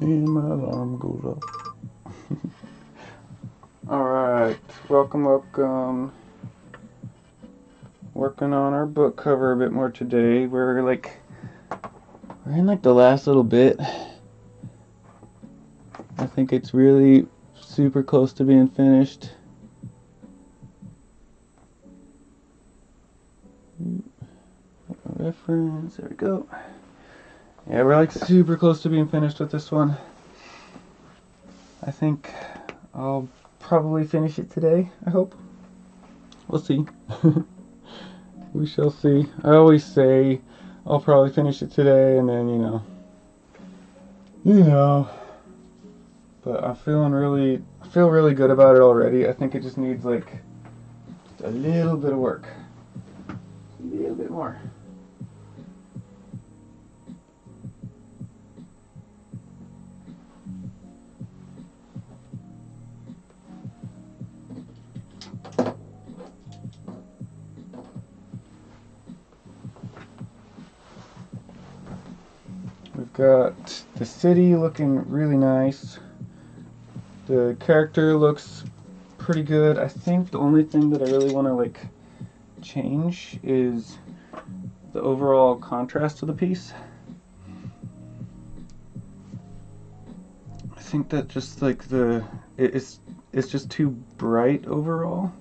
And my alarm goes off. Alright, welcome. Working on our book cover a bit more today. We're in the last little bit. I think it's really super close to being finished. Reference, there we go. Yeah, we're super close to being finished with this one. I think I'll probably finish it today, I hope. We'll see. We shall see. I always say I'll probably finish it today, and then, you know. But I feel really good about it already. I think it just needs just a little bit of work. A little bit more. We've got the city looking really nice. The character looks pretty good. I think the only thing that I really want to change is the overall contrast of the piece. I think that just it's just too bright overall.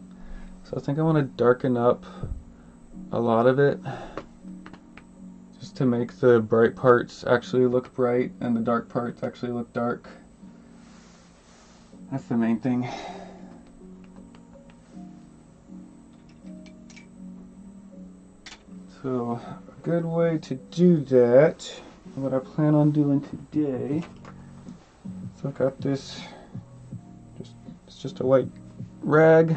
So I think I want to darken up a lot of it, just to make the bright parts actually look bright and the dark parts actually look dark. That's the main thing. So a good way to do that, what I plan on doing today, so I got this, it's just a white rag.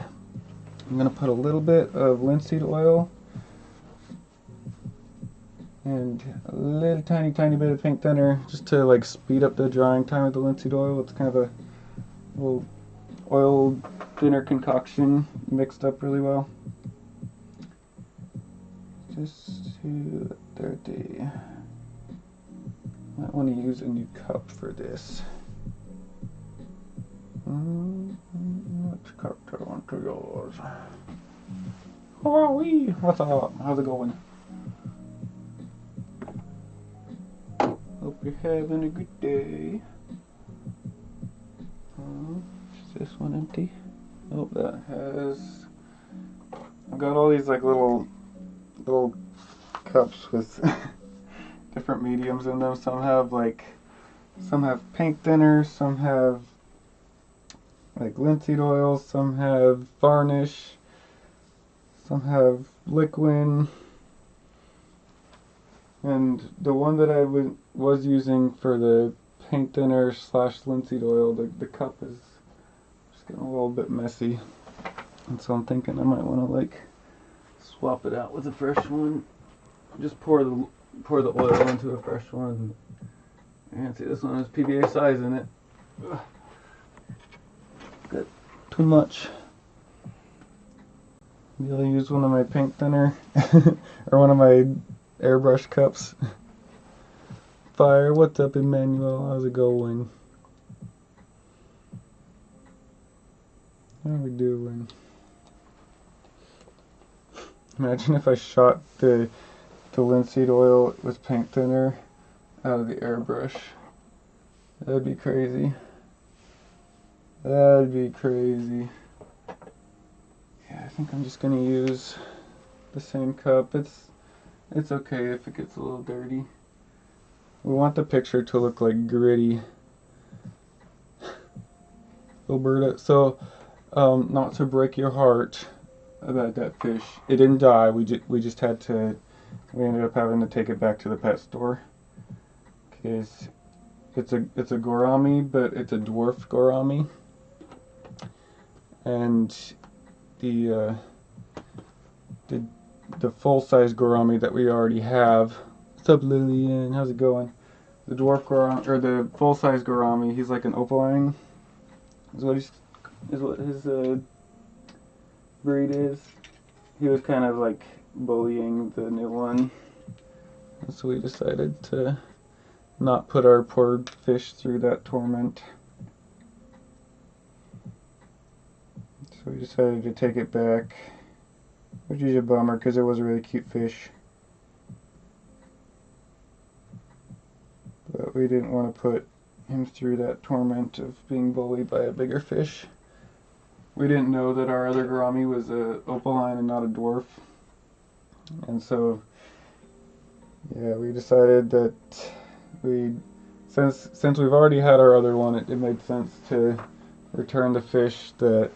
I'm going to put a little bit of linseed oil and a little tiny bit of paint thinner, just to speed up the drying time of the linseed oil. It's kind of a little oil thinner concoction mixed up really well. Just to dirty. Might want to use a new cup for this. Which cup do I want to use? How are we? What's up? How's it going? Hope you're having a good day. Is this one empty? Oh, that has. I've got all these little cups with different mediums in them. Some have paint thinner, some have linseed oil, some have varnish, some have liquid. And the one that I was using for the paint thinner / linseed oil, the cup is just getting a little bit messy. And so I'm thinking I might want to swap it out with a fresh one. Just pour the oil into a fresh one. And see, this one has PVA size in it. Ugh. Got too much. Maybe I'll use one of my paint thinner or one of my airbrush cups. Fire, what's up, Emmanuel? How's it going? How are we doing? Imagine if I shot the linseed oil with paint thinner out of the airbrush. That'd be crazy. That'd be crazy. Yeah, I think I'm just gonna use the same cup. It's okay if it gets a little dirty. We want the picture to look gritty. Alberta. So, not to break your heart about that fish. It didn't die. We ended up having to take it back to the pet store. Because it's a gourami, but it's a dwarf gourami. And the full-size gourami that we already have. What's up, Lillian? How's it going? The dwarf gourami, or the full-size gourami, he's like an opaline. Is what his breed is. He was kind of bullying the new one. So we decided to not put our poor fish through that torment. So we decided to take it back, which is a bummer because it was a really cute fish. But we didn't want to put him through that torment of being bullied by a bigger fish. We didn't know that our other gourami was a opaline and not a dwarf. And so, yeah, we decided that since we've already had our other one, it made sense to return the fish that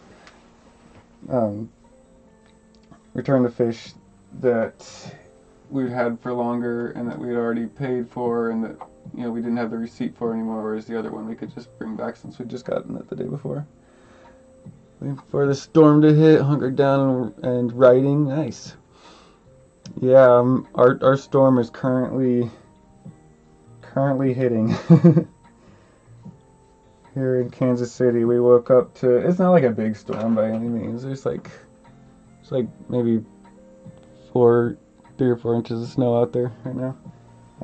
we'd had for longer and that we'd already paid for and that we didn't have the receipt for anymore, whereas the other one we could just bring back since we'd just gotten it the day before. Waiting for the storm to hit, hunkered down and writing. Nice. Yeah, our storm is currently hitting. Here in Kansas City, we woke up to, it's not like a big storm by any means. It's like maybe 3 or 4 inches of snow out there right now.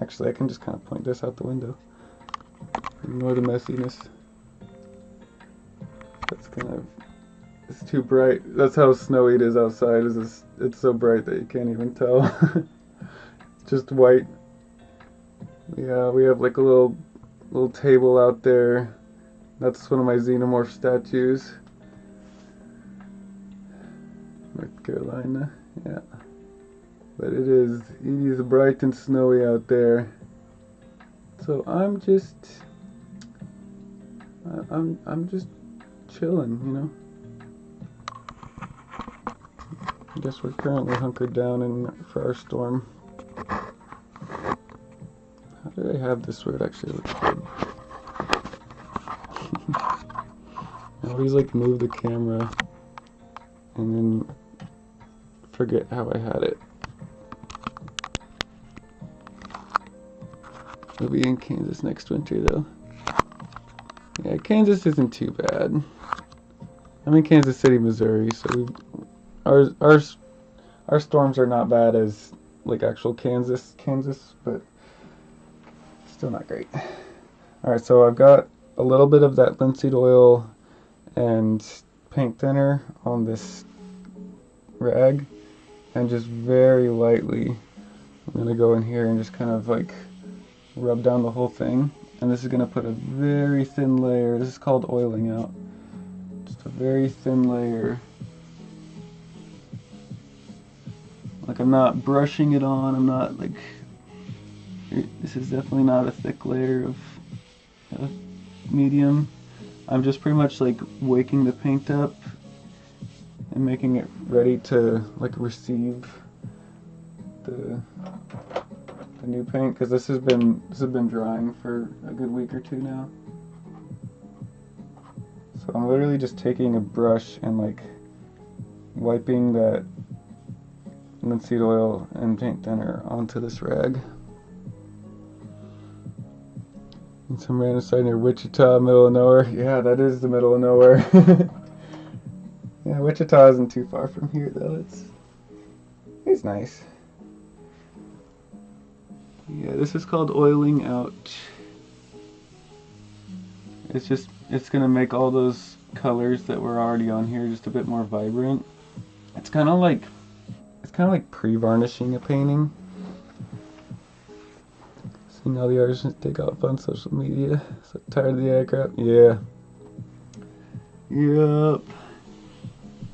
Actually, I can just kind of point this out the window. Ignore the messiness. It's too bright. That's how snowy it is outside. It's so bright that you can't even tell. It's just white. Yeah, we have like a little table out there. That's one of my xenomorph statues. North Carolina, yeah. But it is bright and snowy out there. So I'm just chilling, I guess we're currently hunkered down for our storm. How did I have this where it actually looks good? I always move the camera and then forget how I had it. We'll be in Kansas next winter though. Yeah, Kansas isn't too bad. I'm in Kansas City, Missouri, so our storms are not bad as actual Kansas, but still not great. Alright, so I've got a little bit of that linseed oil and paint thinner on this rag, and just very lightly I'm going to go in here and just kind of rub down the whole thing. And this is going to put a very thin layer. This is called oiling out. Just a very thin layer. I'm not brushing it on. I'm not this is definitely not a thick layer of medium. I'm just pretty much waking the paint up and making it ready to receive the new paint, because this has been drying for a good week or two now. So I'm literally just taking a brush and wiping that linseed oil and paint thinner onto this rag. And some random site near Wichita, middle of nowhere. Yeah, that is the middle of nowhere. Yeah, Wichita isn't too far from here though. It's nice. Yeah, this is called oiling out. It's gonna make all those colors that were already on here just a bit more vibrant. It's kind of like pre-varnishing a painting. Seeing all the artists take off on social media. So tired of the AI crap. Yeah. Yep.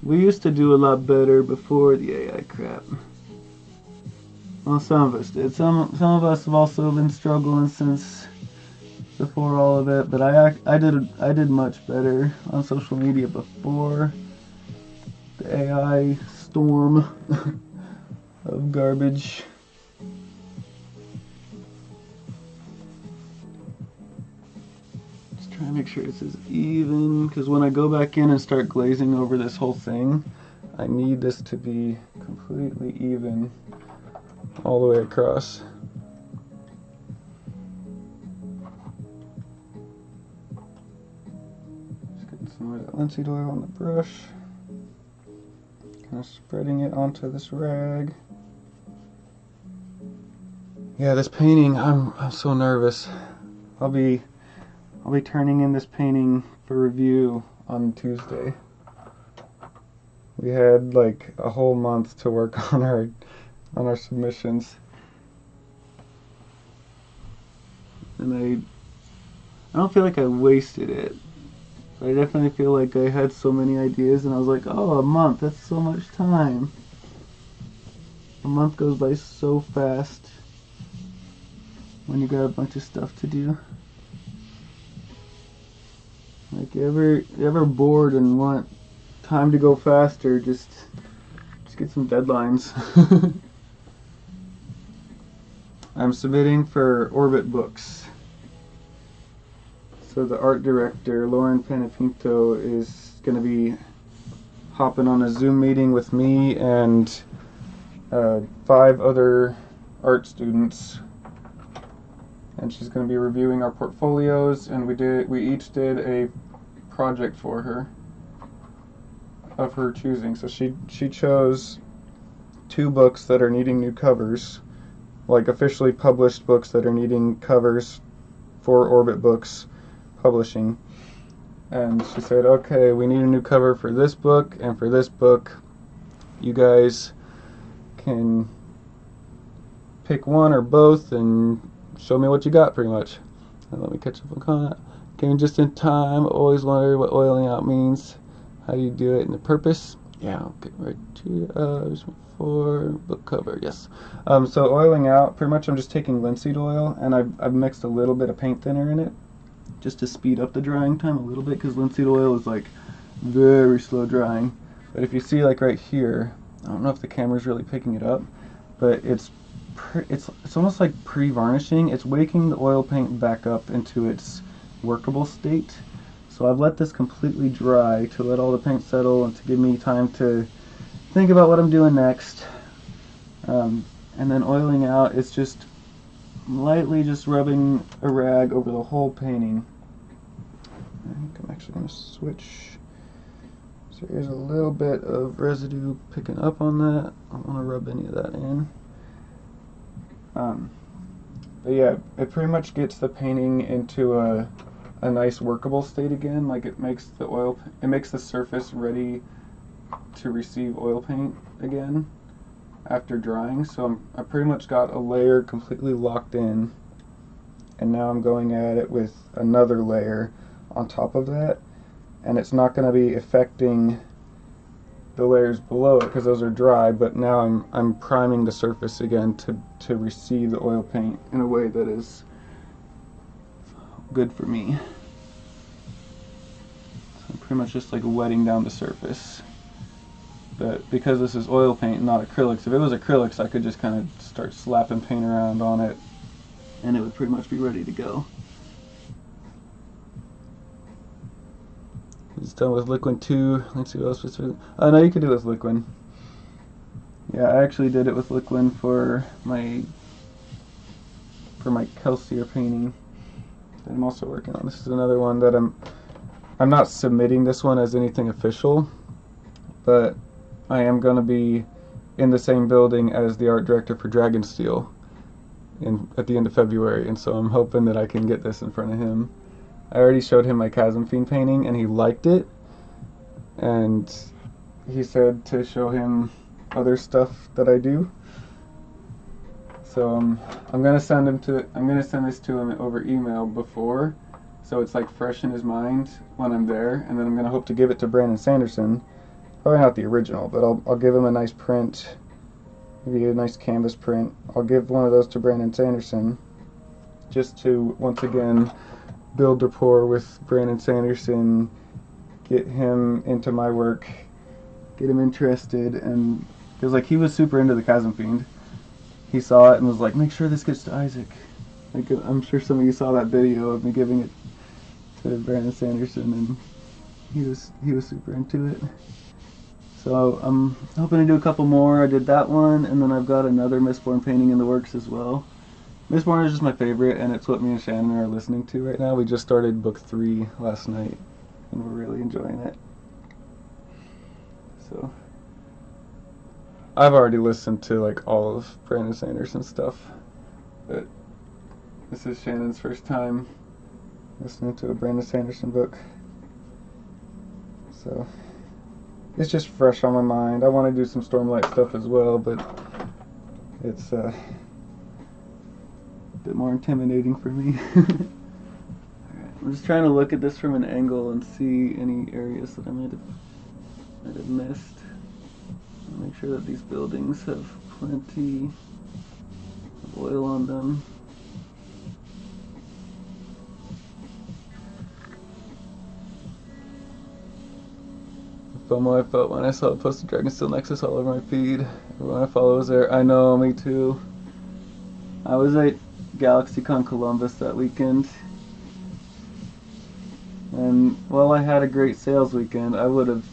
We used to do a lot better before the AI crap. Well, some of us did. Some of us have also been struggling since before all of it. But I did much better on social media before the AI storm of garbage. Just trying to make sure this is even, because when I go back in and start glazing over this whole thing, I need this to be completely even all the way across. Just getting some more of that linseed oil on the brush. Kind of spreading it onto this rag. Yeah, this painting, I'm so nervous. I'll be turning in this painting for review on Tuesday. We had like a whole month to work on our submissions, and I don't feel like I wasted it. I definitely feel like I had so many ideas, and I was like, oh, a month, that's so much time. A month goes by so fast when you got a bunch of stuff to do. Like, you ever bored and want time to go faster, just get some deadlines. I'm submitting for Orbit Books. So the art director, Lauren Panepinto, is going to be hopping on a Zoom meeting with me and 5 other art students. And she's going to be reviewing our portfolios, and we each did a project for her of her choosing. So she chose 2 books that are needing new covers, like officially published books that are needing covers for Orbit Books Publishing. And she said, okay, we need a new cover for this book and for this book. You guys can pick one or both and show me what you got, pretty much. And let me catch up on comment. Came just in time. Always wondered what oiling out means. How do you do it and the purpose? Yeah, I'll get right to for book cover. Yes. So oiling out, pretty much I'm just taking linseed oil, and I've mixed a little bit of paint thinner in it just to speed up the drying time a little bit, because linseed oil is like very slow drying. But if you see, like right here, I don't know if the camera's really picking it up, but it's almost like pre-varnishing. It's waking the oil paint back up into its workable state. So I've let this completely dry to let all the paint settle and to give me time to think about what I'm doing next. And then oiling out, it's just lightly just rubbing a rag over the whole painting. I think I'm actually going to switch. So here's a little bit of residue picking up on that. I don't want to rub any of that in. But yeah, it pretty much gets the painting into a nice workable state again. Like it makes the surface ready to receive oil paint again after drying. So I pretty much got a layer completely locked in, and now I'm going at it with another layer on top of that, and it's not going to be affecting the layers below it because those are dry, but now I'm priming the surface again to receive the oil paint in a way that is good for me. So I'm pretty much just like wetting down the surface. But because this is oil paint and not acrylics, if it was acrylics I could just kind of start slapping paint around on it and it would pretty much be ready to go. It's done with Liquin 2. Let's see what else was. Oh no, you could do it with Liquin. Yeah, I actually did it with Liquin for my Kelsier painting that I'm also working on. This is another one that I'm not submitting this one as anything official, but I am going to be in the same building as the art director for Dragonsteel at the end of February, and so I'm hoping that I can get this in front of him. I already showed him my Chasm Fiend painting and he liked it, and he said to show him other stuff that I do. So I'm gonna send this to him over email before, so it's like fresh in his mind when I'm there, and then I'm gonna hope to give it to Brandon Sanderson. Probably not the original, but I'll give him a nice print, maybe a nice canvas print. I'll give one of those to Brandon Sanderson, just to once again build rapport with Brandon Sanderson, get him into my work, get him interested, and because like he was super into the Chasm Fiend. He saw it and was like, make sure this gets to Isaac. Like, I'm sure some of you saw that video of me giving it to Brandon Sanderson, and he was super into it. So I'm hoping to do a couple more. I did that one, and then I've got another Mistborn painting in the works as well. Mistborn is just my favorite, and it's what me and Shannon are listening to right now. We just started book 3 last night, and we're really enjoying it. So I've already listened to like all of Brandon Sanderson's stuff, but this is Shannon's first time listening to a Brandon Sanderson book. So it's just fresh on my mind. I want to do some Stormlight stuff as well, but it's a bit more intimidating for me. I'm just trying to look at this from an angle and see any areas that I might have missed. Make sure that these buildings have plenty of oil on them. The FOMO I felt when I saw the posted Dragonsteel Nexus all over my feed. Everyone I follow was there. I know, me too. I was at GalaxyCon Columbus that weekend. And while I had a great sales weekend, I would have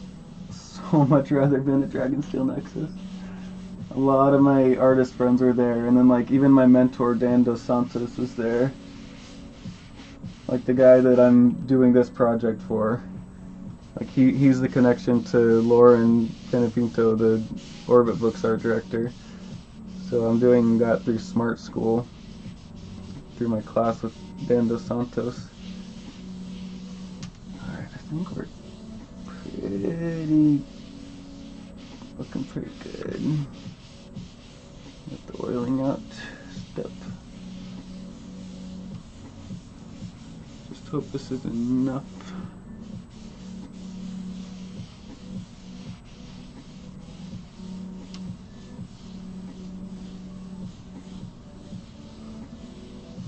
so much rather been at Dragonsteel Nexus. A lot of my artist friends were there, and then like even my mentor Dan Dos Santos was there. Like the guy that I'm doing this project for. Like he's the connection to Lauren Canapinto, the Orbit Books art director. So I'm doing that through Smart School, through my class with Dan Dos Santos. Alright, I think we're looking pretty good. Get the oiling out step. Just hope this is enough.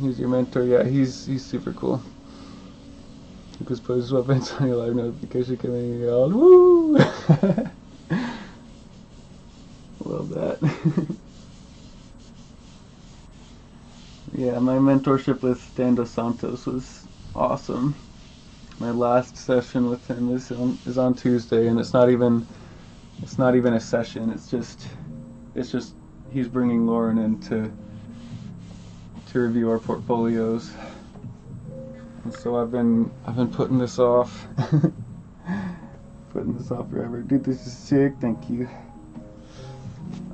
He's your mentor, yeah, he's super cool. He just puts his weapons on your live notification coming out. Woo! Love that. Yeah, my mentorship with Dan Dos Santos was awesome. My last session with him is on Tuesday, and it's not even a session. It's just he's bringing Lauren in to review our portfolios. And so I've been putting this off. Putting this off forever. Dude, this is sick, thank you.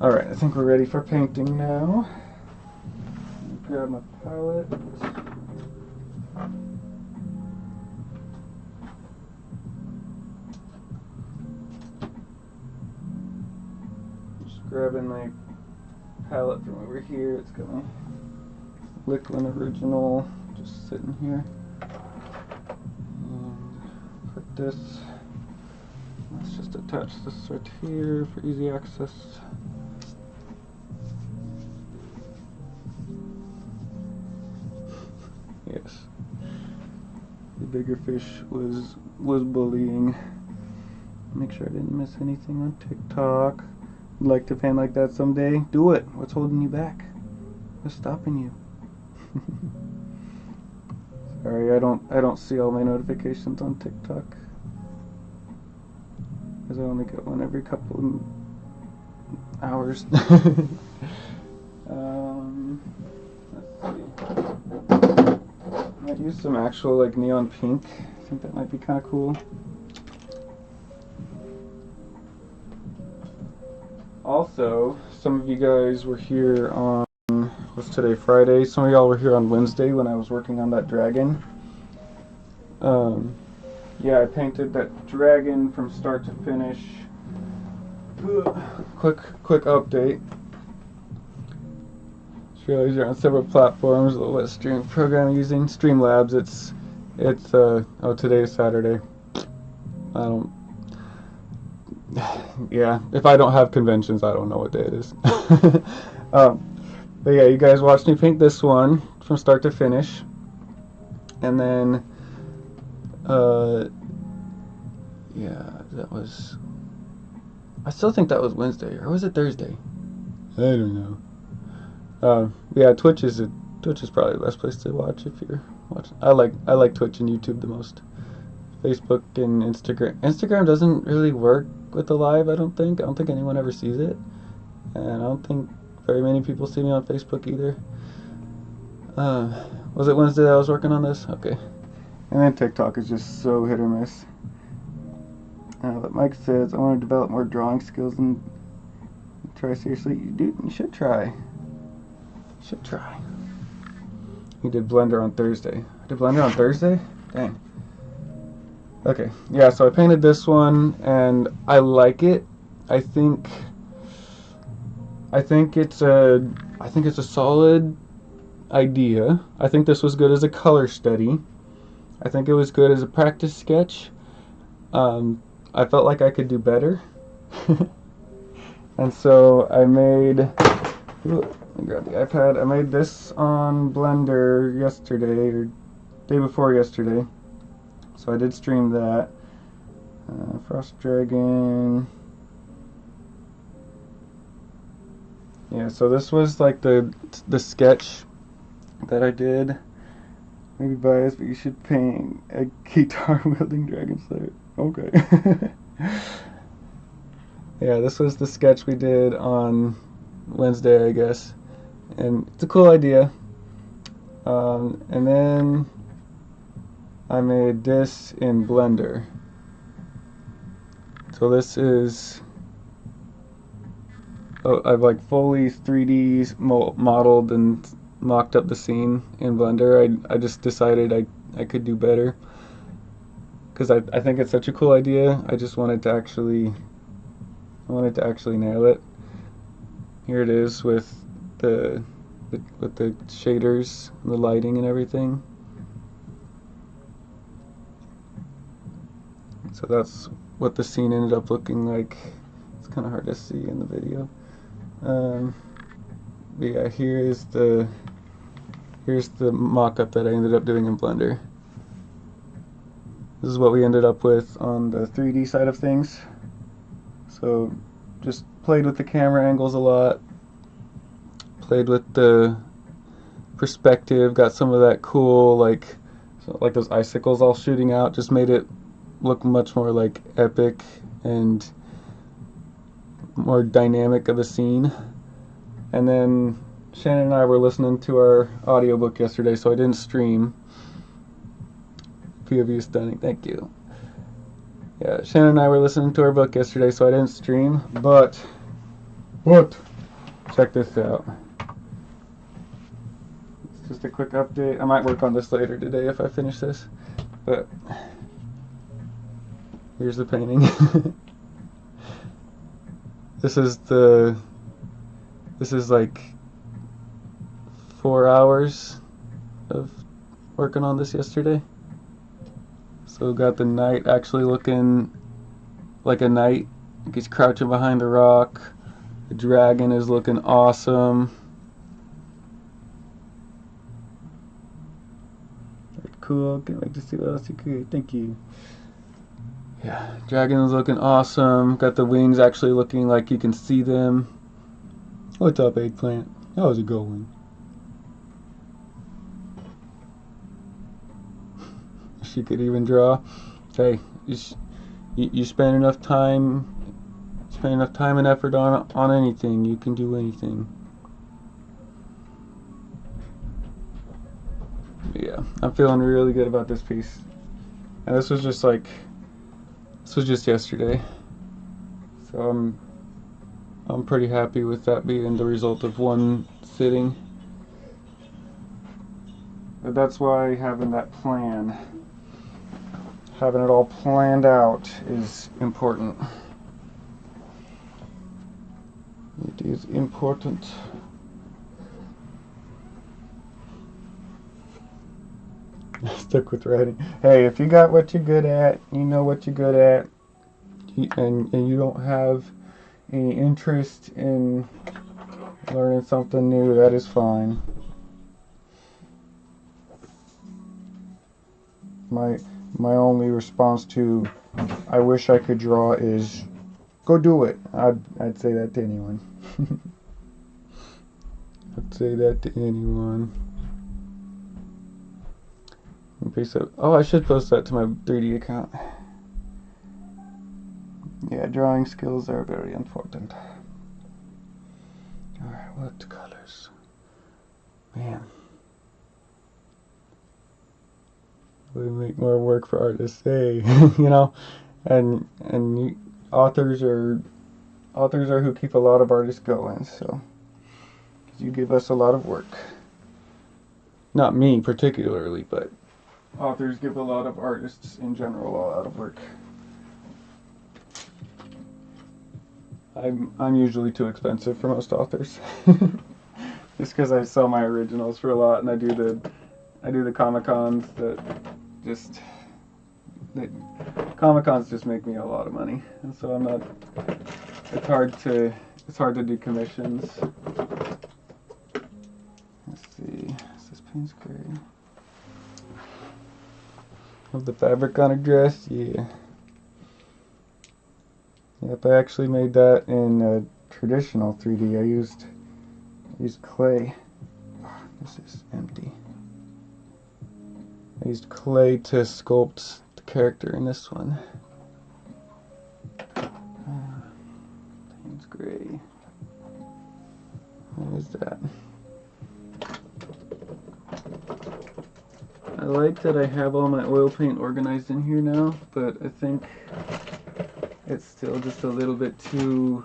Alright, I think we're ready for painting now. Grab my palette. Just grabbing my palette from over here. It's got my Liquid Original just sitting here. And put this. Let's just attach this right here for easy access. Yes. The bigger fish was bullying. Make sure I didn't miss anything on TikTok. You'd like to paint like that someday? Do it. What's holding you back? What's stopping you? Sorry, I don't see all my notifications on TikTok, because I only get one every couple of hours. Let's see. I might use some actual like neon pink. I think that might be kind of cool. Also, some of you guys were here on, what's today, Friday? Some of y'all were here on Wednesday when I was working on that dragon. Yeah, I painted that dragon from start to finish. Quick update. Just realized you're on several platforms. What streaming program I'm using? Streamlabs. It's oh, today is Saturday. Yeah, if I don't have conventions, I don't know what day it is. But yeah, you guys watched me paint this one from start to finish. And then, yeah, that was, I still think that was Wednesday, or was it Thursday? I don't know. Yeah, Twitch is probably the best place to watch if you're watching. I like Twitch and YouTube the most. Facebook and Instagram. Instagram doesn't really work with the live, I don't think. I don't think anyone ever sees it. And I don't think very many people see me on Facebook either. Was it Wednesday that I was working on this? Okay. And then TikTok is just so hit or miss. But Mike says, I want to develop more drawing skills and try seriously. Dude, you should try. You should try. He did Blender on Thursday. I did Blender on Thursday? Dang. Okay, yeah, so I painted this one, and I like it. I think it's a solid idea. I think this was good as a color study. I think it was good as a practice sketch. I felt like I could do better. And so I made, let me grab the iPad. I made this on Blender yesterday, or day before yesterday. So I did stream that. Frost Dragon. Yeah, so this was like the sketch that I did. Maybe biased, but you should paint a guitar wielding dragon slayer. Okay. Yeah, this was the sketch we did on Wednesday, I guess. And it's a cool idea. And then I made this in Blender. So this is, I've like fully 3D modeled and mocked up the scene in Blender. I just decided I could do better, because I think it's such a cool idea. I just wanted to actually nail it. Here it is with the shaders, and the lighting and everything. So that's what the scene ended up looking like. It's kind of hard to see in the video. But yeah, here's the mock-up that I ended up doing in Blender. This is what we ended up with on the 3D side of things. So just played with the camera angles a lot, played with the perspective, got some of that cool like those icicles all shooting out, just made it look much more like epic and more dynamic of a scene. And then Shannon and I were listening to our audiobook yesterday, so I didn't stream. POV is stunning, thank you. Yeah, Shannon and I were listening to our book yesterday, so I didn't stream, but check this out. It's just a quick update. I might work on this later today if I finish this, but here's the painting. This is like 4 hours of working on this yesterday. So got the knight actually looking like a knight. He's crouching behind the rock. The dragon is looking awesome. Cool. Can't wait to see what else you create. Thank you. Yeah, dragon is looking awesome. Got the wings actually looking like you can see them. What's up, eggplant? How's it going? She could even draw. Hey, you spend enough time and effort on anything, you can do anything. Yeah, I'm feeling really good about this piece. And this was just yesterday. So I'm pretty happy with that being the result of one sitting. But that's why having that plan, having it all planned out, is important. It is important. Stuck with writing. Hey, if you got what you're good at, you know what you're good at, and you don't have any interest in learning something new, that is fine. My only response to I wish I could draw is go do it. I'd say that to anyone. I'd say that to anyone. Oh, I should post that to my 3D account. Yeah, drawing skills are very important. Alright, what colors? Man. We make more work for artists, hey. You know? And authors are who keep a lot of artists going, so you give us a lot of work. Not me particularly, but authors give a lot of artists in general a lot of work. I'm usually too expensive for most authors. Just because I sell my originals for a lot, and I do the Comic Cons Comic Cons just make me a lot of money, and so I'm not. It's hard to do commissions. Let's see. Is this Payne's Gray? Have the fabric on a dress? Yeah. Yep, I actually made that in traditional 3D. I used clay. This is empty. I used clay to sculpt the character in this one. Payne's Gray. What is that? I like that I have all my oil paint organized in here now, but I think it's still just a little bit too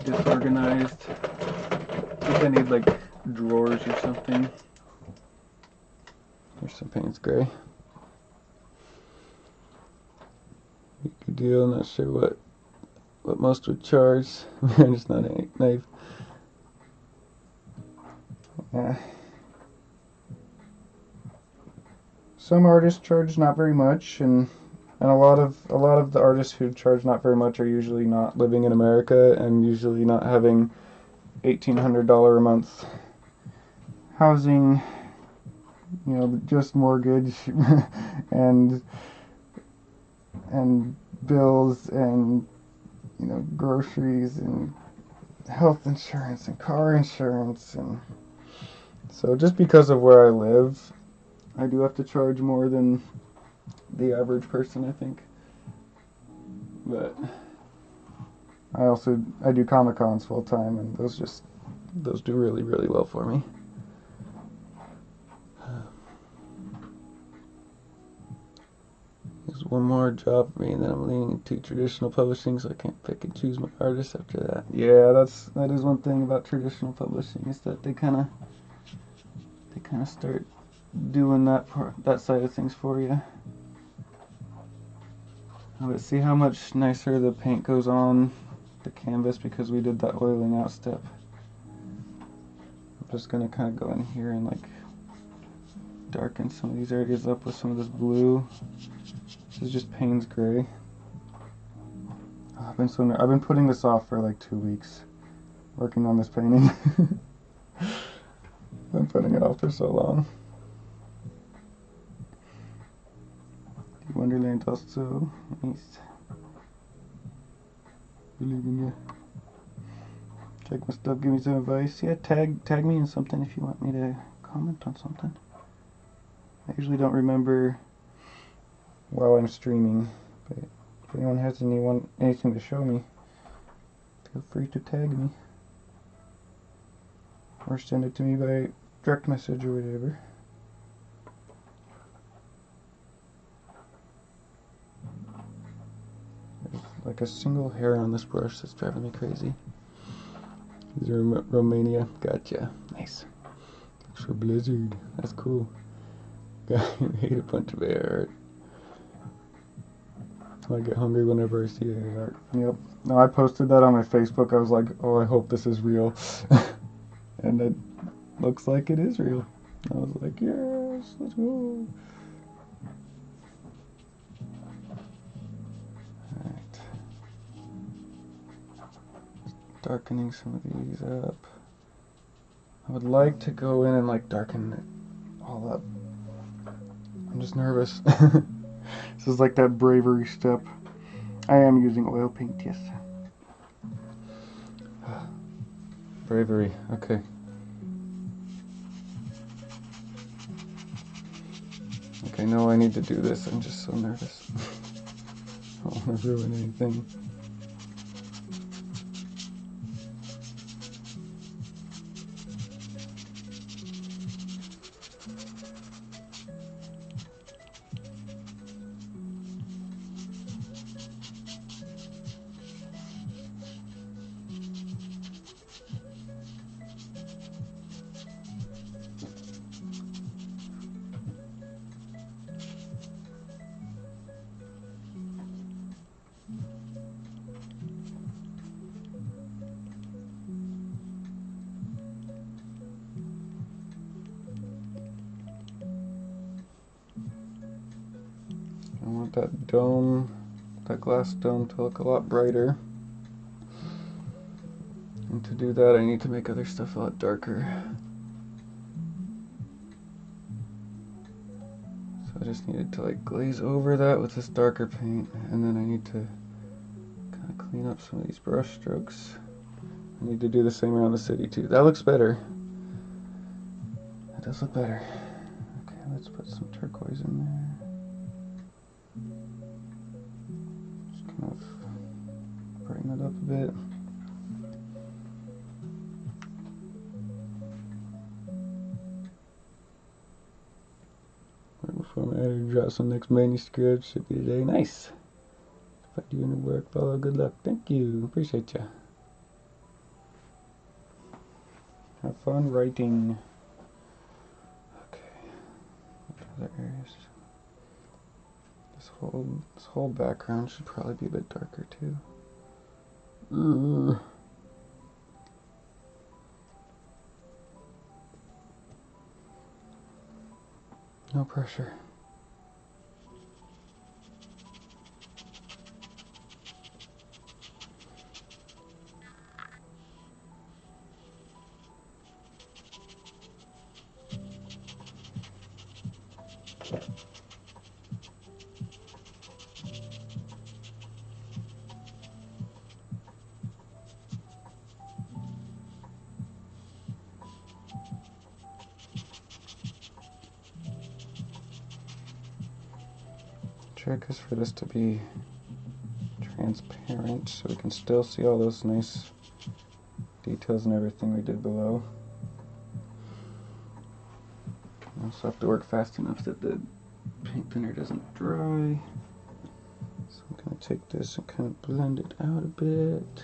disorganized. I think I need like drawers or something. Here's some Payne's Gray. Good deal. Not sure what most would charge. I'm just not a knife. Yeah. Some artists charge not very much, and a lot of the artists who charge not very much are usually not living in America and usually not having $1,800 a month housing, just mortgage and bills and groceries and health insurance and car insurance, and so just because of where I live, I do have to charge more than the average person, I think. But I do Comic Cons full time, and those do really, really well for me. There's one more job for me, and then I'm leaning into traditional publishing, so I can't pick and choose my artists after that. Yeah, that is one thing about traditional publishing, is that they kind of start doing that side of things for you. Let's see how much nicer the paint goes on the canvas because we did that oiling out step. I'm just gonna kind of go in here and like darken some of these areas up with some of this blue. This is just Payne's Gray. I've been putting this off for like 2 weeks, working on this painting. I've been putting it off for so long. Wonderland also. Nice. Believe in you. Check my stuff, give me some advice. Yeah, tag me in something if you want me to comment on something. I usually don't remember while I'm streaming, but if anyone has anything to show me, feel free to tag me. Or send it to me by direct message or whatever. Like a single hair on this brush that's driving me crazy. These are Romania. Gotcha. Nice. Looks for Blizzard. That's cool. I hate a bunch of AR art. I get hungry whenever I see AR art. Yep. No, I posted that on my Facebook. I was like, oh, I hope this is real. And it looks like it is real. I was like, yes, let's go. Darkening some of these up. I would like to go in and like darken it all up. I'm just nervous. This is like that bravery step. I am using oil paint, yes. Bravery, okay. Okay, no, I need to do this. I'm just so nervous. I don't want to ruin anything. want that dome, that glass dome, to look a lot brighter. And to do that, I need to make other stuff a lot darker. So I just needed to like glaze over that with this darker paint, and then I need to kind of clean up some of these brush strokes. I need to do the same around the city too. That looks better. That does look better. Okay, let's put some turquoise in there. Just kind of brighten it up a bit. Right before my editor drops some next manuscript, should be today. Nice. If I do any work, follow, good luck. Thank you. Appreciate you. Have fun writing. Okay. What other areas? This whole background should probably be a bit darker too. Ugh. No pressure. Trick is for this to be transparent so we can still see all those nice details and everything we did below. I also have to work fast enough that the paint thinner doesn't dry. So I'm going to take this and kind of blend it out a bit.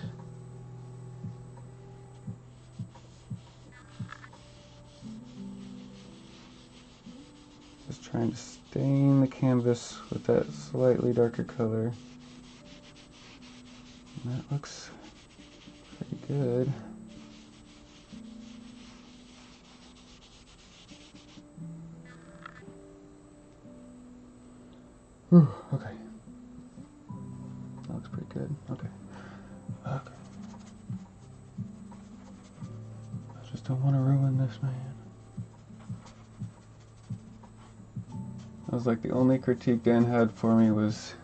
Just trying to stain the canvas with that slightly darker color. And that looks pretty good. Whew, okay. That looks pretty good. Okay. Okay. I just don't want to ruin this, man. That was like the only critique Dan had for me was,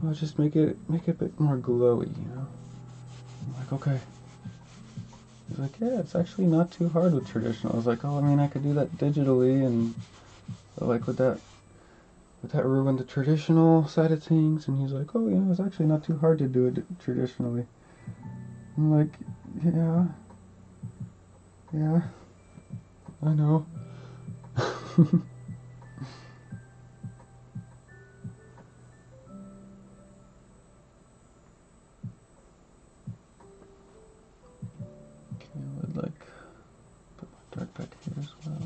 well, just make it a bit more glowy, you know? I'm like, okay. He's like, yeah, it's actually not too hard with traditional. I was like, oh, I mean, I could do that digitally, and like, would that ruin the traditional side of things? And he's like, oh, yeah, it's actually not too hard to do it traditionally. I'm like, yeah, I know. I would like put my dark back here as well.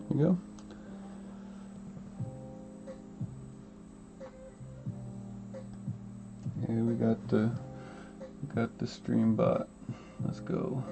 There we go. Okay, we got the stream bot. Let's go.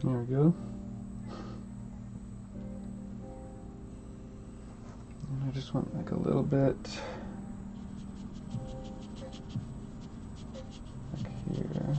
There we go. And I just want like a little bit like here.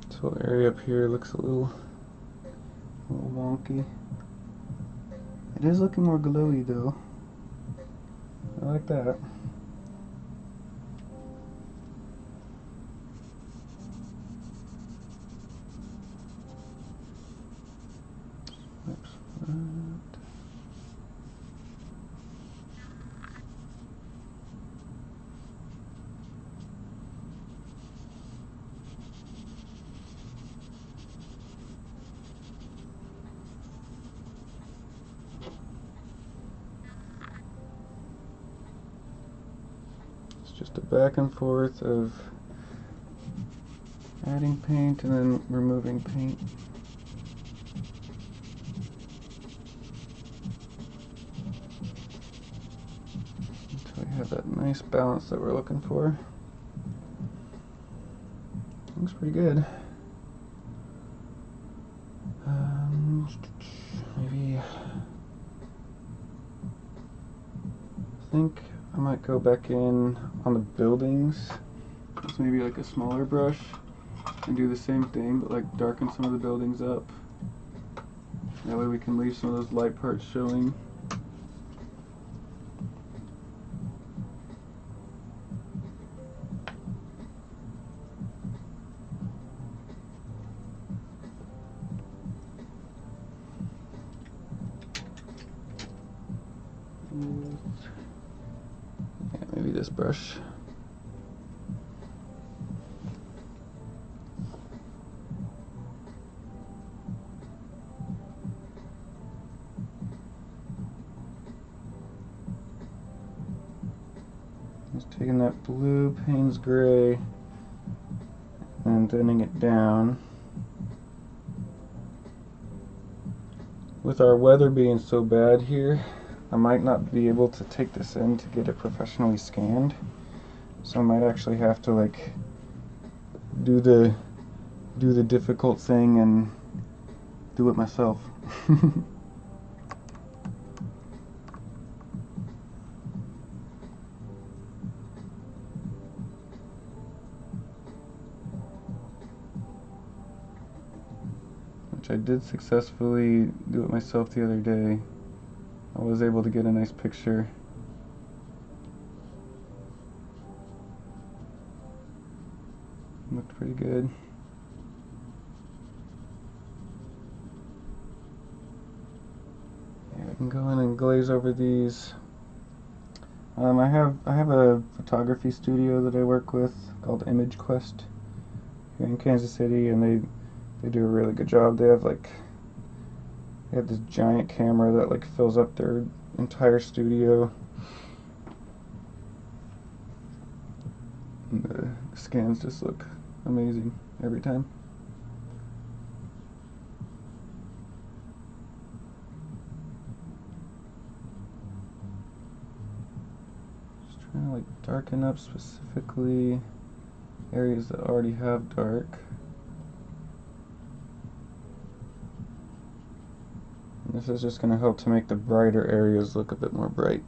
This whole area up here looks a little wonky. It is looking more glowy though. I like that. Oops. It's just a back and forth of adding paint and then removing paint. Until we have that nice balance that we're looking for. Looks pretty good. Maybe I think I might go back in on the buildings. Just maybe like a smaller brush and do the same thing, but like darken some of the buildings up. That way we can leave some of those light parts showing. Yeah, maybe this brush. Just taking that blue Payne's gray and thinning it down. With our weather being so bad here, I might not be able to take this in to get it professionally scanned. So I might actually have to like do the difficult thing and do it myself. Which I did successfully do it myself the other day. I was able to get a nice picture. Looked pretty good. Yeah, I can go in and glaze over these. I have a photography studio that I work with called Image Quest here in Kansas City, and they do a really good job. They have this giant camera that like fills up their entire studio. And the scans just look amazing every time. Just trying to like darken up specifically areas that already have dark. And this is just going to help to make the brighter areas look a bit more bright.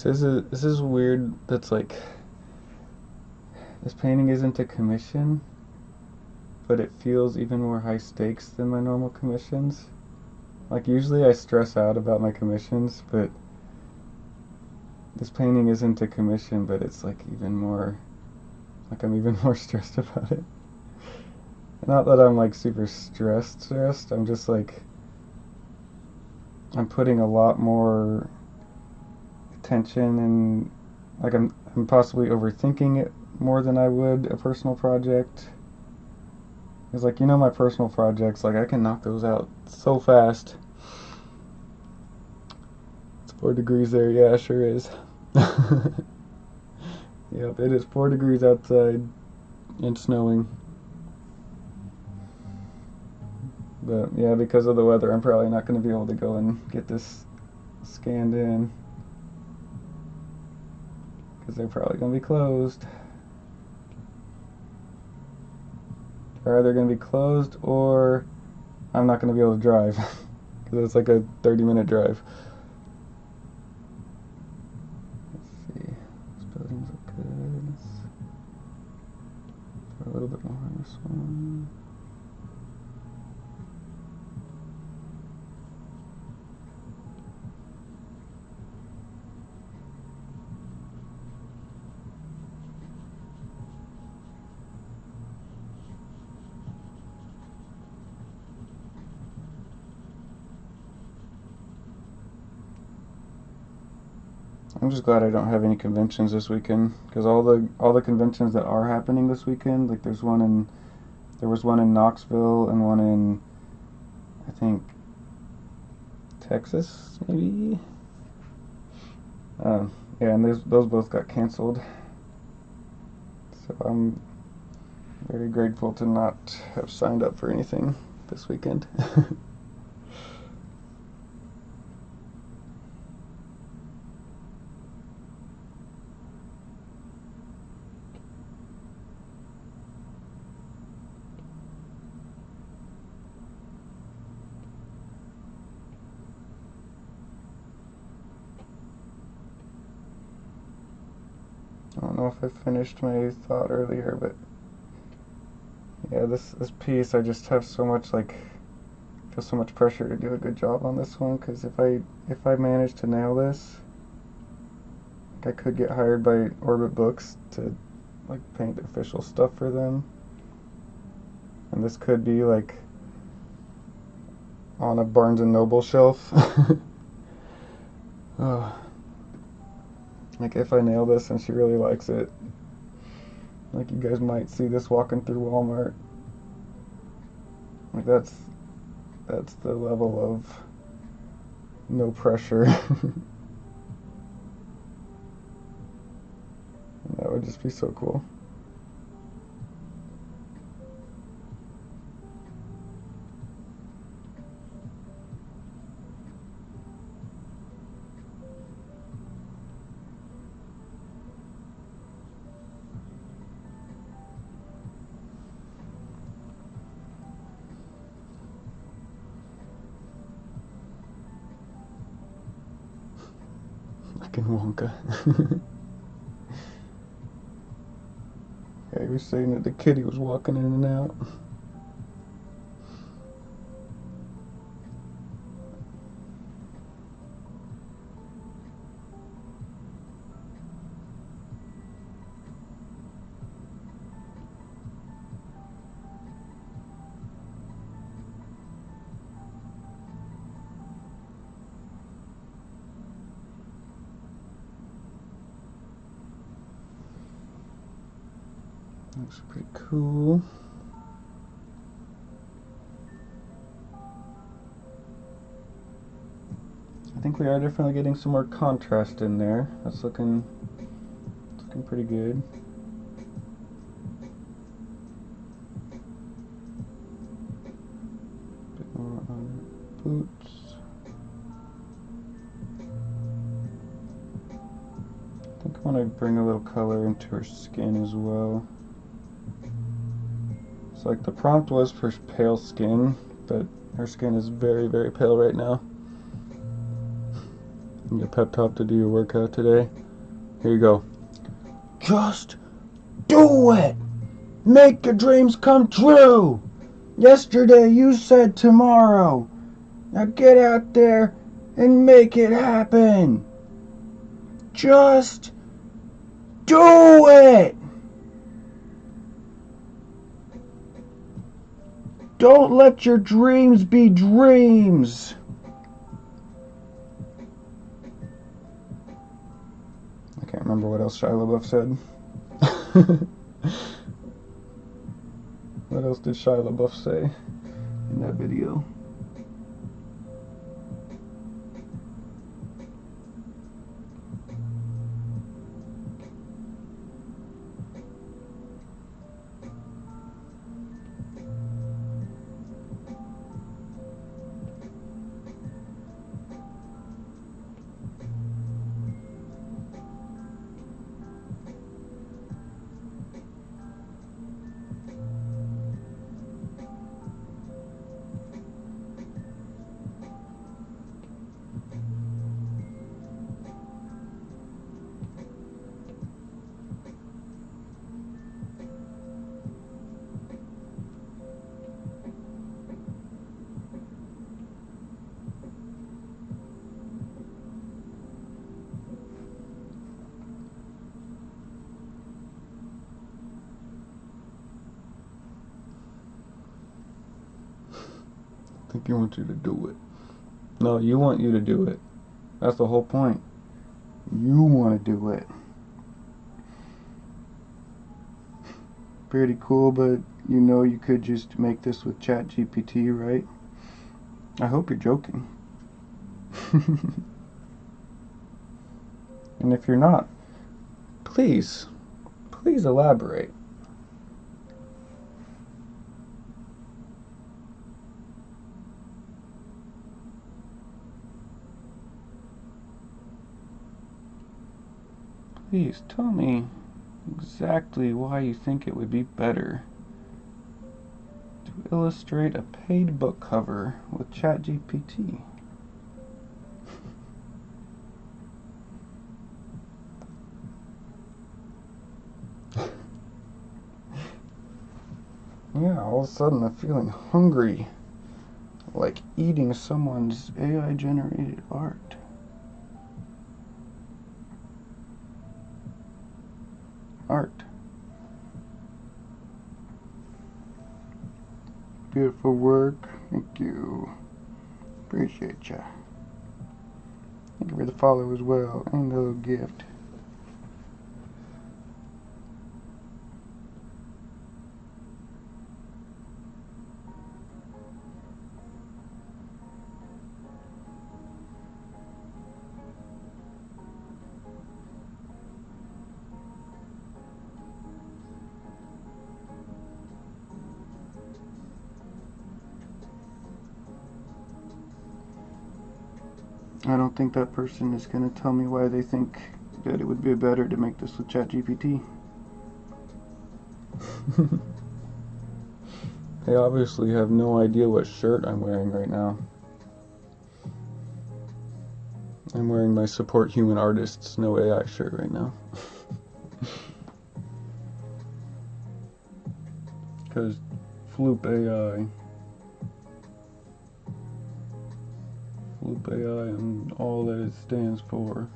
This is weird. That's like, this painting isn't a commission, but it feels even more high stakes than my normal commissions. Like usually I stress out about my commissions, but this painting isn't a commission, but it's like even more, like I'm even more stressed about it. Not that I'm like super stressed, I'm just like, I'm putting a lot more attention and like I'm possibly overthinking it more than I would a personal project. It's like, you know, my personal projects, like I can knock those out so fast. It's 4 degrees there, yeah, it sure is. Yep, it is 4 degrees outside and snowing. But yeah, because of the weather, I'm probably not going to be able to go and get this scanned in, because they're probably going to be closed. They're either going to be closed or I'm not going to be able to drive, because it's like a 30-minute drive. Let's see, these buildings look good. Let's put a little bit more on this one. I'm just glad I don't have any conventions this weekend, because all the conventions that are happening this weekend, like there was one in Knoxville and one in, I think, Texas maybe. Yeah, and those both got canceled. So I'm very grateful to not have signed up for anything this weekend. I don't know if I finished my thought earlier, but yeah, this piece, I just have so much feel so much pressure to do a good job on this one, because if I manage to nail this, I could get hired by Orbit Books to like paint official stuff for them, and this could be like on a Barnes and Noble shelf. Oh. Like if I nail this and she really likes it, like you guys might see this walking through Walmart. Like that's the level of no pressure. That would just be so cool. Like in Wonka. Yeah, he was saying that the kitty was walking in and out. Looks pretty cool. I think we are definitely getting some more contrast in there. That's looking pretty good. Bit more on her boots. I think I want to bring a little color into her skin as well. So like the prompt was for pale skin, but her skin is very, very pale right now. Your pep talk to do your workout today. Here you go. Just do it! Make your dreams come true! Yesterday you said tomorrow. Now get out there and make it happen! Just do it! Don't let your dreams be dreams! I can't remember what else Shia LaBeouf said. What else did Shia LaBeouf say in that video? I think he wants you to do it. No, you want you to do it. That's the whole point. You want to do it. Pretty cool, but you know you could just make this with ChatGPT, right? I hope you're joking. And if you're not, please elaborate. Please tell me exactly why you think it would be better to illustrate a paid book cover with ChatGPT. Yeah, all of a sudden I'm feeling hungry, like eating someone's AI generated art. Beautiful work. Thank you. Appreciate ya. Thank you for the follow as well and the little gift. I don't think that person is going to tell me why they think that it would be better to make this with ChatGPT. They obviously have no idea what shirt I'm wearing right now. I'm wearing my Support Human Artists No AI shirt right now. Because Floop AI and all that it stands for.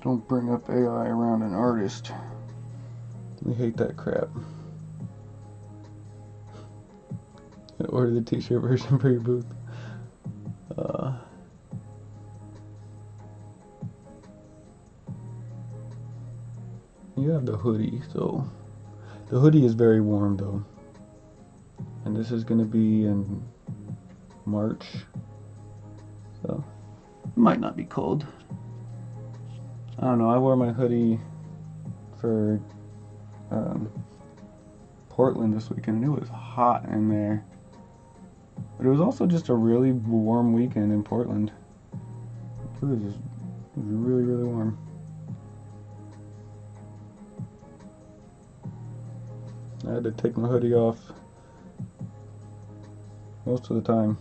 Don't bring up AI around an artist. We hate that crap. Order the t-shirt version for your booth. You have the hoodie, so the hoodie is very warm though. And this is gonna be in March, so it might not be cold. I don't know, I wore my hoodie for Portland this weekend, and it was hot in there. But it was also just a really warm weekend in Portland. It was really, really warm. I had to take my hoodie off most of the time.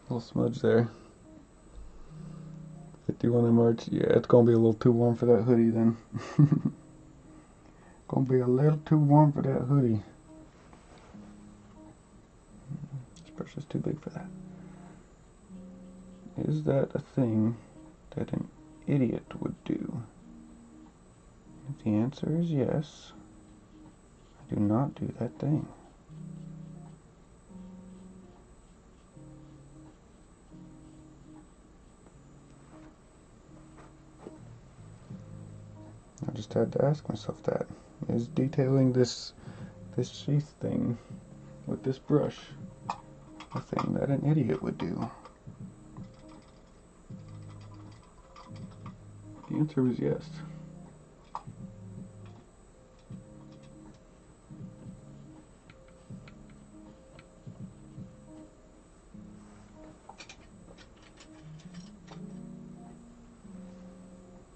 Little smudge there. 51 in March. Yeah, it's gonna be a little too warm for that hoodie then. Gonna be a little too warm for that hoodie. This brush is too big for that. Is that a thing that an idiot would do? If the answer is yes, I do not do that thing. I just had to ask myself that. Is detailing this sheath thing with this brush a thing that an idiot would do? The answer was yes.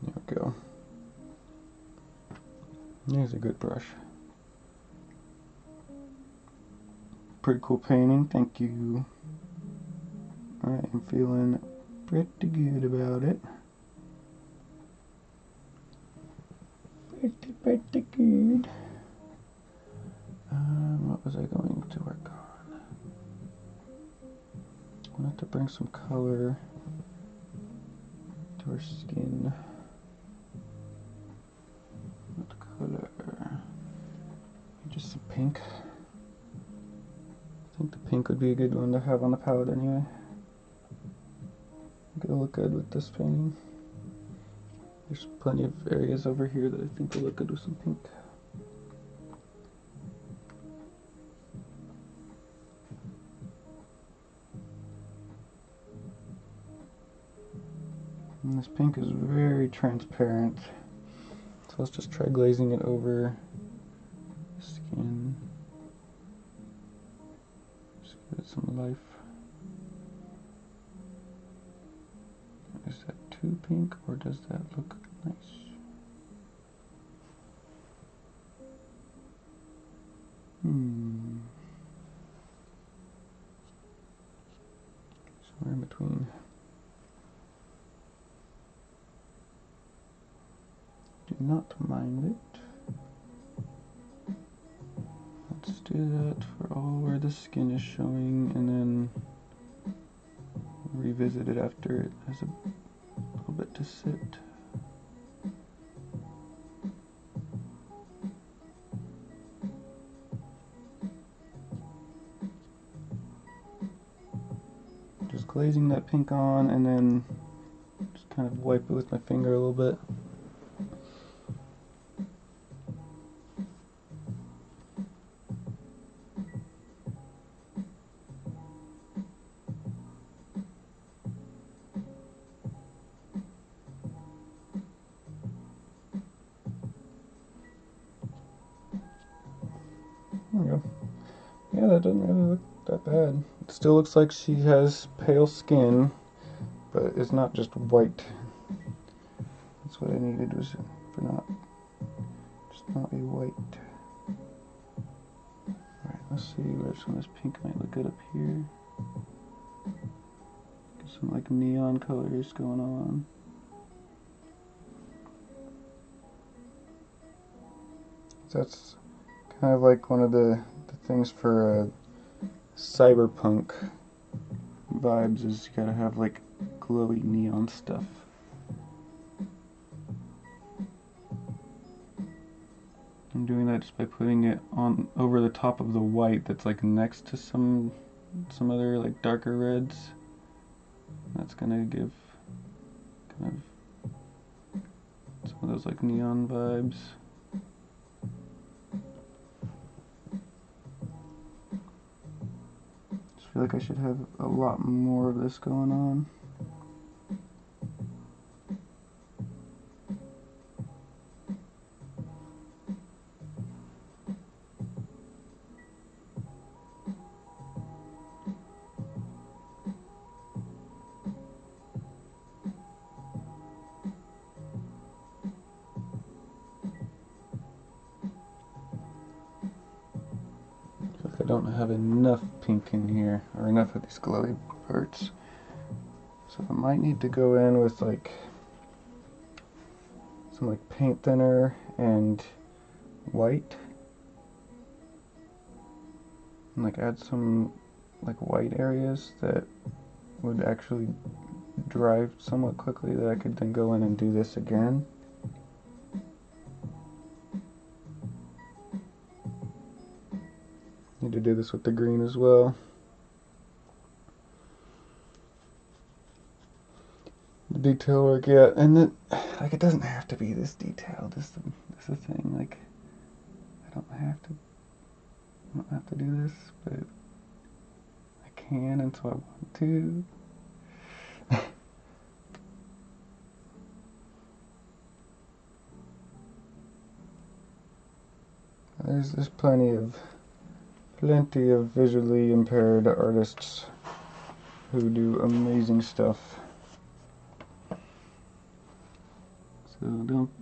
There we go. Here's a good brush. Pretty cool painting, thank you. I am feeling pretty good about it. Pretty good. What was I going to work on? I wanted to bring some color to her skin. What color? Just some pink. I think the pink would be a good one to have on the palette anyway. It'll look good with this painting. There's plenty of areas over here that I think will look good with some pink. And this pink is very transparent. So let's just try glazing it over the skin. Just give it some life. Is that too pink, or does that look nice? Somewhere in between. Do not mind it. Let's do that for all where the skin is showing, and then revisit it after it has a little bit to sit. Just glazing that pink on, and then just kind of wipe it with my finger a little bit. There we go. Yeah, that doesn't really look that bad. It still looks like she has pale skin, but it's not just white. That's what I needed, was for not be white. Alright, let's see where some of this pink might look good up here. Get some like neon colors going on. That's kind of like one of the things for cyberpunk vibes, is you gotta have like glowy neon stuff. And I'm doing that just by putting it on over the top of the white that's like next to some other like darker reds. That's gonna give kind of some of those like neon vibes. Just feel like I should have a lot more of this going on. I don't have enough pink in here, or enough of these glowy parts. So I might need to go in with like some like paint thinner and white. And like add some like white areas that would actually dry somewhat quickly that I could then go in and do this again. Need to do this with the green as well. The detail work, yeah, and then like it doesn't have to be this detailed. This is the thing. Like I don't have to do this, but I can, and so I want to. There's plenty of visually impaired artists who do amazing stuff. So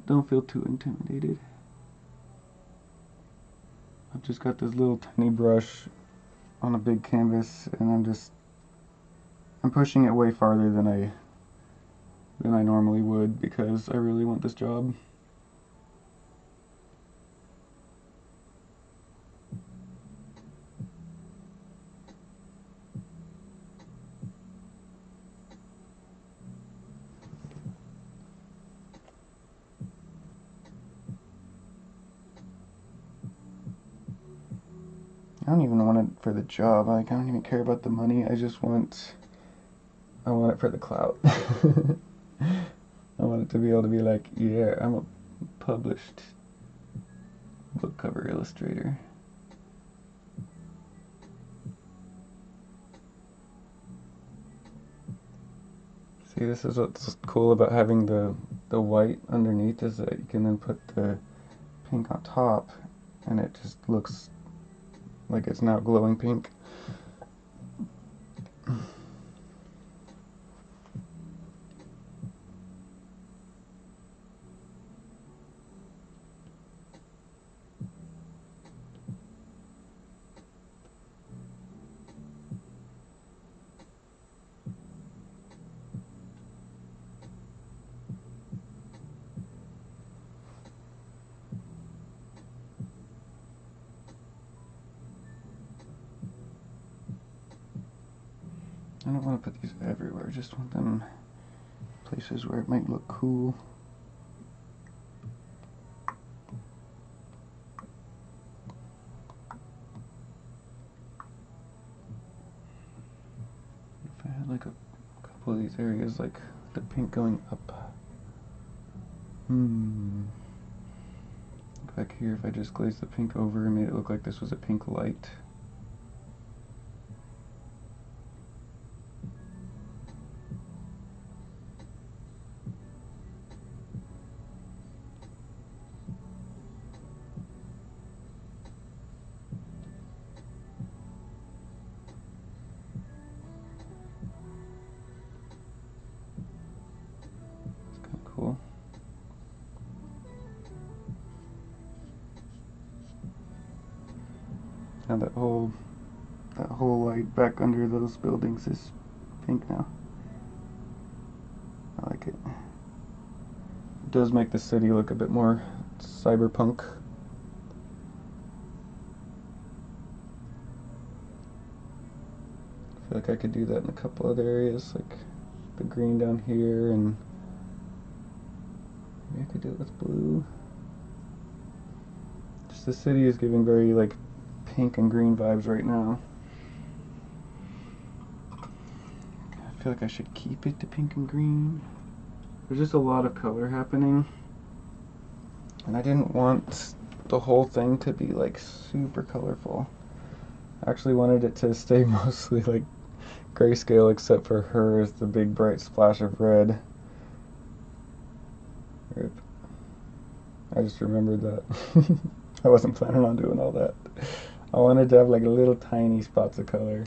don't feel too intimidated. I've just got this little tiny brush on a big canvas, and I'm pushing it way farther than I normally would because I really want this job. I don't even want it for the job. Like I don't even care about the money. I want it for the clout. I want it to be able to be like, yeah, I'm a published book cover illustrator. See, this is what's cool about having the white underneath, is that you can then put the pink on top and it just looks like it's now glowing pink. I don't want to put these everywhere, I just want them places where it might look cool. If I had like a couple of these areas, like the pink going up. Back here, if I just glazed the pink over and made it look like this was a pink light. Cool. Now that whole light back under those buildings is pink now. I like it. It does make the city look a bit more cyberpunk. I feel like I could do that in a couple other areas, like the green down here, and maybe I could do it with blue. vibes. The city is giving very like pink and green vibes right now. I feel like I should keep it to pink and green. There's just a lot of color happening. And I didn't want the whole thing to be like super colorful. I actually wanted it to stay mostly like grayscale, except for hers, the big bright splash of red. Rip. I just remembered that. I wasn't planning on doing all that. I wanted to have like little tiny spots of color,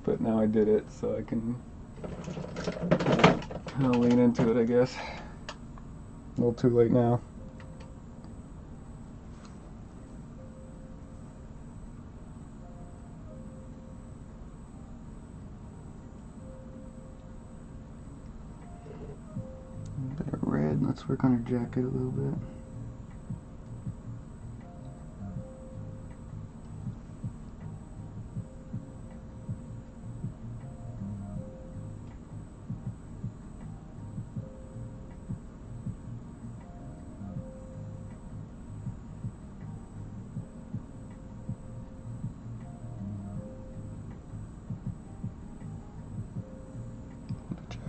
but now I did it, so I can kind of lean into it, I guess. A little too late now. A bit of red. Let's work on her jacket a little bit.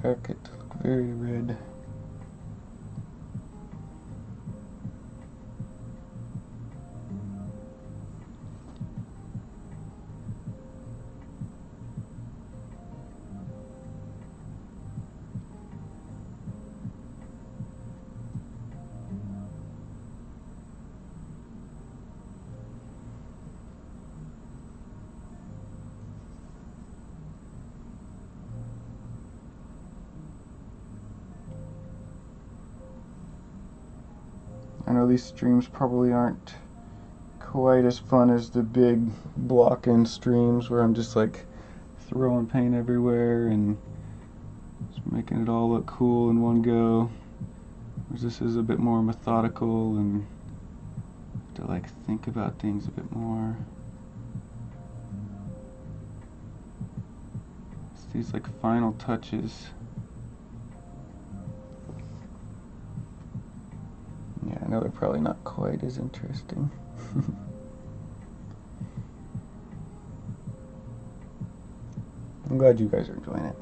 Jacket look very red. I know these streams probably aren't quite as fun as the big block-in streams where I'm just like throwing paint everywhere and just making it all look cool in one go. Whereas this is a bit more methodical and to like think about things a bit more. It's these like final touches. Yeah, I know they're probably not quite as interesting. I'm glad you guys are enjoying it.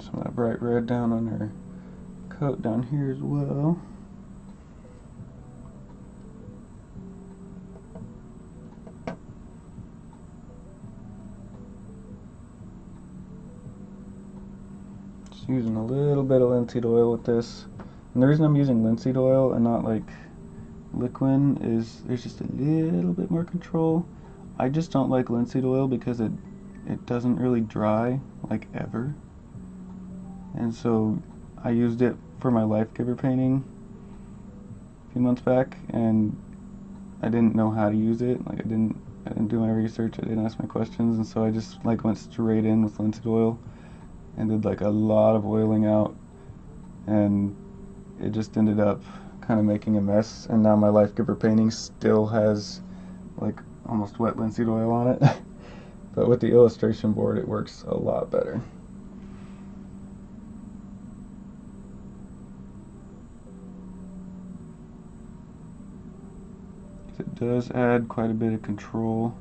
Some of that bright red down on her coat down here as well. Just using a little bit of linseed oil with this. And the reason I'm using linseed oil and not like liquid is there's just a little bit more control. I just don't like linseed oil because it doesn't really dry like ever. And so I used it for my Life Giver painting a few months back, and I didn't know how to use it. Like I didn't do my research, I didn't ask my questions, and so I just like went straight in with linseed oil and did like a lot of oiling out, and it just ended up kind of making a mess. And now my Life Giver painting still has like almost wet linseed oil on it. But with the illustration board it works a lot better. It does add quite a bit of control.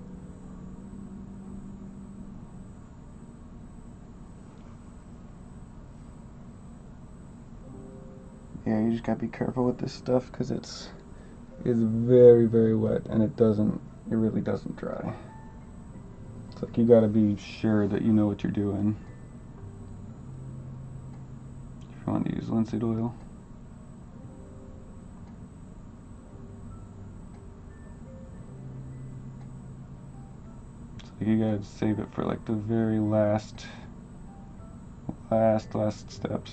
Yeah, you just gotta be careful with this stuff because it's very, very wet, and it really doesn't dry. It's like you gotta be sure that you know what you're doing if you want to use linseed oil. You gotta save it for like the very last steps.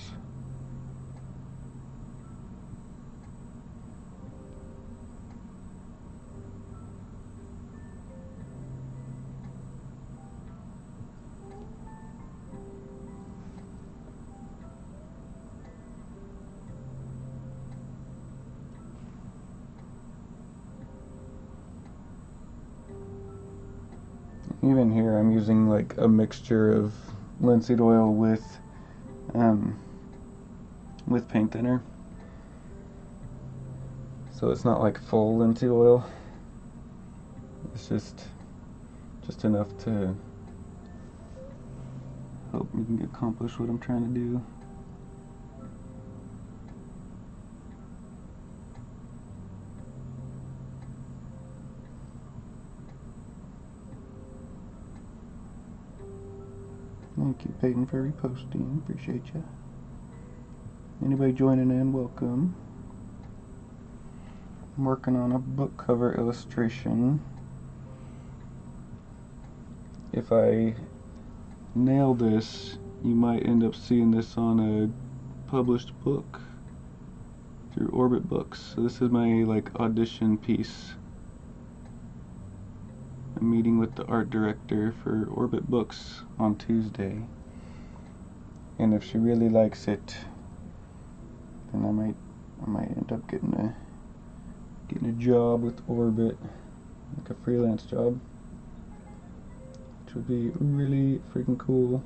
Even here I'm using like a mixture of linseed oil with paint thinner. So it's not like full linseed oil. It's just enough to help me accomplish what I'm trying to do. Thank you, Peyton, for reposting. Appreciate you. Anybody joining in, welcome. I'm working on a book cover illustration. If I nail this, you might end up seeing this on a published book through Orbit Books. So this is my like audition piece. I'm meeting with the art director for Orbit Books on Tuesday, and if she really likes it, then I might end up getting a job with Orbit, like a freelance job, which would be really freaking cool.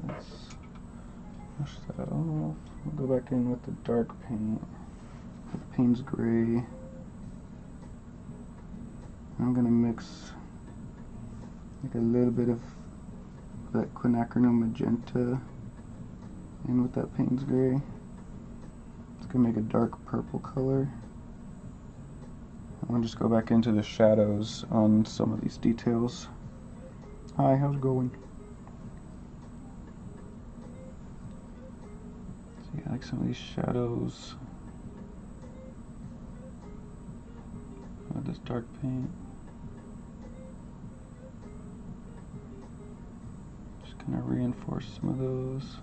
Let's push that off. We'll go back in with the dark paint. The Payne's Gray. I'm gonna mix like a little bit of that quinacridone magenta in with that Payne's Gray. It's gonna make a dark purple color. I'm gonna just go back into the shadows on some of these details. Hi, how's it going? So yeah, like some of these shadows with this dark paint. Just gonna reinforce some of those.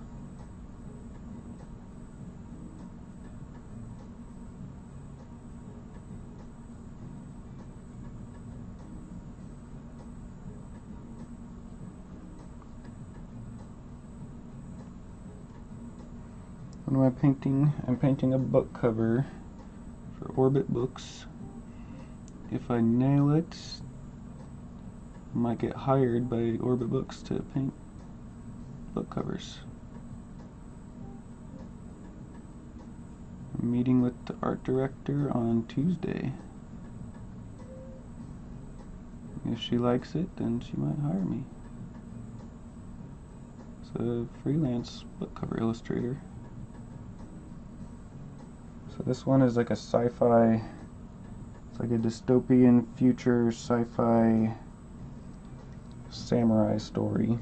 What am I painting? I'm painting a book cover for Orbit Books. If I nail it, I might get hired by Orbit Books to paint book covers. I'm meeting with the art director on Tuesday. If she likes it, then she might hire me. It's a freelance book cover illustrator. So this one is like a sci-fi, it's like a dystopian future sci-fi samurai story.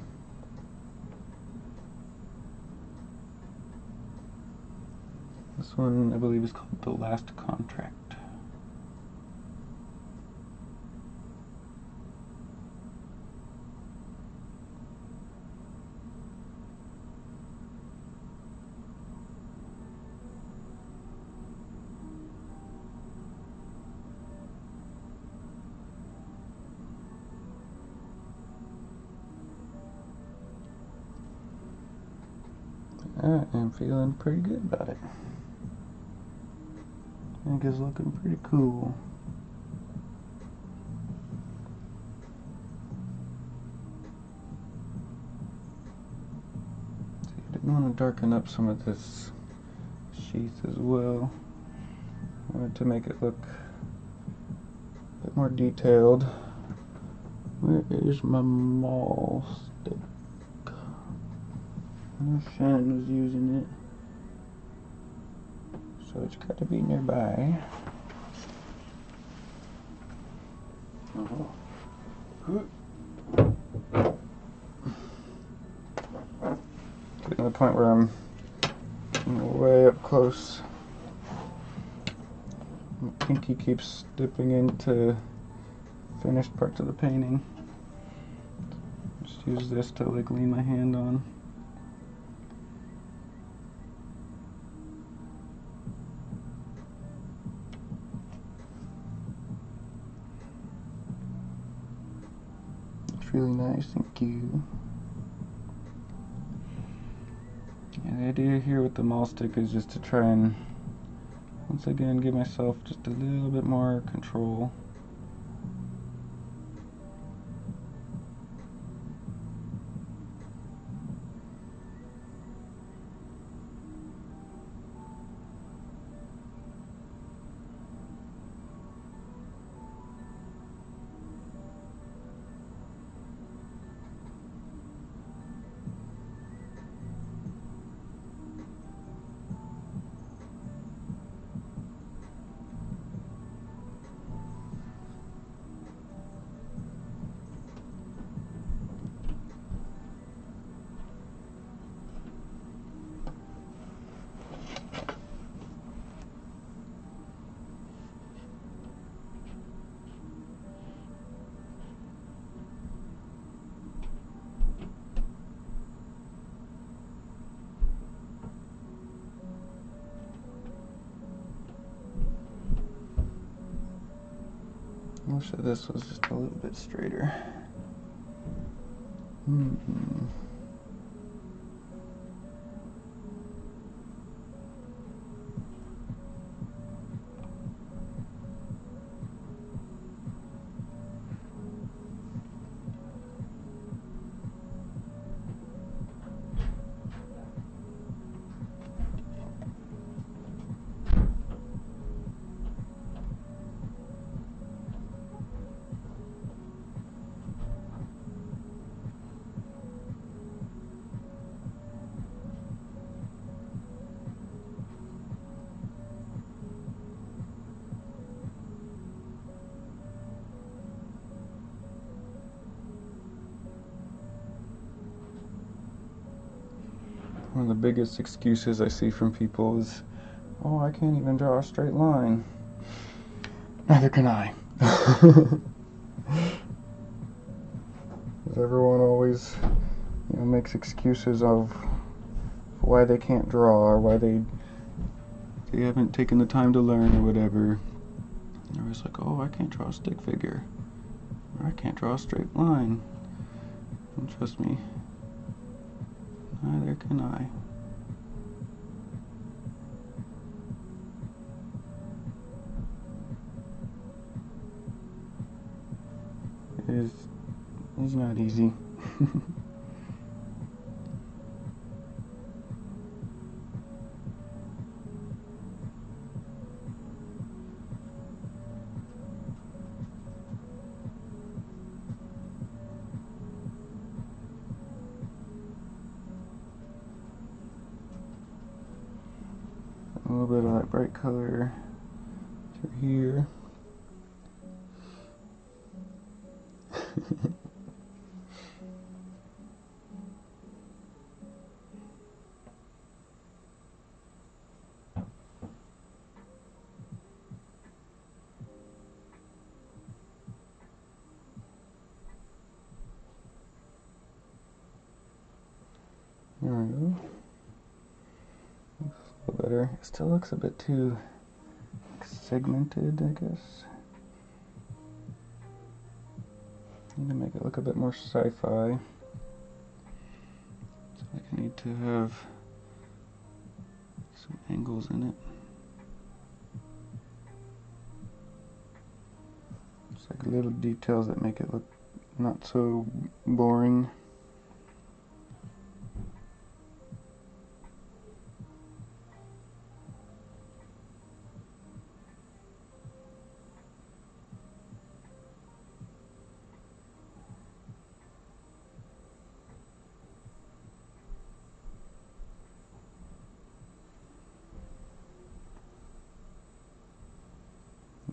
This one I believe is called The Last Contract. I am feeling pretty good about it. I think it's looking pretty cool. See, I didn't want to darken up some of this sheath as well. I wanted to make it look a bit more detailed. Where is my maul stick? I know Shannon was using it, so it's got to be nearby. Getting to the point where I'm way up close. My pinky keeps dipping into finished parts of the painting. Just use this to like lean my hand on. It's really nice, thank you. Yeah, the idea here with the maul stick is just to try and, once again give myself just a little bit more control. I wish that this was just a little bit straighter. One of the biggest excuses I see from people is, oh, I can't even draw a straight line. Neither can I. Everyone always, makes excuses of why they can't draw or why they haven't taken the time to learn or whatever. They're always like, oh, I can't draw a stick figure, or I can't draw a straight line. And trust me, neither can I. It's not easy. A little bit of that bright color through here. There we go. Looks a little better. It still looks a bit too segmented, I guess. Need to make it look a bit more sci-fi. So I need to have some angles in it. It's like little details that make it look not so boring.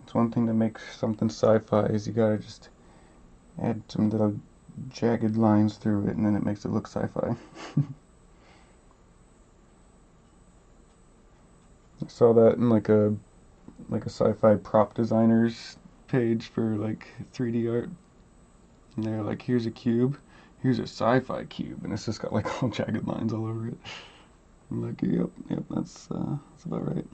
It's one thing to make something sci-fi is you gotta just add some little jagged lines through it and then it makes it look sci-fi. I saw that in like a sci-fi prop designer's page for like 3D art. And they're like, here's a cube, here's a sci-fi cube, and it's just got like all jagged lines all over it. I'm like, yep, that's about right.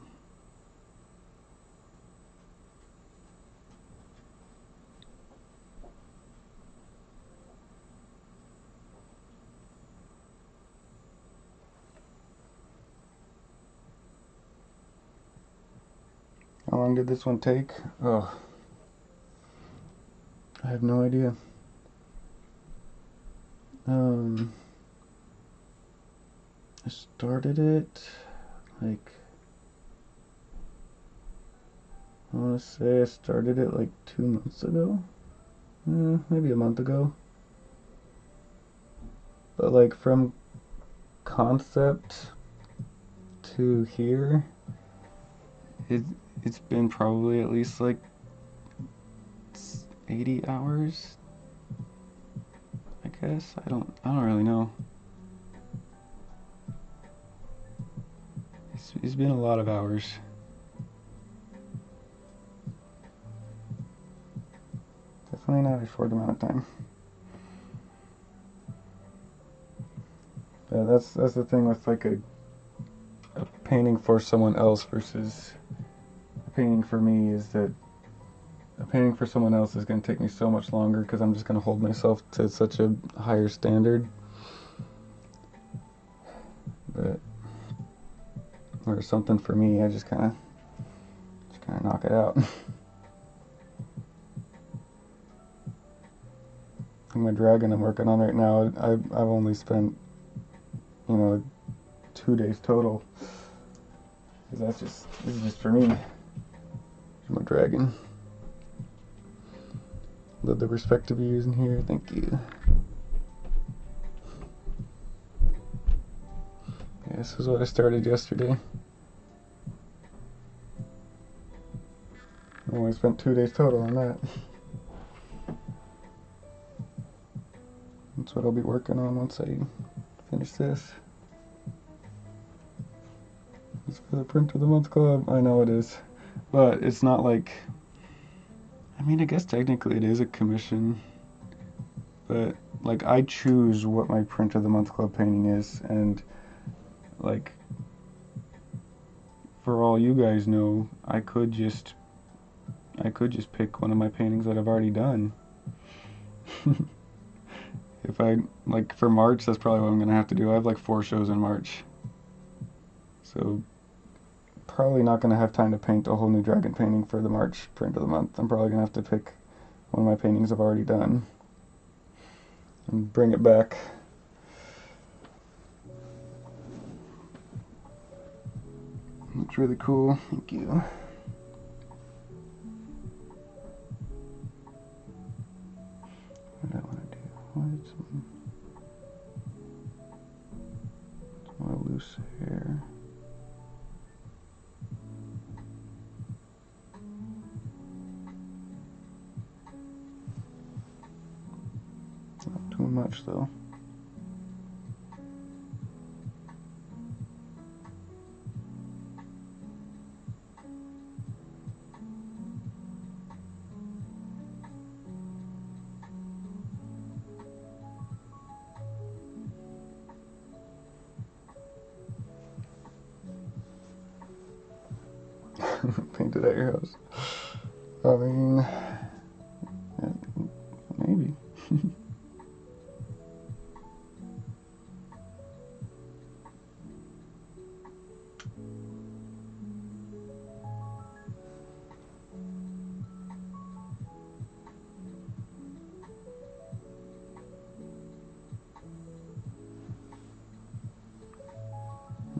How long did this one take? Oh, I have no idea. I started it like, I want to say I started it like 2 months ago, maybe a month ago. But like from concept to here, it's been probably at least like 80 hours, I guess. I don't really know. It's been a lot of hours. Definitely not a short amount of time. Yeah, that's the thing with like a painting for someone else versus a painting for me, is that a painting for someone else is going to take me so much longer because I'm just going to hold myself to such a higher standard. But or something for me, I just kind of knock it out. My dragon I'm working on right now, I've only spent, 2 days total, because this is just for me. My dragon. Love the respect to be using here. Thank you. Yeah, this is what I started yesterday. I only spent 2 days total on that. That's what I'll be working on once I finish this. It's for the Print of the Month Club. I know it is. But it's not like... I mean, I guess technically it is a commission. But, like, I choose what my Print of the Month Club painting is. And, like, for all you guys know, I could just pick one of my paintings that I've already done. If I, like, for March, that's probably what I'm going to have to do. I have, like, 4 shows in March. So, probably not going to have time to paint a whole new dragon painting for the March Print of the Month. I'm probably going to have to pick one of my paintings I've already done and bring it back. Looks really cool. Thank you. What do I want to do? What is some more loose hair? Not too much though. Painted at your house. I mean, maybe.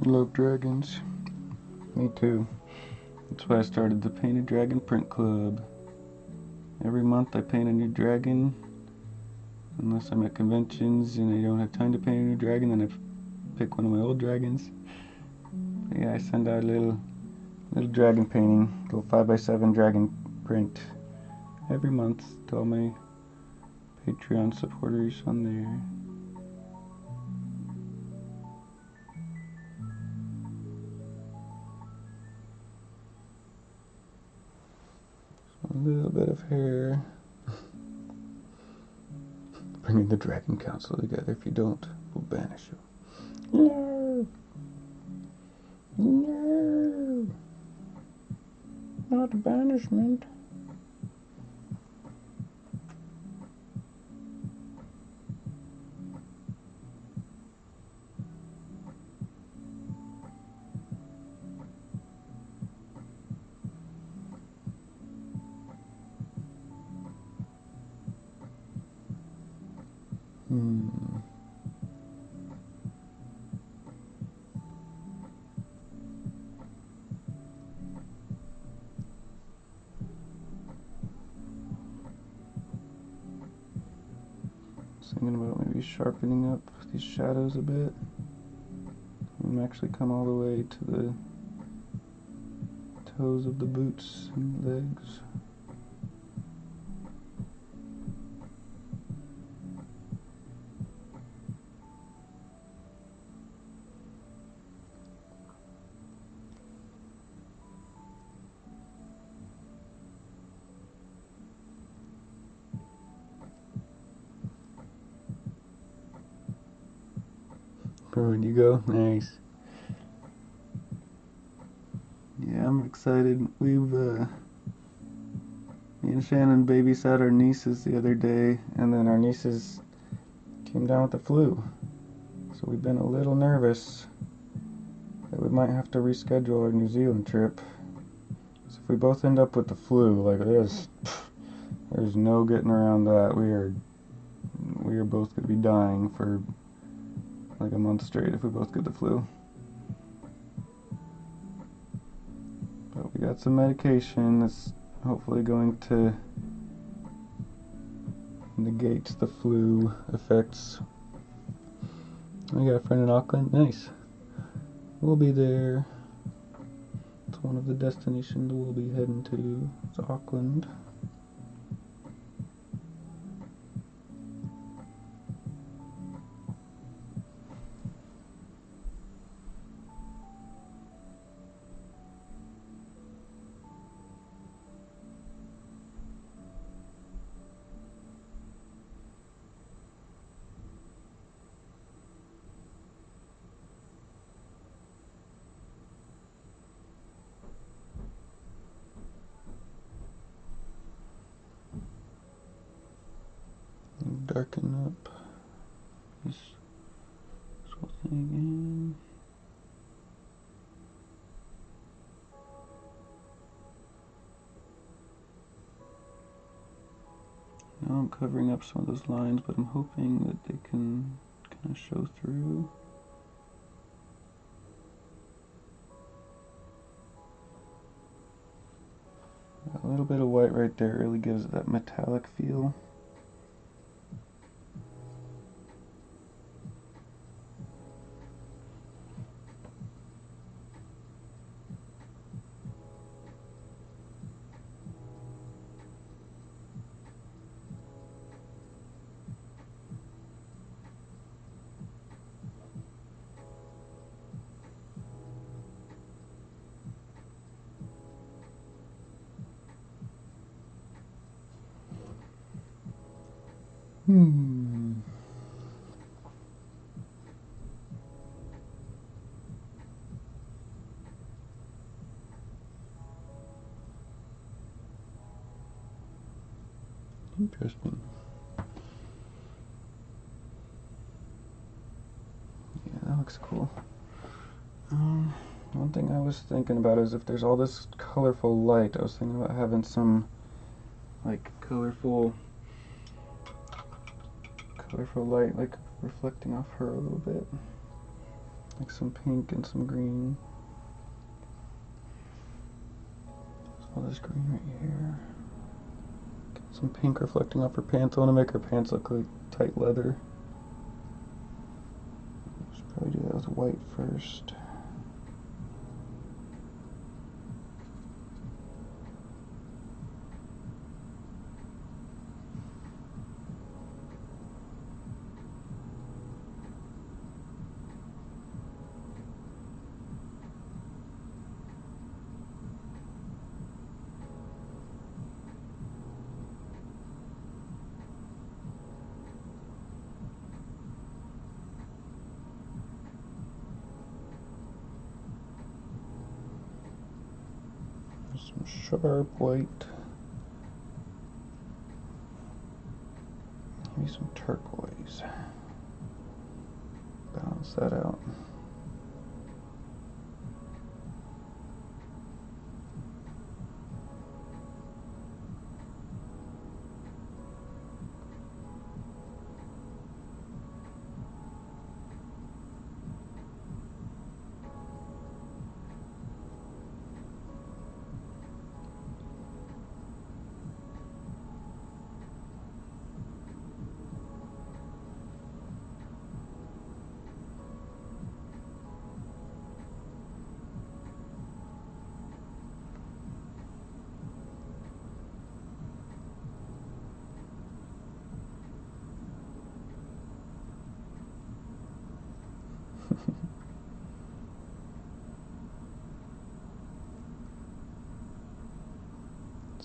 Love dragons. Me too. That's why I started the Painted Dragon Print Club. Every month I paint a new dragon. Unless I'm at conventions and I don't have time to paint a new dragon, then I pick one of my old dragons. But yeah, I send out a little dragon painting, little 5x7 dragon print every month to all my Patreon supporters on there. A little bit of hair. Bringing the Dragon Council together. If you don't, we'll banish you. No! No! Not banishment. Thinking about maybe sharpening up these shadows a bit. And actually come all the way to the toes of the boots and legs. Where'd you go? Nice. Yeah, I'm excited. Me and Shannon babysat our nieces the other day, and then our nieces came down with the flu. So we've been a little nervous that we might have to reschedule our New Zealand trip. So if we both end up with the flu, like there's no getting around that. We are both gonna be dying for like a month straight if we both get the flu. But we got some medication that's hopefully going to negate the flu effects. I got a friend in Auckland. Nice. We'll be there. It's one of the destinations we'll be heading to. It's Auckland. Darken up this whole thing again. Now I'm covering up some of those lines, but I'm hoping that they can kind of show through. A little bit of white right there really gives it that metallic feel. Interesting. Yeah, that looks cool. One thing I was thinking about is if there's all this colorful light, I was thinking about having some like colorful light like reflecting off her a little bit. Like some pink and some green. All this green right here. Some pink reflecting off her pants. I want to make her pants look like tight leather. Should probably do that with white first. Some sharp white. Maybe some turquoise. Balance that out.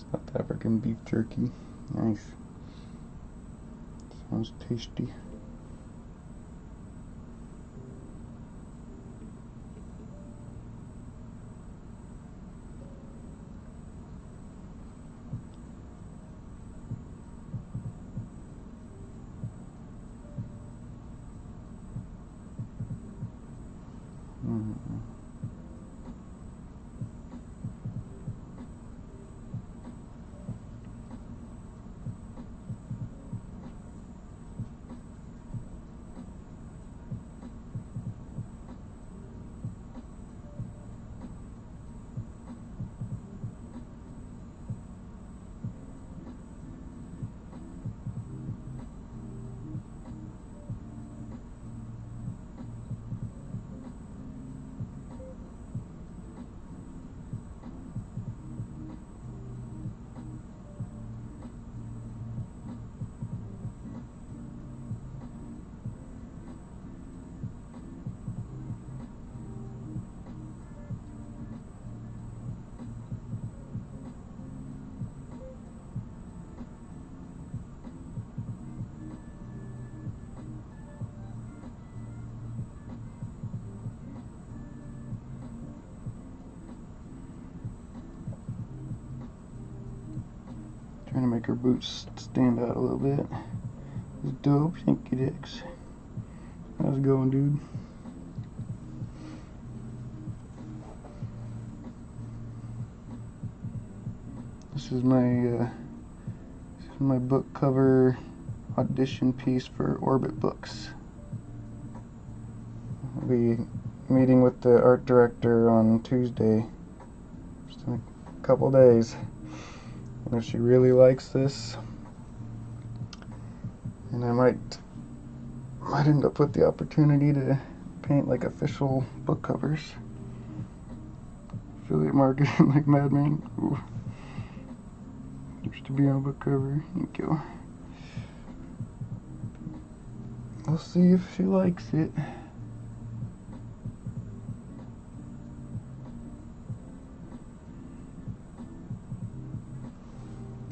South African beef jerky. Nice. Sounds tasty. Trying to make her boots stand out a little bit. It's dope. Thank you, Dex. How's it going, dude? This is my book cover audition piece for Orbit Books. I'll be meeting with the art director on Tuesday, just in a couple days. And if she really likes this, and I might end up with the opportunity to paint like official book covers. Affiliate marketing like madman. Ooh. Used to be on a book cover. Thank you. We'll see if she likes it.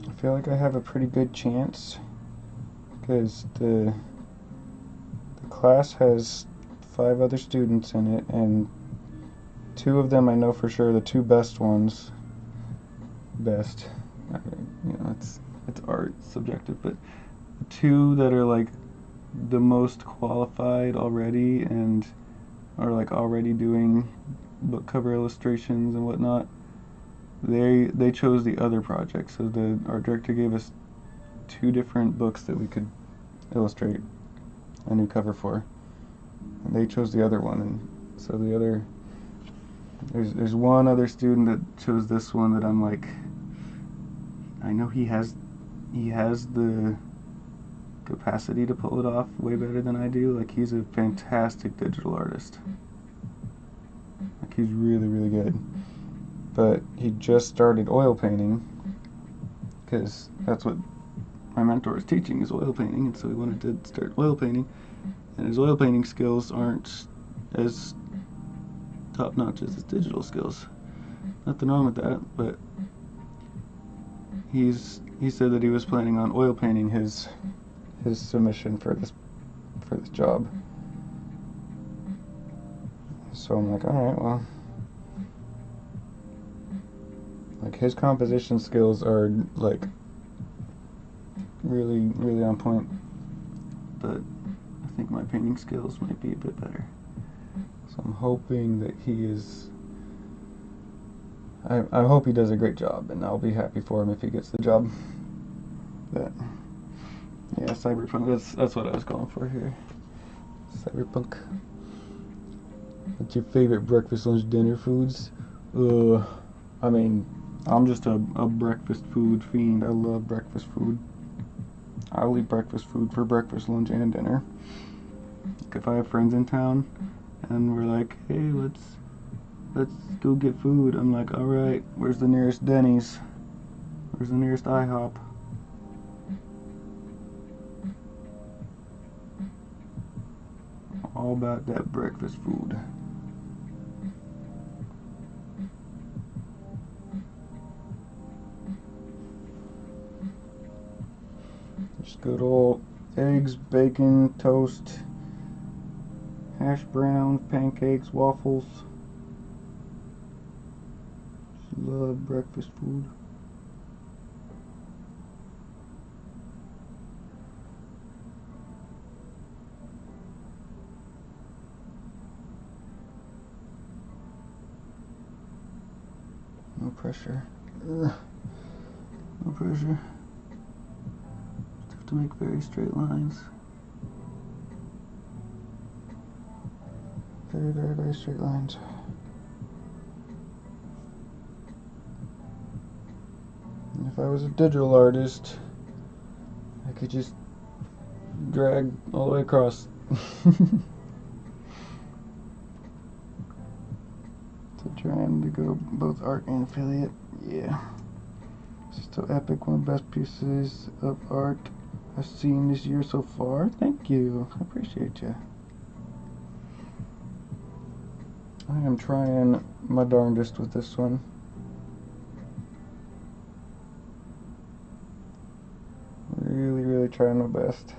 I feel like I have a pretty good chance because the class has 5 other students in it, and 2 of them I know for sure, the 2 best ones. Best. You know, it's art, subjective, but the 2 that are like the most qualified already and are like already doing book cover illustrations and whatnot, they chose the other project. So the art director gave us 2 different books that we could illustrate a new cover for, and they chose the other one. And so the other, there's one other student that chose this one that I'm like, I know he has the capacity to pull it off way better than I do. Like, he's a fantastic digital artist. Like, he's really, really good. But he just started oil painting, because that's what my mentor is teaching, is oil painting, and so he wanted to start oil painting, and his oil painting skills aren't as top-notch as his digital skills. Nothing wrong with that, but he said that he was planning on oil painting his submission for this job. So I'm like, alright, well, like, his composition skills are like really, really on point, but I think my painting skills might be a bit better. So I'm hoping that he is, I hope he does a great job, and I'll be happy for him if he gets the job. But yeah, cyberpunk, that's what I was going for here. Cyberpunk. What's your favorite breakfast, lunch, dinner foods? I mean, I'm just a breakfast food fiend. I love breakfast food. I'll eat breakfast food for breakfast, lunch, and dinner. Like, if I have friends in town and we're like, hey, let's go get food, I'm like, alright, where's the nearest Denny's? Where's the nearest IHOP? All about that breakfast food. Just good old eggs, bacon, toast, hash browns, pancakes, waffles. Just love breakfast food. No pressure. No pressure. Just have to make very straight lines. Very, very, very straight lines. And if I was a digital artist, I could just drag all the way across. So trying to go both art and affiliate. Yeah. So epic, one of the best pieces of art I've seen this year so far. Thank you. I appreciate you. I am trying my darndest with this one. Really, really trying my best.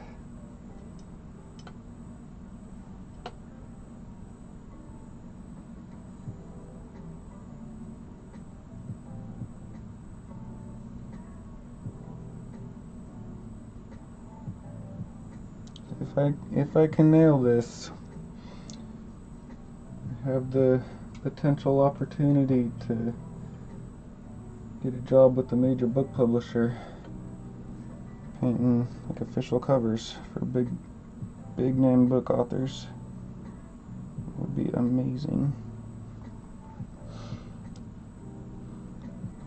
If I can nail this, I have the potential opportunity to get a job with a major book publisher, painting like official covers for big name book authors. It would be amazing.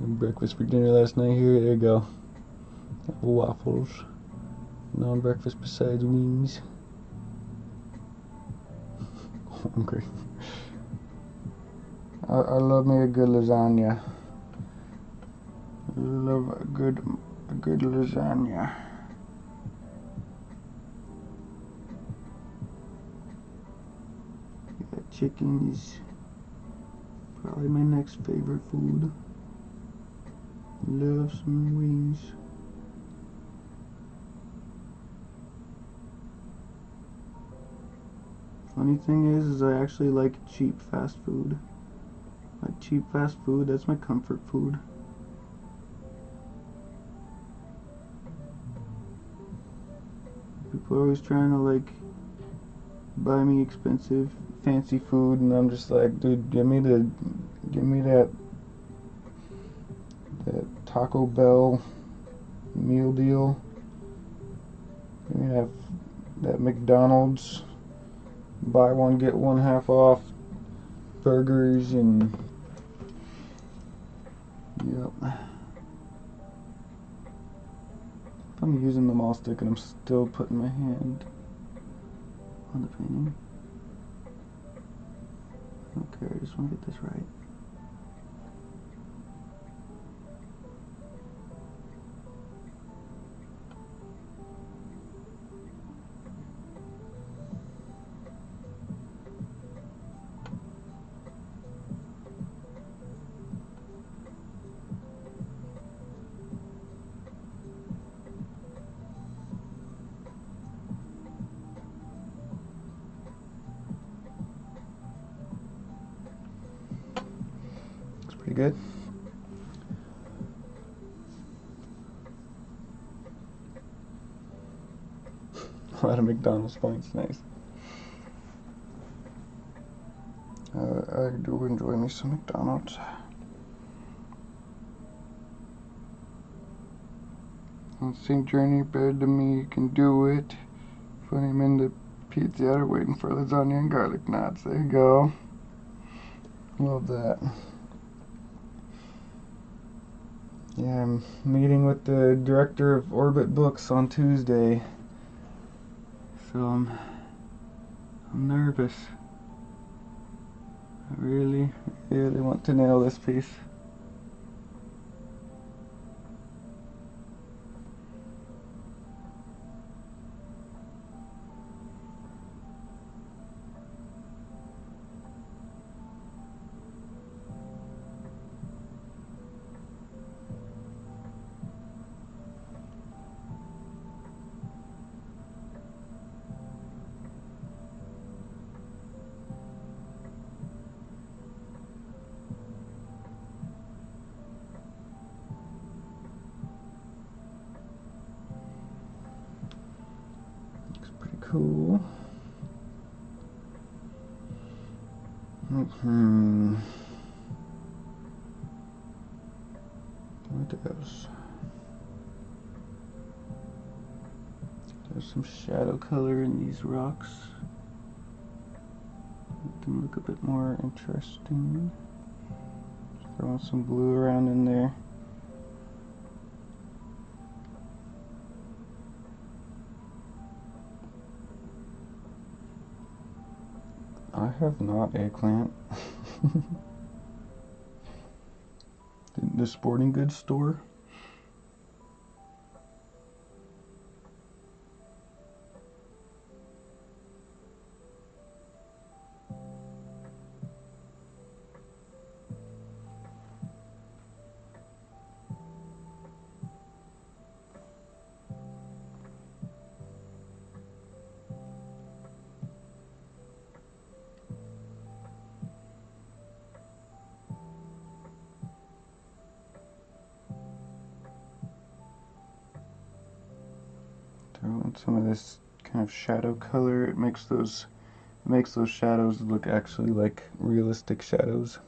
Breakfast for dinner last night here. There you go. Waffles. Non-breakfast besides wings. Hungry. I love me a good lasagna. Love a good lasagna. Yeah, chicken is probably my next favorite food. Love some wings. Funny thing is I actually like cheap fast food. Like cheap fast food, that's my comfort food. People are always trying to like buy me expensive, fancy food, and I'm just like, dude, give me that Taco Bell meal deal. Give me that McDonald's buy one get one half off burgers and yep. If I'm using the mall stick and I'm still putting my hand on the painting. Okay, I just want to get this right. Pretty good. A lot of McDonald's points, nice. I do enjoy me some McDonald's. Don't seem journey bad to me, you can do it. When I'm in the pizza Hut waiting for lasagna and garlic knots. There you go. Love that. Yeah, I'm meeting with the director of Orbit Books on Tuesday. So I'm nervous. I really want to nail this piece. cool. What else? There's some shadow color in these rocks. Make them look a bit more interesting. Just throwing some blue around in there. I have not eggplant. The sporting goods store. Throw in some of this kind of shadow color. It makes those shadows look actually like realistic shadows.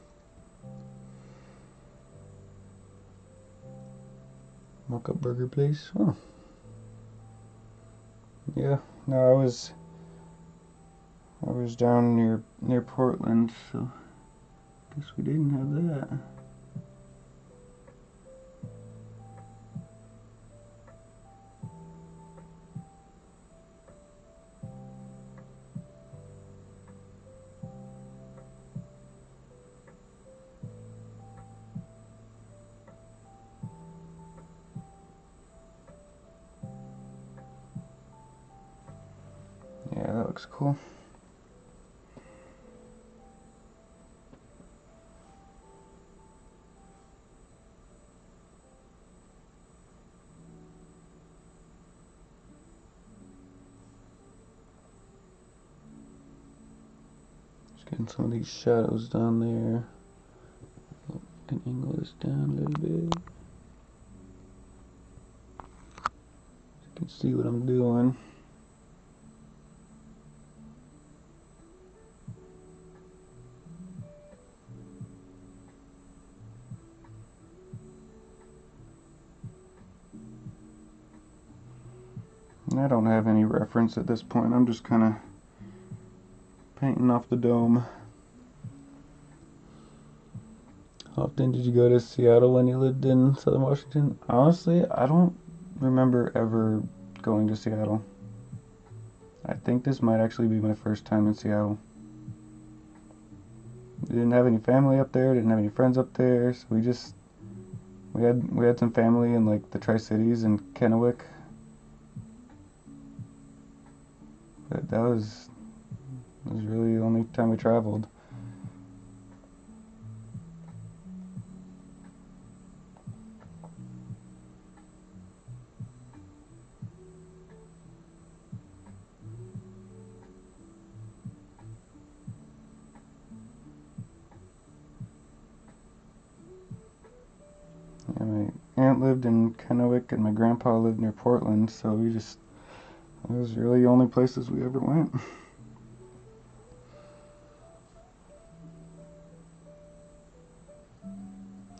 Mocha burger place. Oh. Yeah. No, I was down near Portland, so guess we didn't have that. Yeah, that looks cool. Just getting some of these shadows down there. Oh, can angle this down a little bit. You can see what I'm doing. I don't have any reference at this point. I'm just kind of painting off the dome. How often did you go to Seattle when you lived in Southern Washington? Honestly, I don't remember ever going to Seattle. I think this might actually be my first time in Seattle. We didn't have any family up there, didn't have any friends up there, so we had some family in like the Tri-Cities and Kennewick. But that was really the only time we traveled. Yeah, my aunt lived in Kennewick and my grandpa lived near Portland, so it was really the only places we ever went.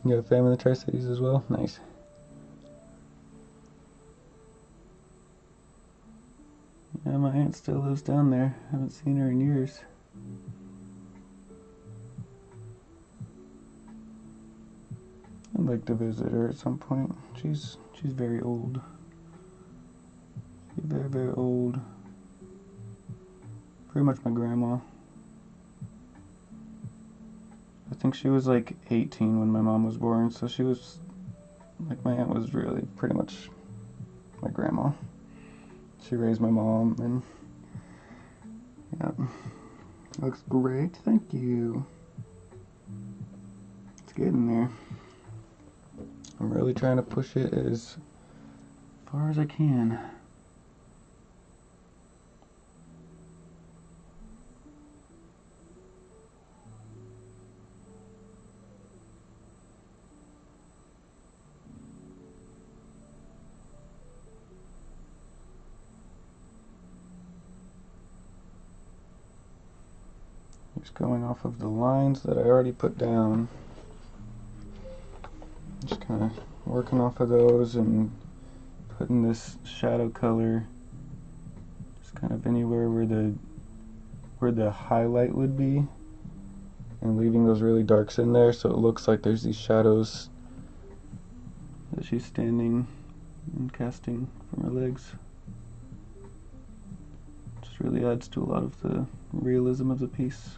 You got a family in the Tri-Cities as well? Nice. Yeah, my aunt still lives down there. Haven't seen her in years. I'd like to visit her at some point. She's very old. She's very, very old. Pretty much my grandma. I think she was like 18 when my mom was born, so she was like, my aunt was really pretty much my grandma. She raised my mom, and yeah, looks great. Thank you. It's getting there. I'm really trying to push it as far as I can. Just going off of the lines that I already put down. Just kind of working off of those and putting this shadow color just kind of anywhere where the highlight would be, and leaving those really darks in there so it looks like there's these shadows that she's standing and casting from her legs. Just really adds to a lot of the realism of the piece.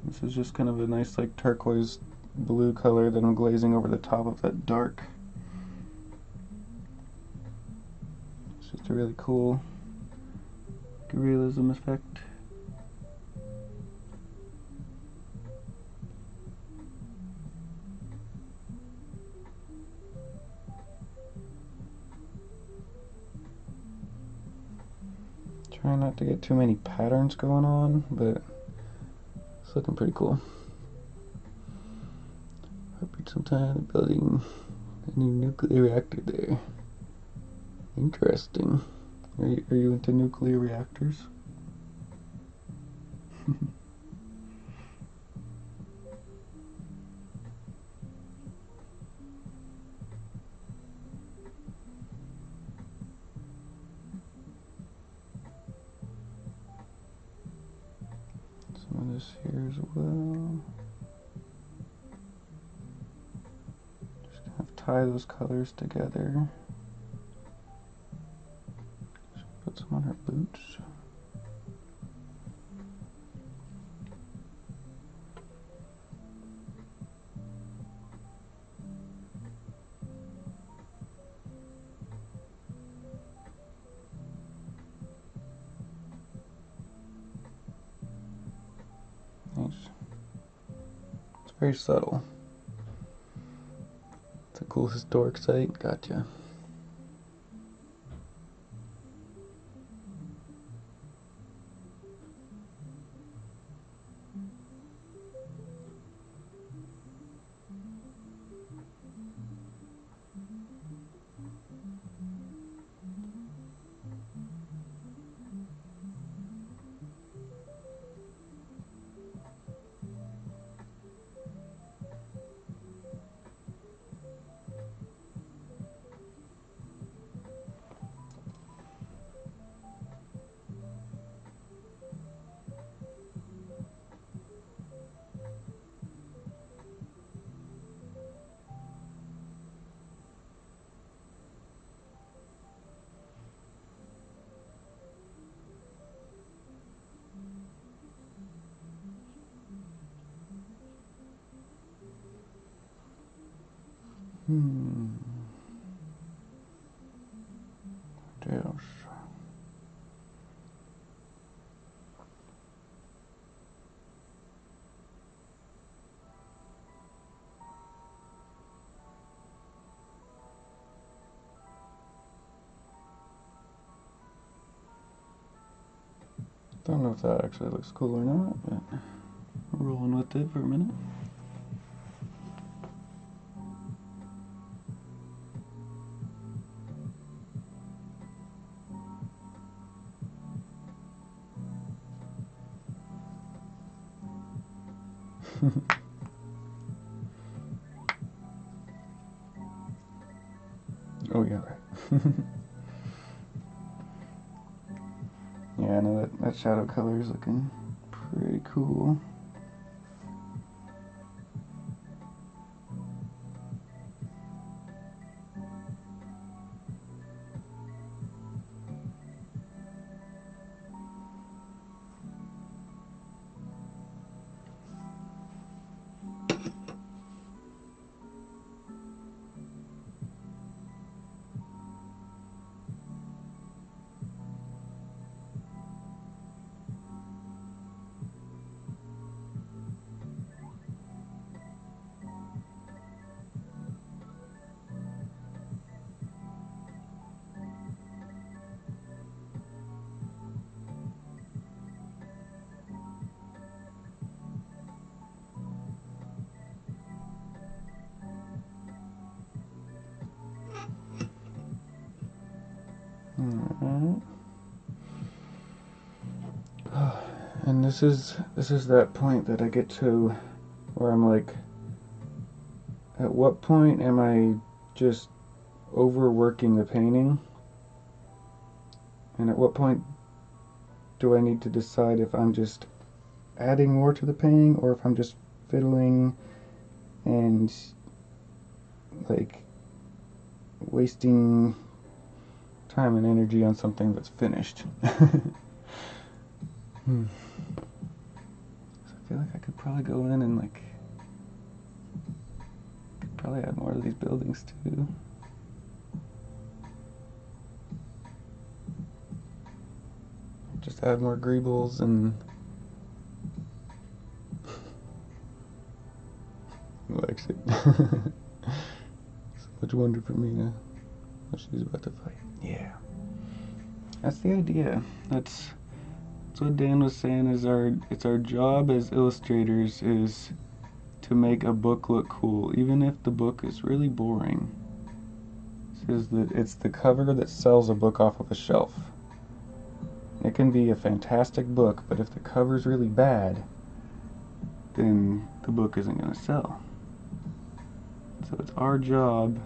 This is just kind of a nice like turquoise blue color that I'm glazing over the top of that dark. It's just a really cool realism effect. Trying not to get too many patterns going on, but it's looking pretty cool. Hoping sometime building a new nuclear reactor there. Interesting. Are you into nuclear reactors? Some of this here as well. Just kind of tie those colors together. Just put some on her boots. Nice. It's very subtle. It's a cool historic site. Gotcha. What else? Don't know if that actually looks cool or not, but we're rolling with it for a minute. Oh yeah, right. Yeah, I know that shadow color is looking pretty cool. Alright. And this is that point that I get to where I'm like, at what point am I just overworking the painting? And at what point do I need to decide if I'm just adding more to the painting or if I'm just fiddling and like wasting time and energy on something that's finished? So I feel like I could probably go in and like probably add more to these buildings too. Just add more greebles and Lexi. So much wonder for Mina what she's about to fight. Yeah. That's the idea. That's what Dan was saying is it's our job as illustrators is to make a book look cool, even if the book is really boring. He says that it's the cover that sells a book off of a shelf. It can be a fantastic book, but if the cover's really bad, then the book isn't going to sell. So it's our job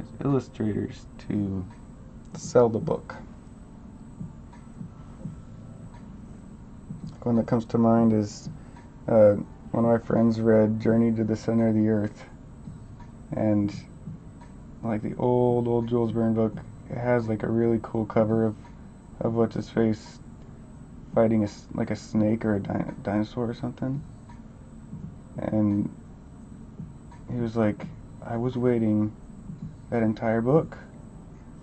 as illustrators to sell the book. One that comes to mind is one of my friends read Journey to the Center of the Earth, and like the old Jules Verne book, it has like a really cool cover of what's his face fighting like a snake or a dinosaur or something, and he was like, I was waiting that entire book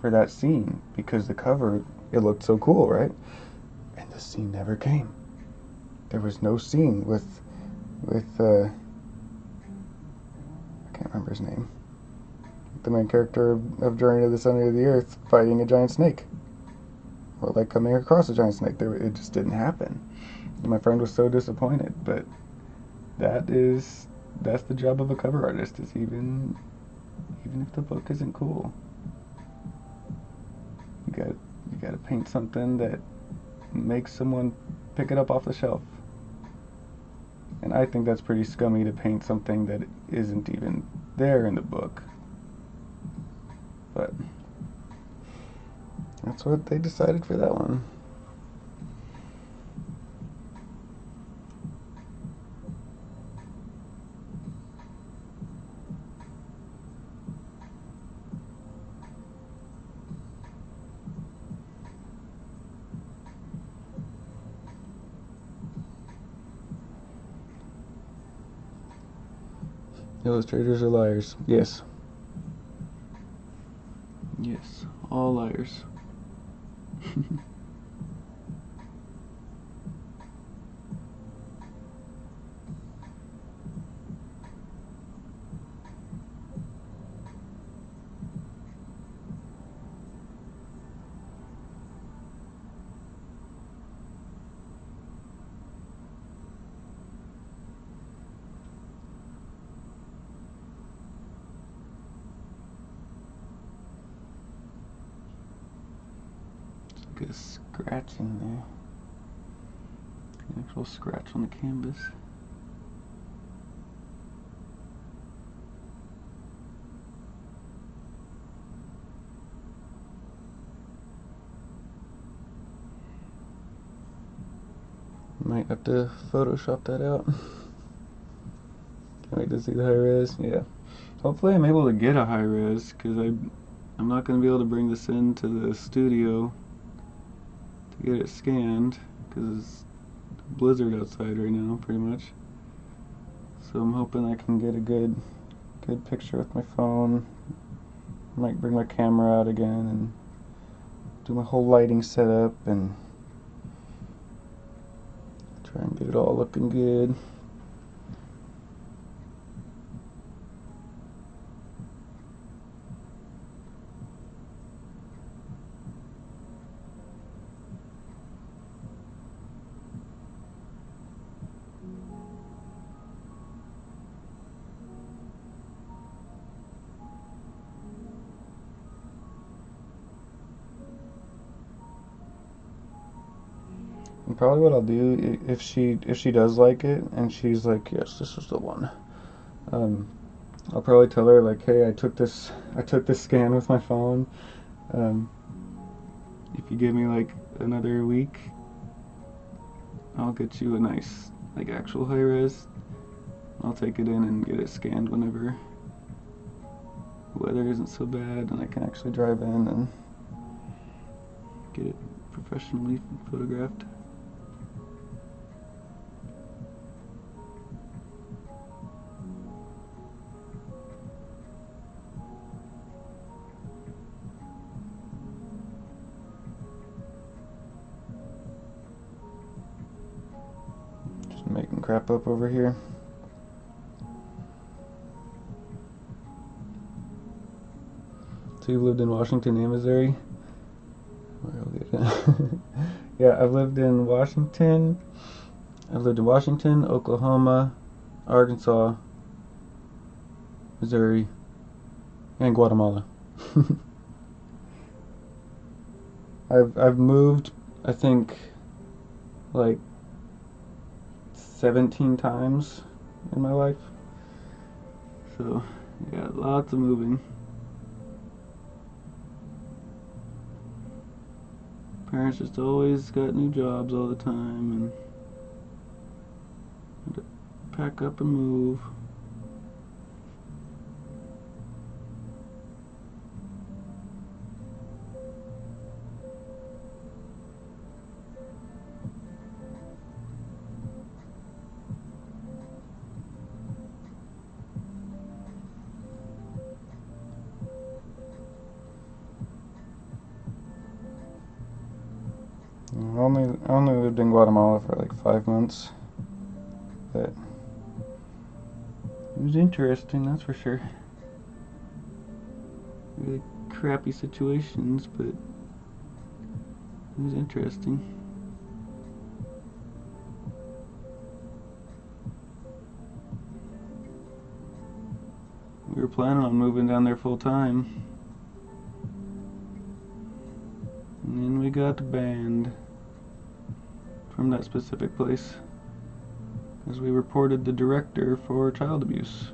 for that scene because the cover, it looked so cool, right? And the scene never came. There was no scene with I can't remember his name, the main character of Journey to the Center of the Earth fighting a giant snake, or like coming across a giant snake. It just didn't happen. And my friend was so disappointed, but that's the job of a cover artist, is even if the book isn't cool, you gotta paint something that makes someone pick it up off the shelf. And I think that's pretty scummy to paint something that isn't even there in the book. But that's what they decided for that one. Illustrators are liars. Yes. Yes, all liars. Like a scratch in there. An actual scratch on the canvas. Might have to Photoshop that out. Can't wait to see the high res. Yeah. Hopefully I'm able to get a high res, because I'm not going to be able to bring this into the studio to get it scanned, because it's blizzard outside right now, pretty much. So I'm hoping I can get a good picture with my phone. Might bring my camera out again and do my whole lighting setup and try and get it all looking good. And probably what I'll do, if she does like it and she's like, yes, this is the one. I'll probably tell her like, hey, I took this scan with my phone. Um, if you give me like another week, I'll get you a nice like actual high res. I'll take it in and get it scanned whenever the weather isn't so bad and I can actually drive in and get it professionally photographed. Just making crap up over here. So you've lived in Washington and Missouri? Yeah, I've lived in Washington. I've lived in Washington, Oklahoma, Arkansas, Missouri, and Guatemala. I've moved, I think, like 17 times in my life. So, yeah, lots of moving. Parents just always got new jobs all the time and had to pack up and move. I only lived in Guatemala for like 5 months, but it was interesting, that's for sure. Really crappy situations, but it was interesting. We were planning on moving down there full time, and then we got banned from that specific place because we reported the director for child abuse.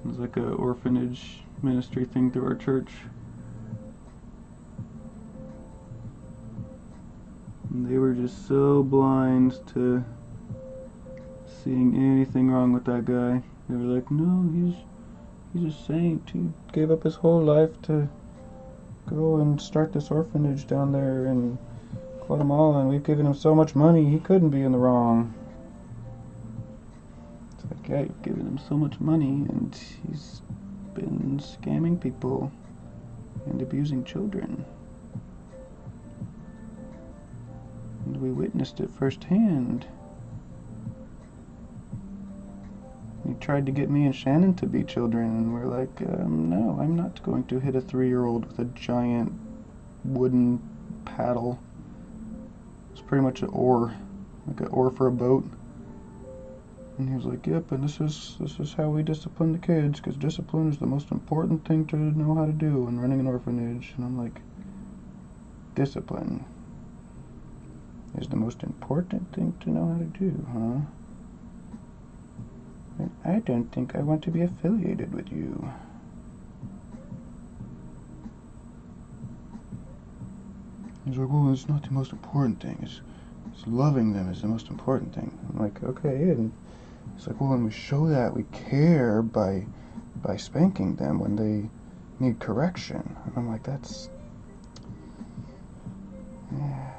It was like a orphanage ministry thing through our church. And they were just so blind to seeing anything wrong with that guy. They were like, no, he's a saint. He gave up his whole life to go and start this orphanage down there in Guatemala, and we've given him so much money, he couldn't be in the wrong. It's like, yeah, you've given him so much money, and he's been scamming people and abusing children. And we witnessed it firsthand. He tried to get me and Shannon to be children, and we're like, no, I'm not going to hit a 3-year-old with a giant wooden paddle. It's pretty much an oar, like an oar for a boat. And he was like, yep, and this is how we discipline the kids, because discipline is the most important thing to know how to do in running an orphanage. And I'm like, discipline is the most important thing to know how to do, huh? And I don't think I want to be affiliated with you. He's like, well, it's not the most important thing. It's loving them is the most important thing. I'm like, okay, and it's like, well, and we show that we care by spanking them when they need correction. And I'm like, that's... Yeah.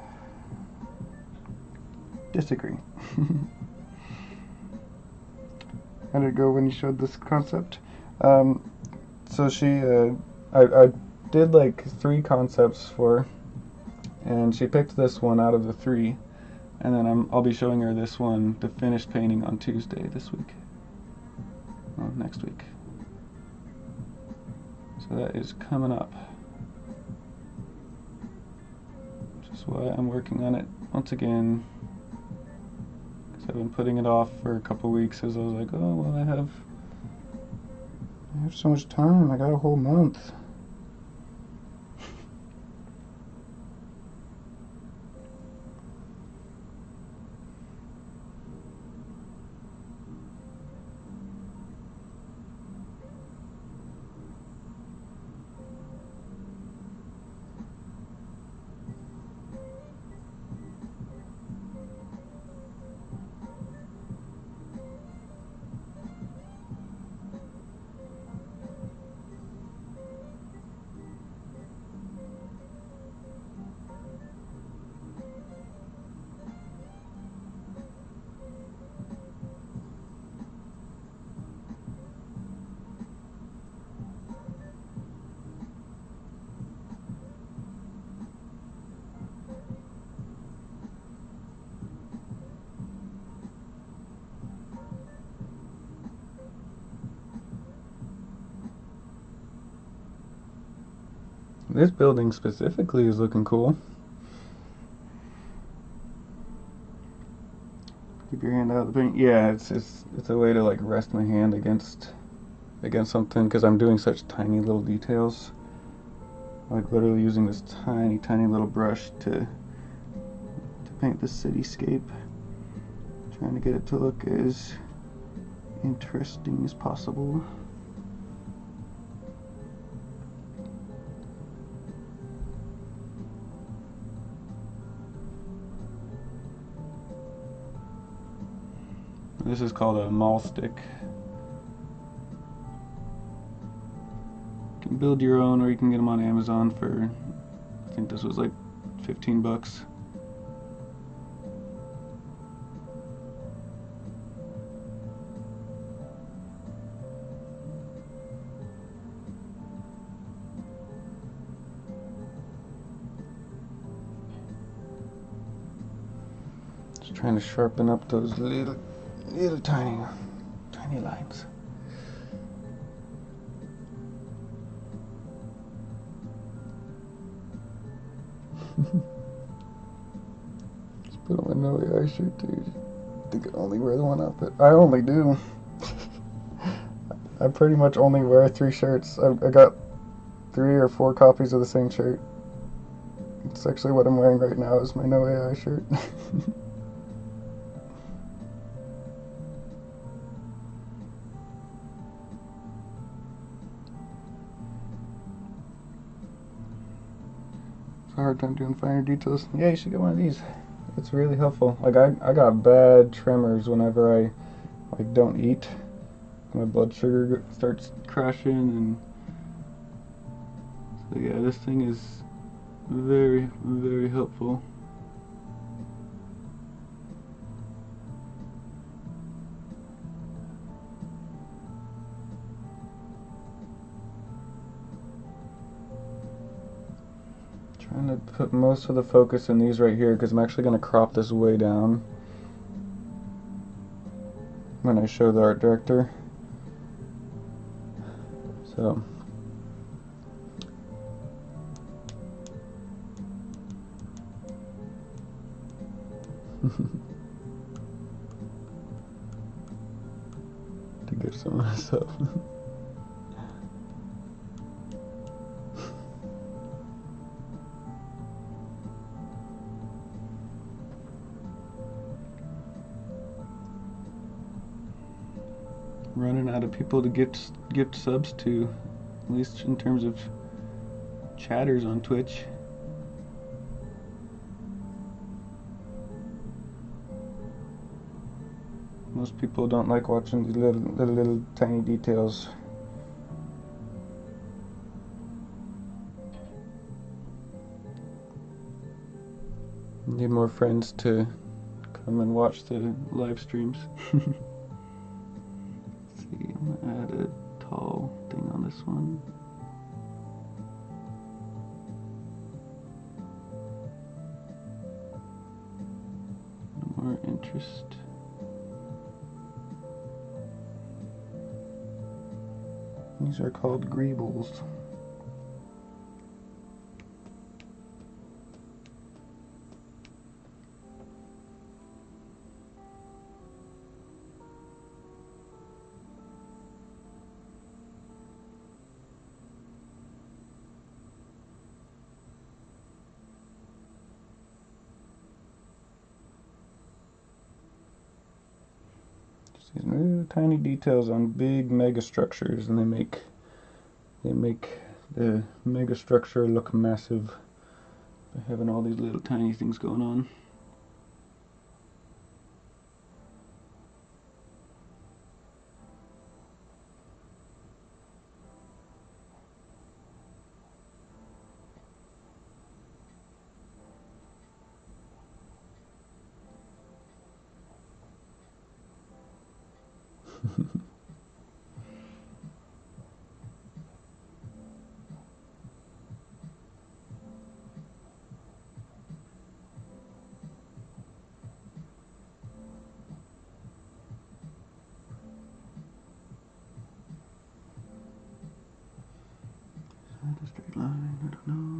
Disagree. How did it go when you showed this concept? So I did like 3 concepts for her, and she picked this one out of the 3, and then I'll be showing her this one, the finished painting, on Tuesday this week. Well, next week. So that is coming up. Which is why I'm working on it once again. Because I've been putting it off for a couple weeks, because I was like, oh, well, I have so much time. I got a whole month. This building specifically is looking cool. Keep your hand out of the paint. Yeah, it's a way to like rest my hand against something because I'm doing such tiny little details. Like literally using this tiny little brush to paint the cityscape. Trying to get it to look as interesting as possible. This is called a mall stick. You can build your own, or you can get them on Amazon for, I think this was like 15 bucks. Just trying to sharpen up those little tiny lines. Just put on my No AI shirt, dude. I think I only wear the one outfit. I only do. I pretty much only wear 3 shirts. I got 3 or 4 copies of the same shirt. It's actually what I'm wearing right now is my No AI shirt. It's a hard time doing finer details. Yeah, you should get one of these. It's really helpful. Like I got bad tremors whenever I like don't eat. My blood sugar starts crashing, and so yeah, this thing is very helpful. Trying to put most of the focus in these right here because I'm actually going to crop this way down when I show the art director. So to get some of myself. Running out of people to gift subs to, at least in terms of chatters on Twitch. Most people don't like watching these little tiny details. Need more friends to come and watch the live streams. Let's see, I'm gonna add a tall thing on this one. More interest. These are called greebles. These little tiny details on big mega structures, and they make the mega structure look massive by having all these little tiny things going on. A straight line, I don't know.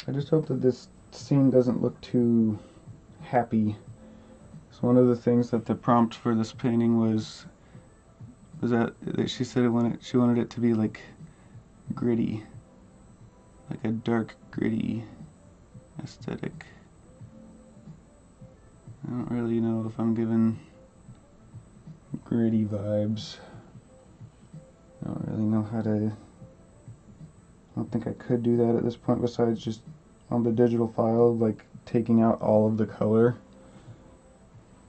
I just hope that this scene doesn't look too happy. So one of the things that the prompt for this painting was that she said she wanted it to be like gritty, like a dark gritty aesthetic. I don't really know if I'm giving gritty vibes. I don't really know how to. I don't think I could do that at this point besides just on the digital file, like taking out all of the color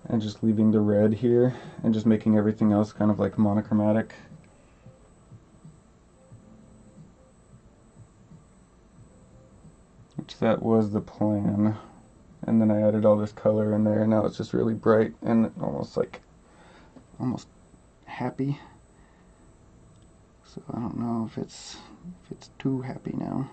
and just leaving the red here and just making everything else kind of like monochromatic. Which that was the plan. And then I added all this color in there and now it's just really bright and almost happy. So I don't know if it's too happy now.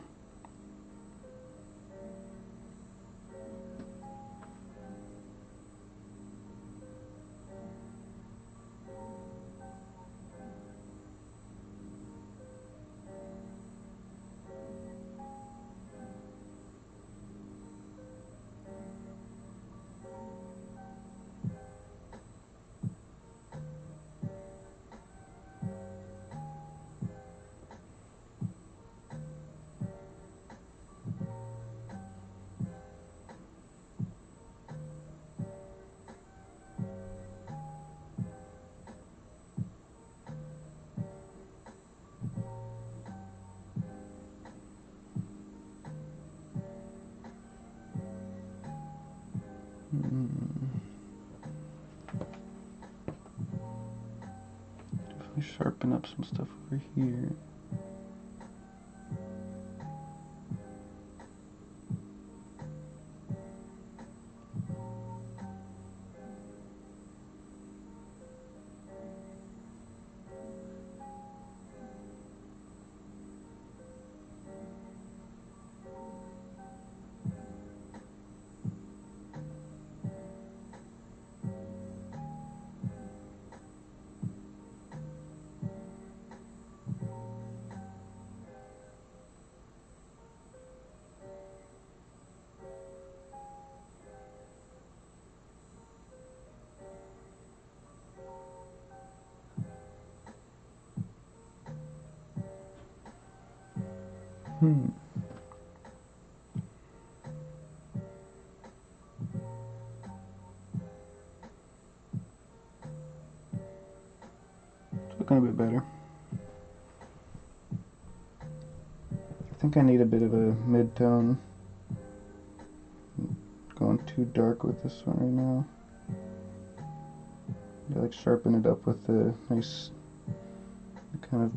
Definitely sharpen up some stuff over here. It's looking a bit better. I think I need a bit of a mid-tone. Going too dark with this one right now. I like sharpen it up with a nice kind of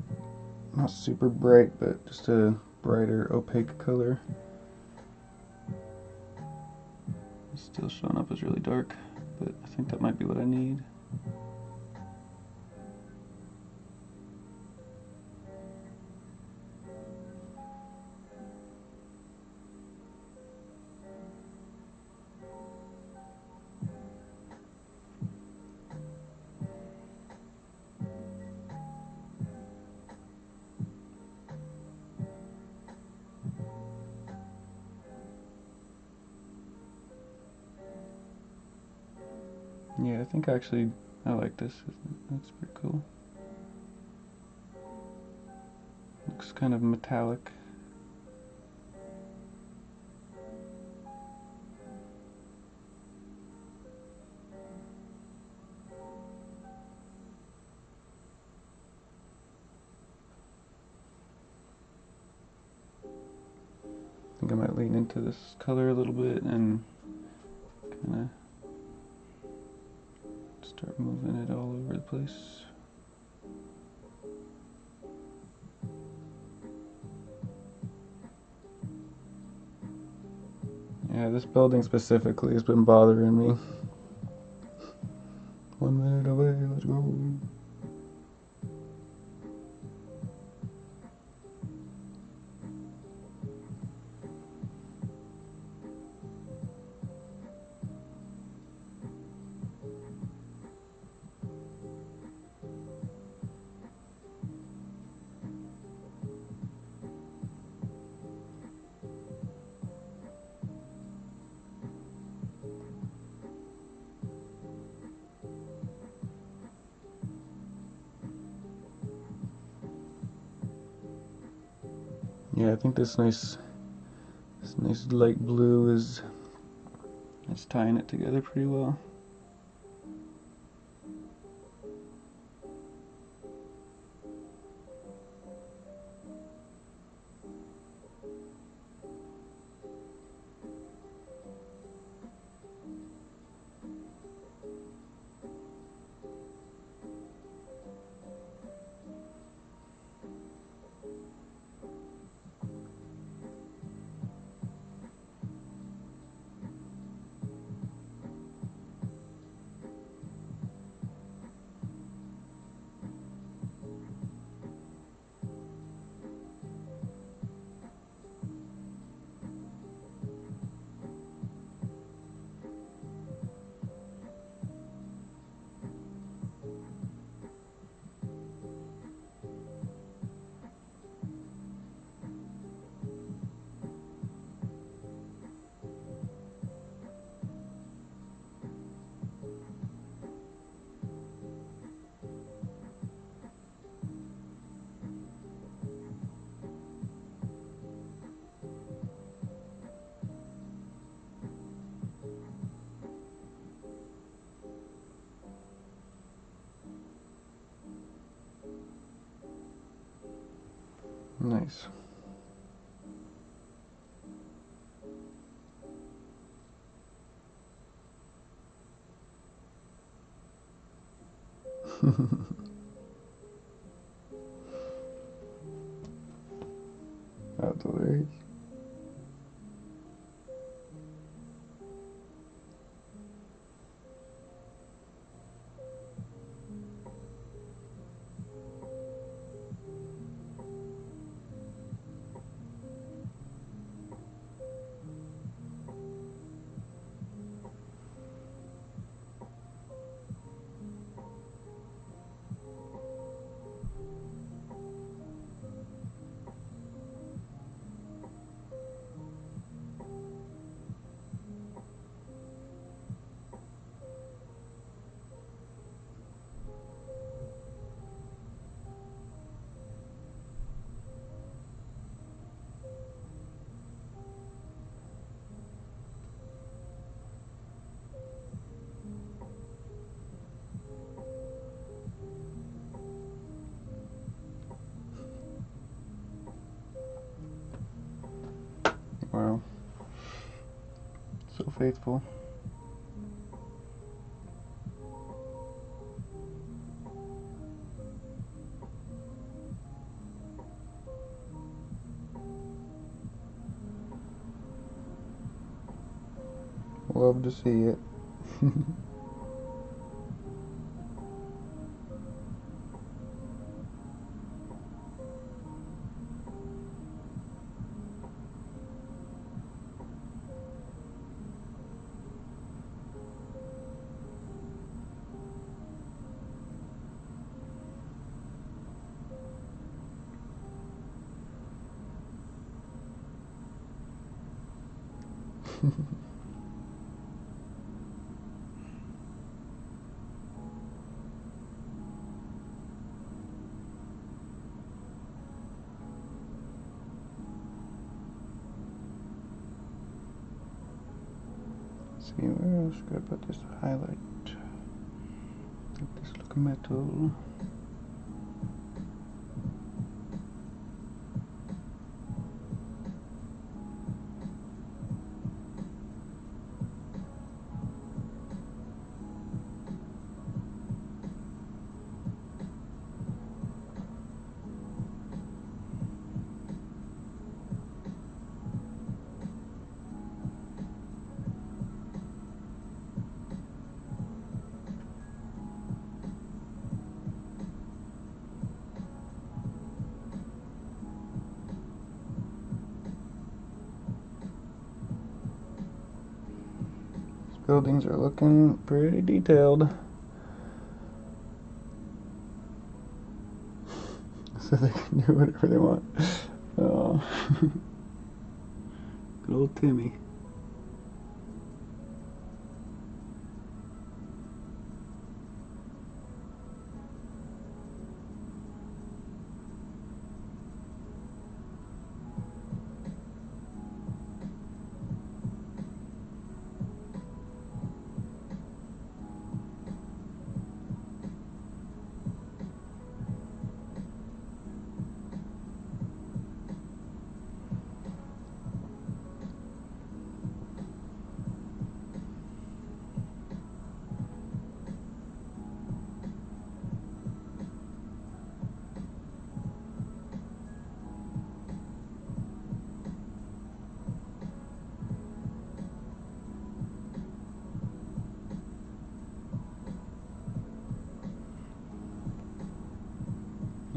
not super bright, but just a brighter opaque color. It's still showing up as really dark, but I think that might be what I need. Yeah, I think actually I like this. That's pretty cool. Looks kind of metallic. I think I might lean into this color a little bit and kind of start moving it all over the place. Yeah, this building specifically has been bothering me. 1 minute away, let's go. Yeah, I think this nice light blue is tying it together pretty well. Nice. That's hilarious. Wow. So faithful. Love to see it. See, where else should I put this highlight? Get this look metal. Buildings are looking pretty detailed. So they can do whatever they want. Oh. Good old Timmy.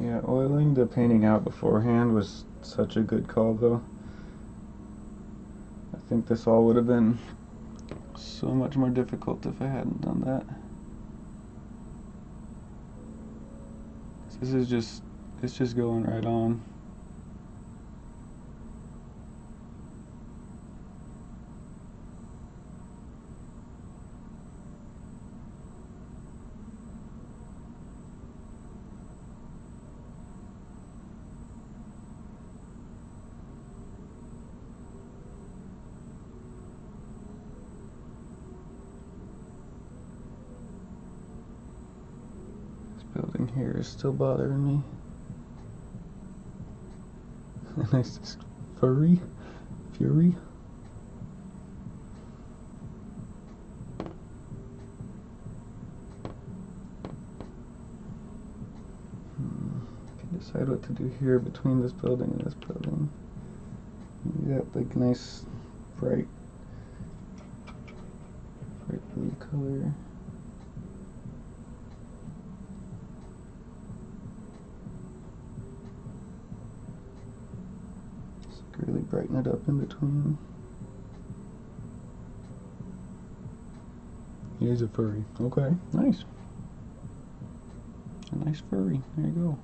Yeah, oiling the painting out beforehand was such a good call though. I think this all would have been so much more difficult if I hadn't done that. This is just, it's just going right on. Building here is still bothering me. Nice fury. Can decide what to do here between this building and this building. You got like nice bright blue color. Really brighten it up in between. He is a furry. Okay, nice. A nice furry. There you go.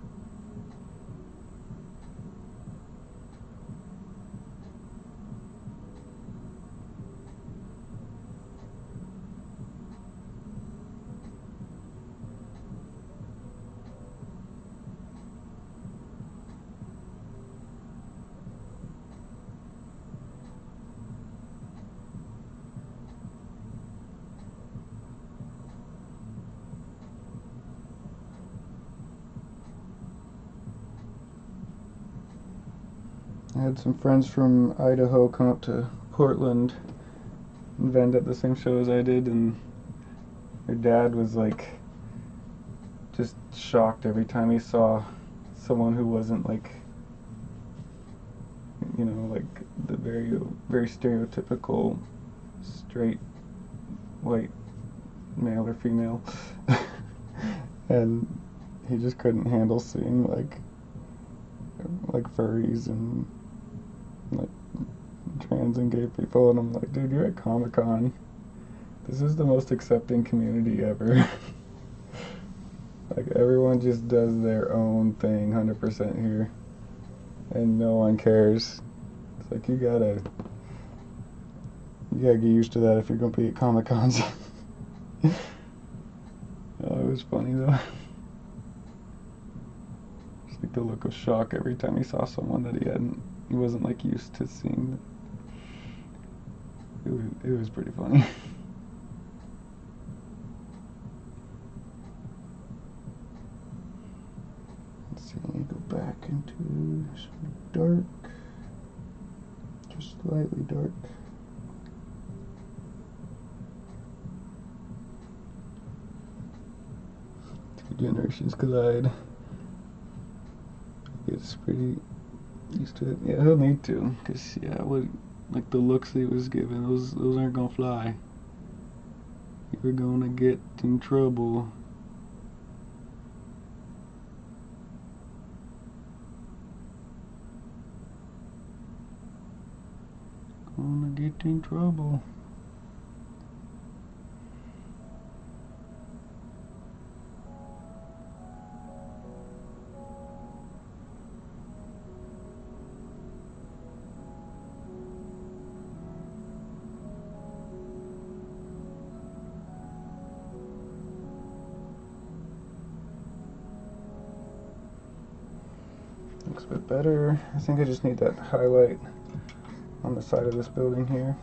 I had some friends from Idaho come up to Portland and vend at the same show as I did, and their dad was like just shocked every time he saw someone who wasn't like, you know, like the very stereotypical straight white male or female. And he just couldn't handle seeing like furries and like trans and gay people, and I'm like, dude, you're at Comic-Con. This is the most accepting community ever. Like everyone just does their own thing 100% here, and no one cares. It's like you gotta get used to that if you're gonna be at Comic-Cons. Oh, it was funny though. Just like the look of shock every time he saw someone that he wasn't like used to seeing. It was pretty funny. Let's see, let me go back into some dark, just slightly dark. Two generations collide. It's pretty used to it. Yeah, he'll need to, cause yeah, like the looks he was giving, those aren't gonna fly. You're gonna get in trouble. Gonna get in trouble. Looks a bit better. I think I just need that highlight on the side of this building here.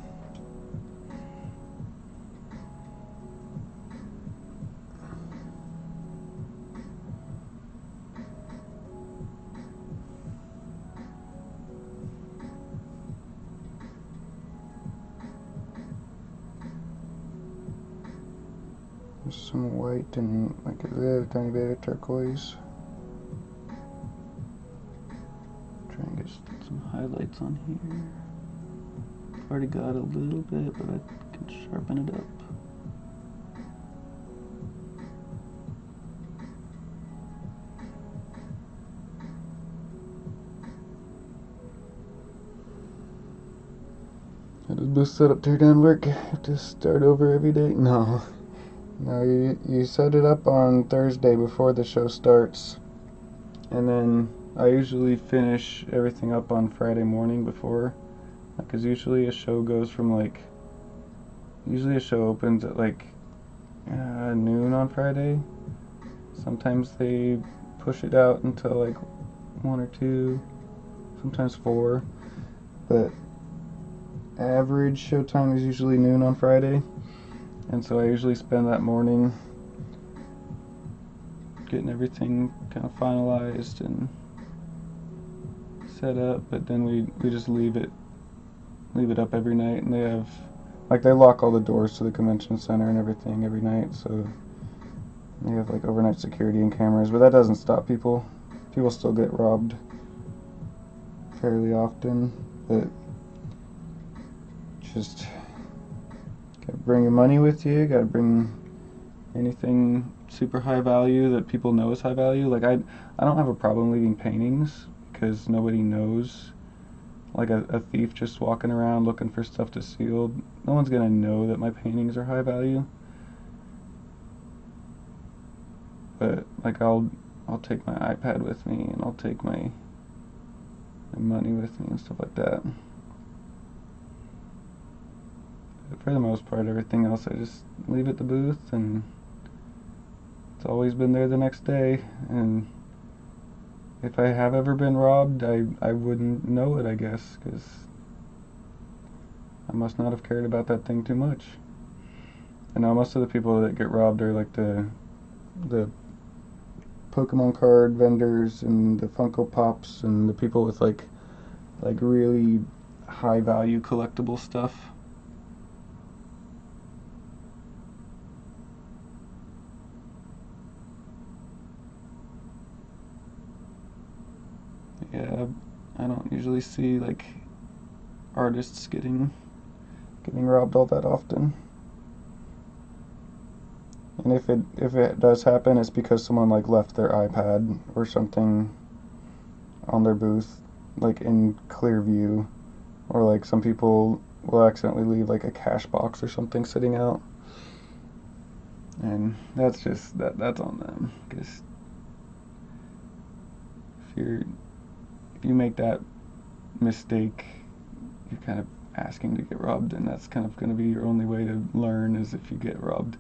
There's some white and like a tiny bit of turquoise. Try and get some highlights on here. I've already got a little bit, but I can sharpen it up. does booth setup tear down work? Have to start over every day? No. No, you set it up on Thursday before the show starts. And then I usually finish everything up on Friday morning before. Because usually a show goes from like... Usually a show opens at like noon on Friday. Sometimes they push it out until like 1 or 2. Sometimes 4. But average show time is usually noon on Friday. And so I usually spend that morning getting everything kind of finalized and set up, but then we just leave it up every night, and they have, like, they lock all the doors to the convention center and everything every night, so they have like overnight security and cameras, but that doesn't stop people. People still get robbed fairly often, but just gotta bring your money with you, gotta bring anything super high value that people know is high value. Like, I don't have a problem leaving paintings, because nobody knows. Like a thief just walking around looking for stuff to steal, no one's gonna know that my paintings are high value. But like I'll take my iPad with me, and I'll take my money with me and stuff like that. But for the most part, everything else I just leave at the booth, and it's always been there the next day. And if I have ever been robbed, I wouldn't know it, I guess, because I must not have cared about that thing too much. And now most of the people that get robbed are like the Pokemon card vendors and the Funko Pops and the people with like really high value collectible stuff. Yeah, I don't usually see like artists getting robbed all that often. And if it does happen, it's because someone like left their iPad or something on their booth, like in clear view, or like some people will accidentally leave like a cash box or something sitting out, and that's just that's on them. Because if you make that mistake, you're kind of asking to get robbed, and that's kind of going to be your only way to learn, is if you get robbed.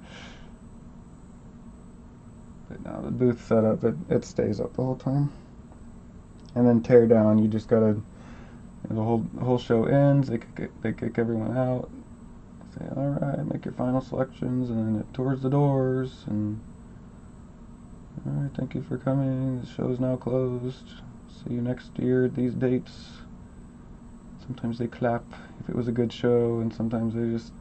But now the booth setup, it stays up the whole time. And then tear down, you just gotta, the whole show ends, they kick everyone out, say, alright, make your final selections, and then it tours the doors, and alright, thank you for coming, the show is now closed, see you next year at these dates. Sometimes they clap if it was a good show, and sometimes they just,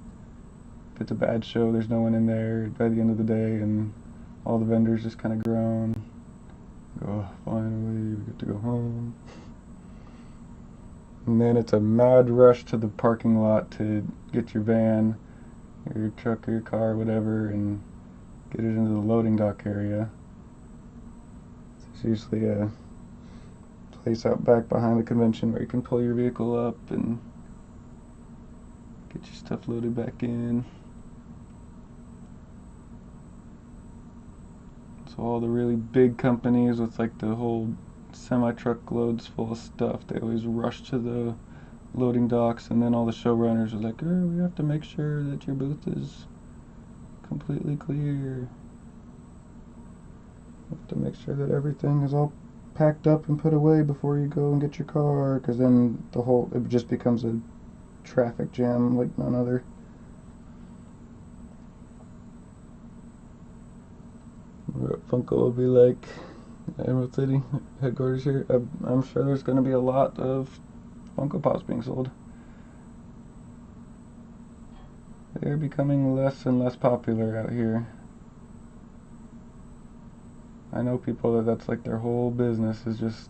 if it's a bad show, there's no one in there by the end of the day, and all the vendors just kind of groan. Go, oh, finally, we get to go home. And then it's a mad rush to the parking lot to get your van, or your truck, or your car, whatever, and get it into the loading dock area. It's usually a place out back behind the convention where you can pull your vehicle up and get your stuff loaded back in. So all the really big companies with like the whole semi-truck loads full of stuff, they always rush to the loading docks, and then all the showrunners are like, oh, we have to make sure that your booth is completely clear. We have to make sure that everything is all packed up and put away before you go and get your car, because then it just becomes a traffic jam like none other. Funko will be like Emerald City headquarters here. I'm sure there's going to be a lot of Funko Pops being sold. They're becoming less and less popular out here. I know people that's like their whole business is just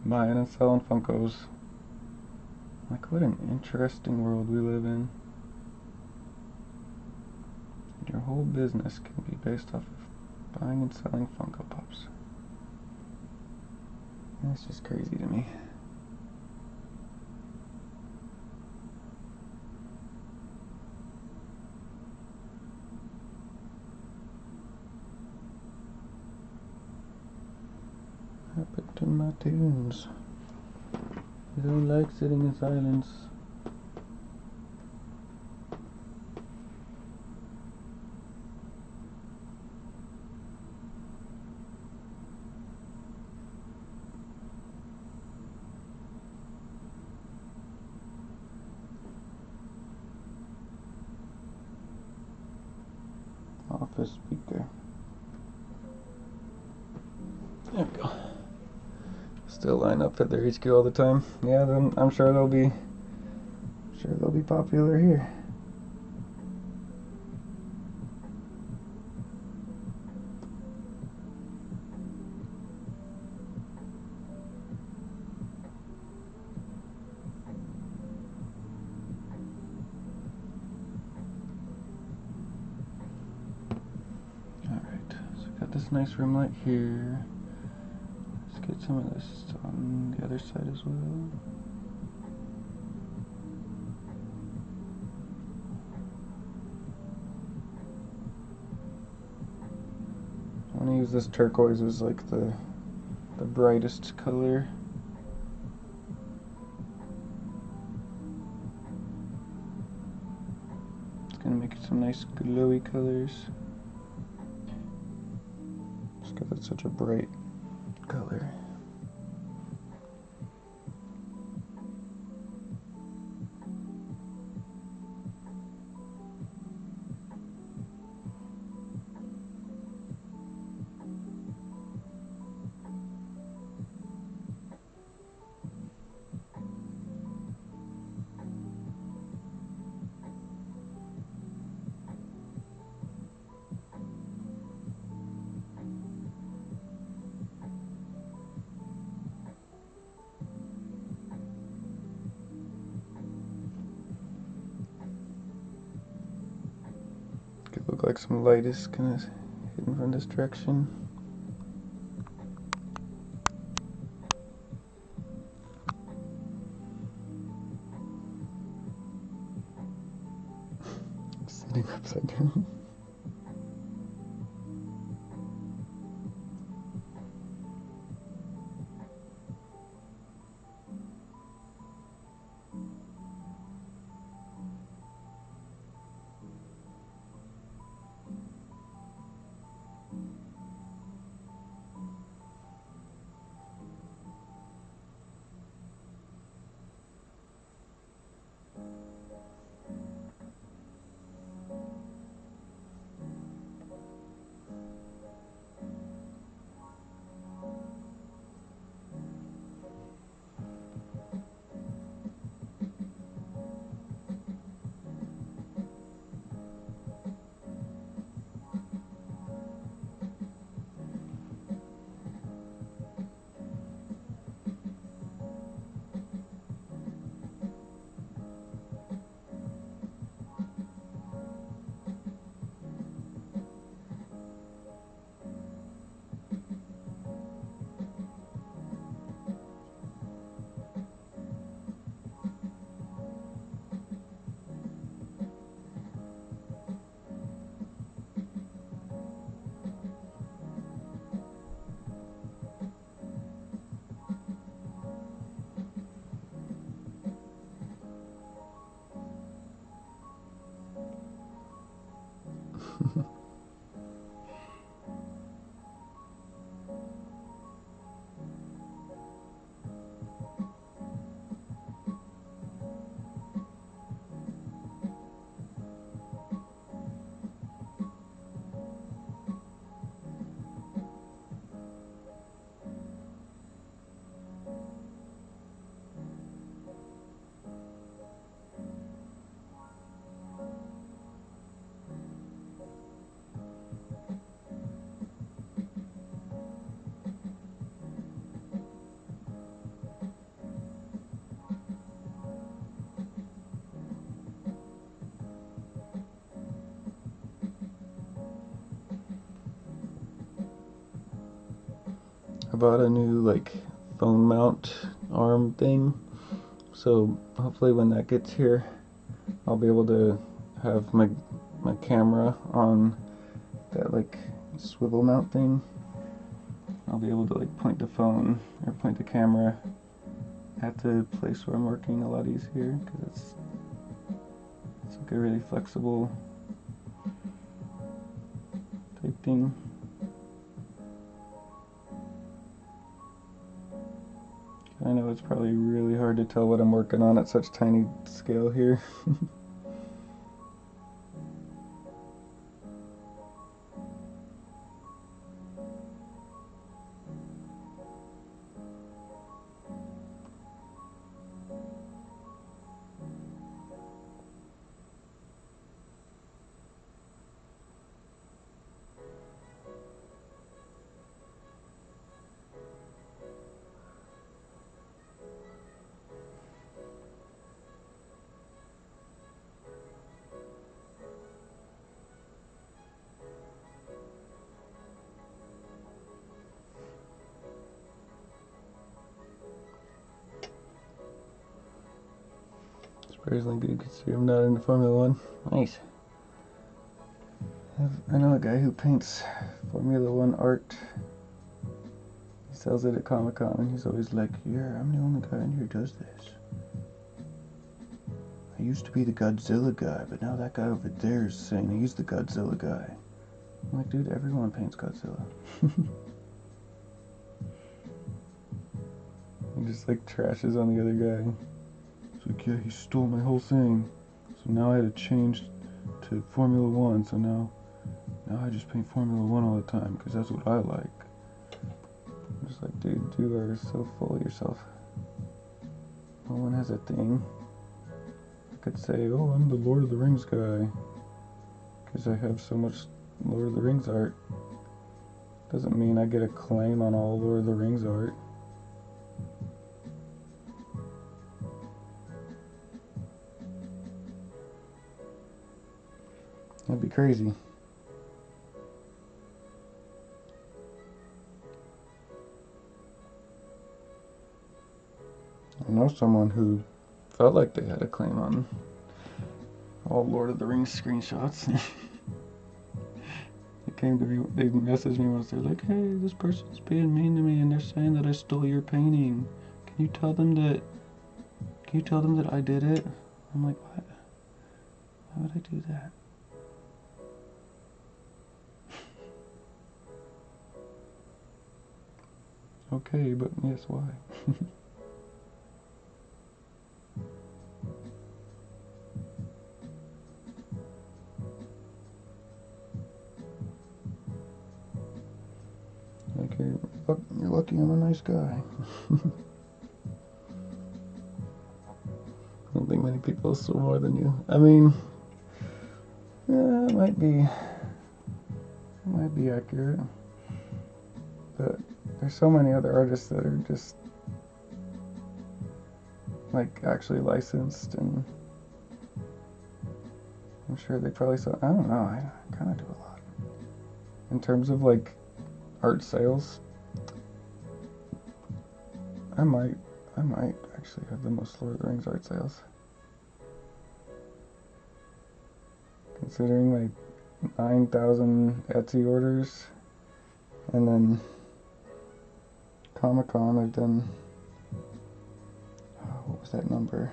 buying and selling Funkos. Like, what an interesting world we live in. Your whole business can be based off of buying and selling Funko Pops. That's just crazy to me. happened to my tunes? You don't like sitting in silence. Office speaker. There we go. Still line up at their HQ all the time. Yeah, then I'm sure they'll be popular here. Alright, so I got this nice rim light here. Let's get some of this on the other side as well. I want to use this turquoise as like the brightest color. It's gonna make some nice glowy colors. Just because it's such a bright color. Could look like some light is kind of hidden from this direction. Sitting upside down. I bought a new like phone mount arm thing, so hopefully when that gets here I'll be able to have my camera on that like swivel mount thing. I'll be able to like point the phone or point the camera at the place where I'm working a lot easier, because it's like a really flexible type thing. I know it's probably really hard to tell what I'm working on at such tiny scale here. Surprisingly good considering I'm not into Formula One. Nice. I know a guy who paints Formula One art. He sells it at Comic-Con, and he's always like, "Yeah, I'm the only guy in here who does this. I used to be the Godzilla guy, but now that guy over there is saying he's the Godzilla guy." I'm like, dude, everyone paints Godzilla. He just like trashes on the other guy. It's like, yeah, he stole my whole thing. So now I had to change to Formula One, so now I just paint Formula One all the time, because that's what I like. I'm just like, dude, you are so full of yourself. No one has a thing. I could say, oh, I'm the Lord of the Rings guy, because I have so much Lord of the Rings art. Doesn't mean I get a claim on all Lord of the Rings art. That'd be crazy. I know someone who felt like they had a claim on all Lord of the Rings screenshots. They came to me, they messaged me once, they're like, hey, this person's being mean to me and they're saying that I stole your painting. Can you tell them that I did it? I'm like, what? Why would I do that? Okay, but yes, why? Like, you're lucky I'm a nice guy. I don't think many people stole more than you. I mean, yeah, it might be accurate. But there's so many other artists that are just like actually licensed, and I'm sure they probably saw. I don't know. I kind of do a lot in terms of like art sales. I might actually have the most Lord of the Rings art sales, considering my 9,000 Etsy orders, and then Comic-Con I've done. What was that number?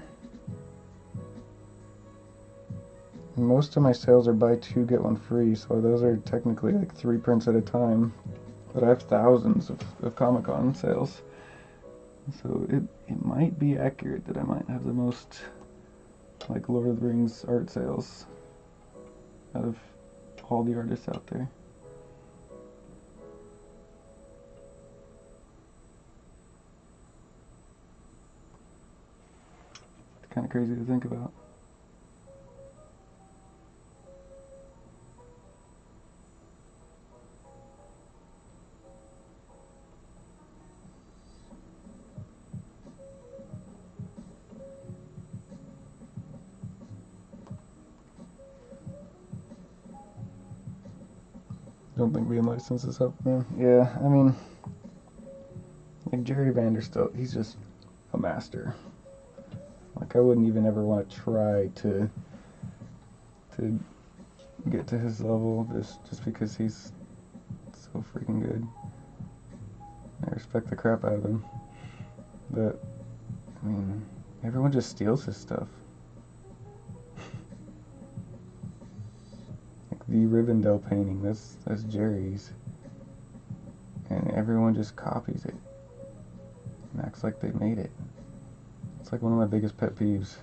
Most of my sales are buy two get one free, so those are technically like 3 prints at a time. But I have thousands of Comic-Con sales, so it might be accurate that I might have the most like Lord of the Rings art sales out of all the artists out there. It's kind of crazy to think about. Don't think being licensed is helping. Yeah, I mean, like Jerry Vanderstelt, he's just a master. Like, I wouldn't even ever want to try to get to his level just because he's so freaking good. respect the crap out of him. But, I mean, everyone just steals his stuff. Like the Rivendell painting, that's Jerry's. And everyone just copies it and acts like they made it. It's like one of my biggest pet peeves.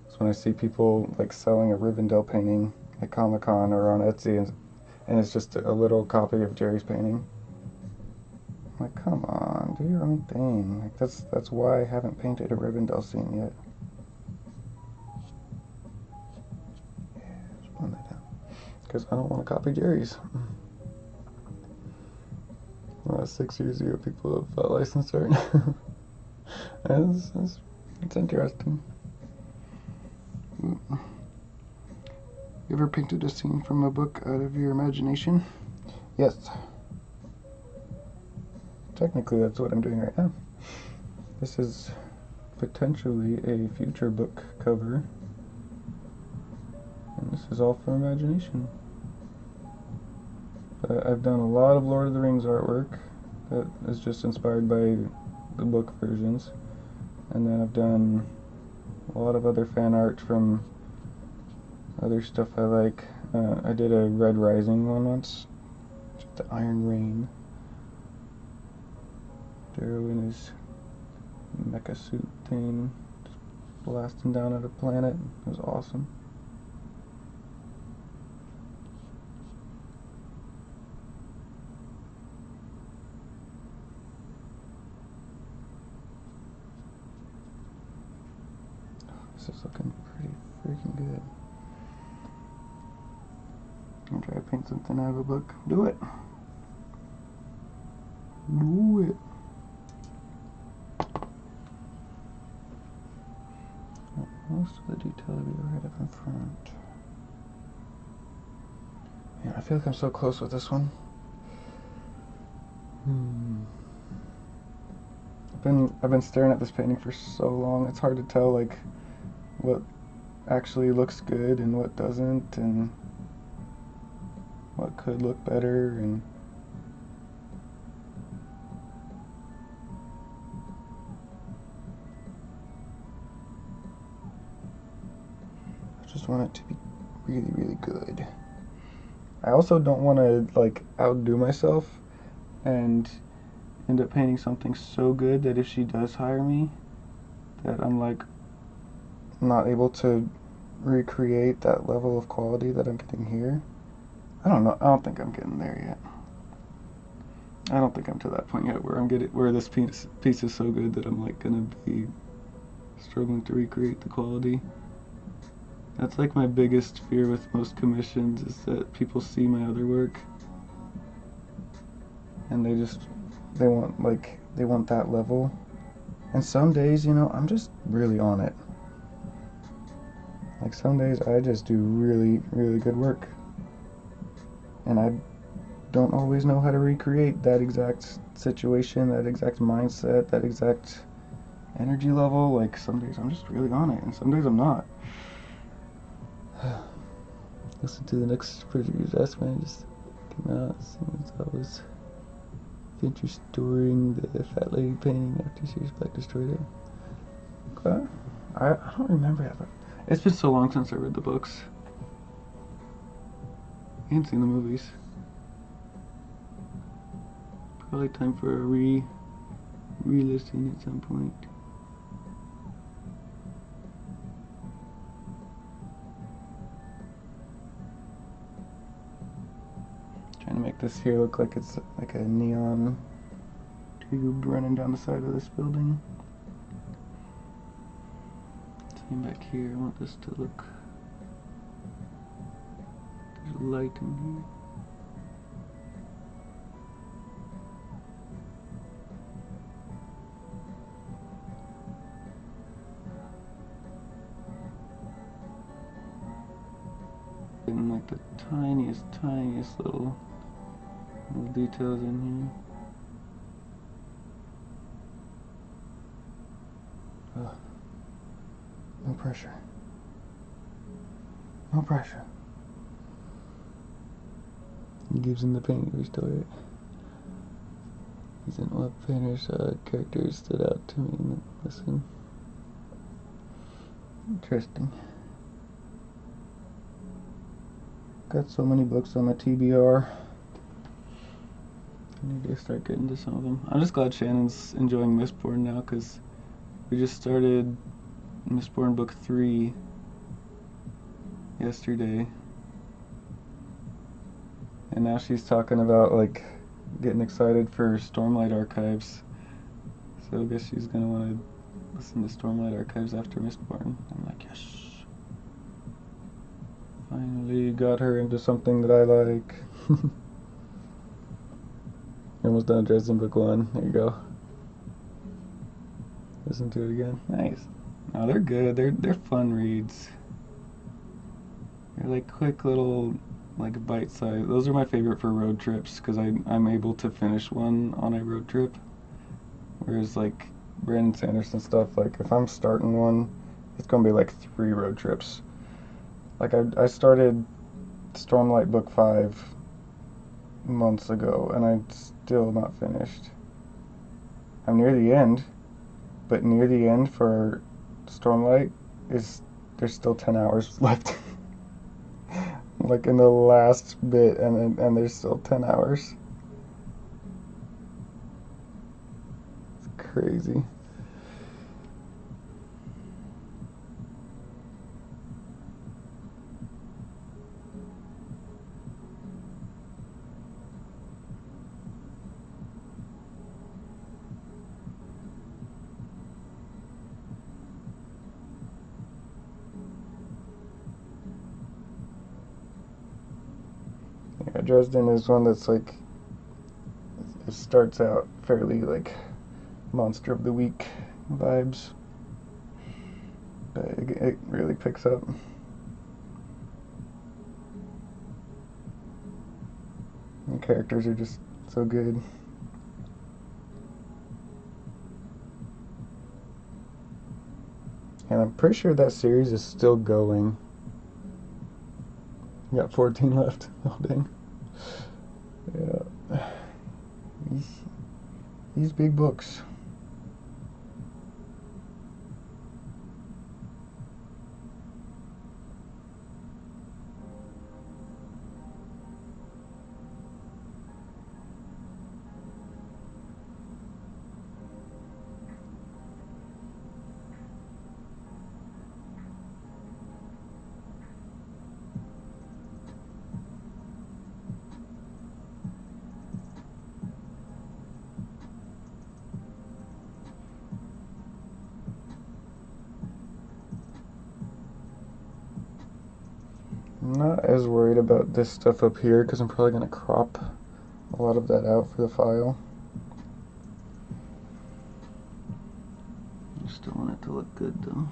It's when I see people like selling a Rivendell painting at Comic-Con or on Etsy and it's just a little copy of Jerry's painting. I'm like, come on, do your own thing. Like that's why I haven't painted a Rivendell scene yet. Yeah, just blend that down. Because I don't want to copy Jerry's. Well, 6 years ago, people have felt licensed art. It's interesting. You ever painted a scene from a book out of your imagination? Yes. Technically, that's what I'm doing right now. This is potentially a future book cover. And this is all from imagination. But I've done a lot of Lord of the Rings artwork that is just inspired by the book versions. And then I've done a lot of other fan art from other stuff I like. I did a Red Rising one once, just the Iron Rain. Darrow in his mecha suit thing, just blasting down at a planet. It was awesome. This is looking pretty freaking good. I'm trying to paint something out of a book. Do it. Do it. Most of the detail will be right up in front. Man, I feel like I'm so close with this one. I've been staring at this painting for so long. It's hard to tell like what actually looks good and what doesn't, and what could look better, and I just want it to be really, really good. I also don't want to like outdo myself and end up painting something so good that if she does hire me, that I'm like not able to recreate that level of quality that I'm getting here. I don't know. I don't think I'm getting there yet. I don't think I'm to that point yet where this piece is so good that I'm like gonna be struggling to recreate the quality. That's like my biggest fear with most commissions, is that people see my other work and they want that level. And some days, you know, I'm just really on it. Like some days I just do really, really good work. And I don't always know how to recreate that exact situation, that exact mindset, that exact energy level. Like some days I'm just really on it and some days I'm not. Listen to the next Producer's Ask Man just came out. It's always Fincher storing the fat lady painting after Sirius Black destroyed it. Okay. I don't remember that, but it's been so long since I read the books and seen the movies. Probably time for a re-listen at some point. Trying to make this here look like it's like a neon tube running down the side of this building. Same back here, I want this to look, there's light in here. And like the tiniest little details in here. Ugh. No pressure. No pressure. He gives him the paint to restore it. Isn't what painters characters stood out to me in this one. Interesting. Got so many books on my TBR. I need to start getting to some of them. I'm just glad Shannon's enjoying Mistborn now, because we just started Mistborn book 3 yesterday. And now she's talking about, like, getting excited for Stormlight Archives. So I guess she's going to want to listen to Stormlight Archives after Mistborn. I'm like, yes. Finally got her into something that I like. Almost done Dresden book 1. There you go. Listen to it again. Nice. No, they're good. They're fun reads. They're like quick little, like, bite size. Those are my favorite for road trips, because I'm able to finish one on a road trip. Whereas, like, Brandon Sanderson stuff, like, if I'm starting one, it's gonna be like 3 road trips. Like, I started Stormlight book 5 months ago, and I'm still not finished. I'm near the end, but near the end for Stormlight there's still 10 hours left. Like in the last bit, and there's still 10 hours. It's crazy. Yeah, Dresden is one that's like, it starts out fairly like Monster of the Week vibes, but it really picks up. The characters are just so good. And I'm pretty sure that series is still going. You got 14 left. Oh, dang. Yeah. These big books. I'm not as worried about this stuff up here because I'm probably going to crop a lot of that out for the file. I still want it to look good though.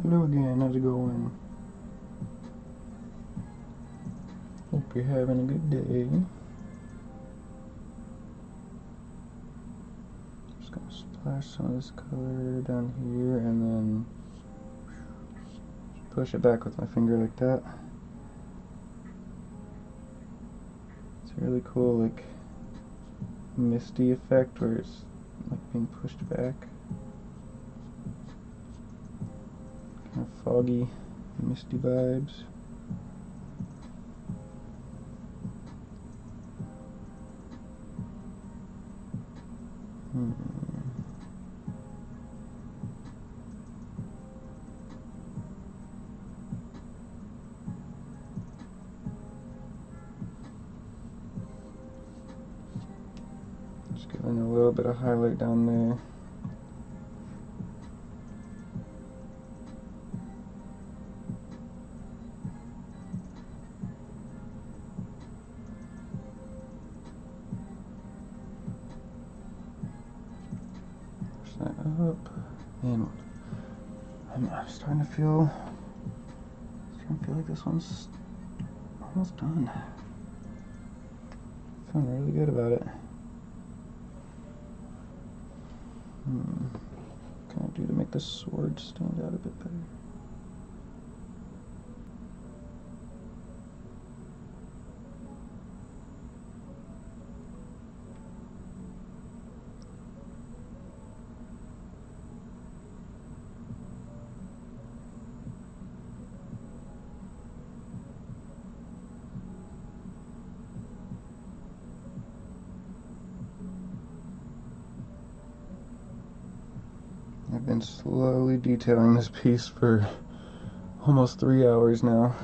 Hello again, how's it going? Hope you're having a good day. Just gonna splash some of this color down here and then push it back with my finger like that. It's a really cool, like, misty effect where it's like being pushed back. Kind of foggy, misty vibes. Just giving a little bit of highlight down there. Push that up, and I I'm starting to feel like this one's almost done. Feeling really good about it. What can I do to make the sword stand out a bit better? I've been slowly detailing this piece for almost 3 hours now.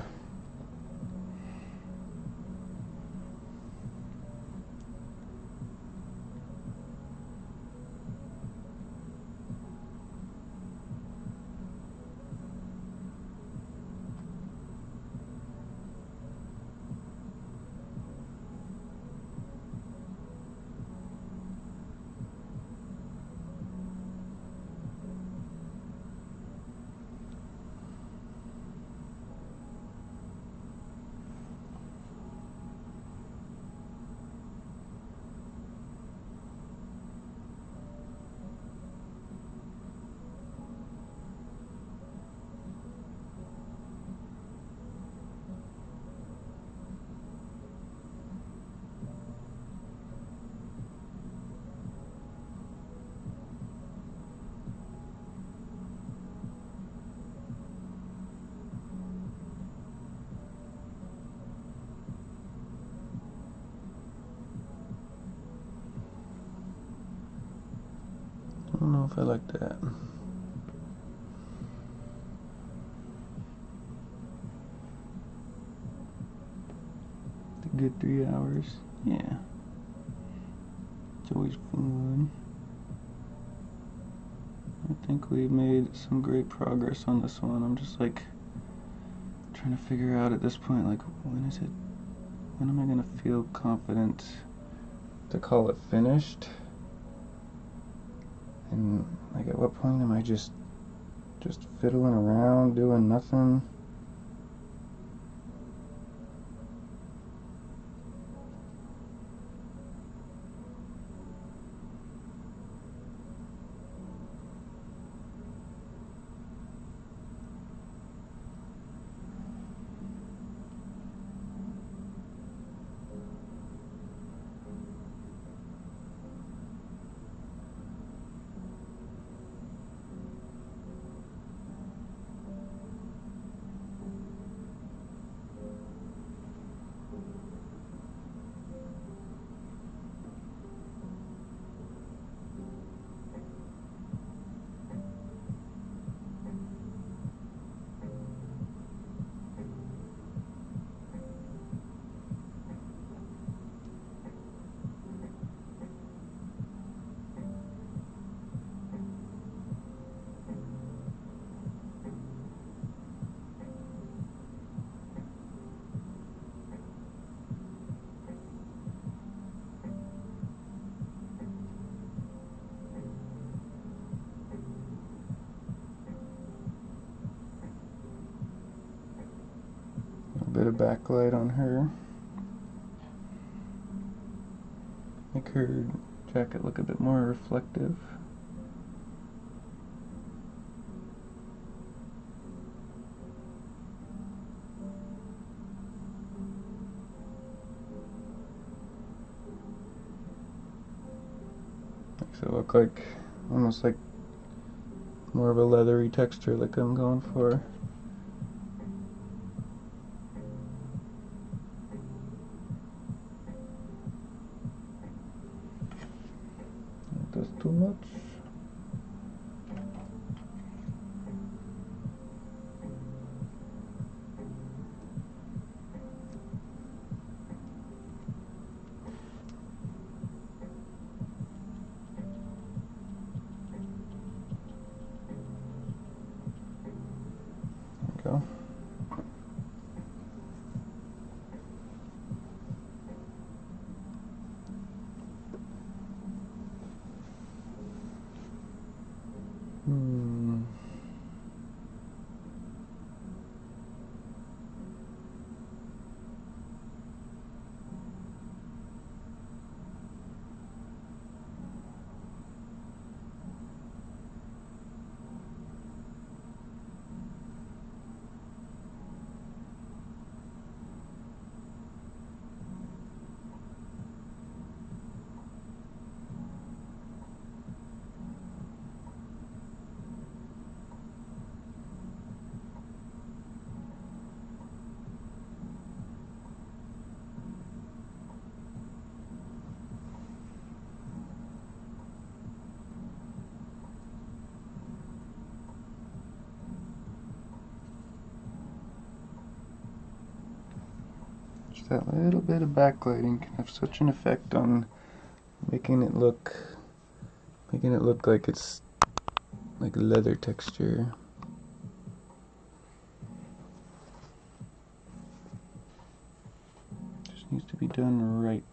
I don't know if I like that. A good 3 hours. Yeah. It's always fun. I think we made some great progress on this one. I'm just like trying to figure out at this point, like, when am I gonna feel confident to call it finished? And like, at what point am I just fiddling around doing nothing? A bit of backlight on her. Make her jacket look a bit more reflective. Makes it look like almost like more of a leathery texture like I'm going for. That's too much. There we go. Just that little bit of backlighting can have such an effect on making it look like it's like leather texture. Just needs to be done right.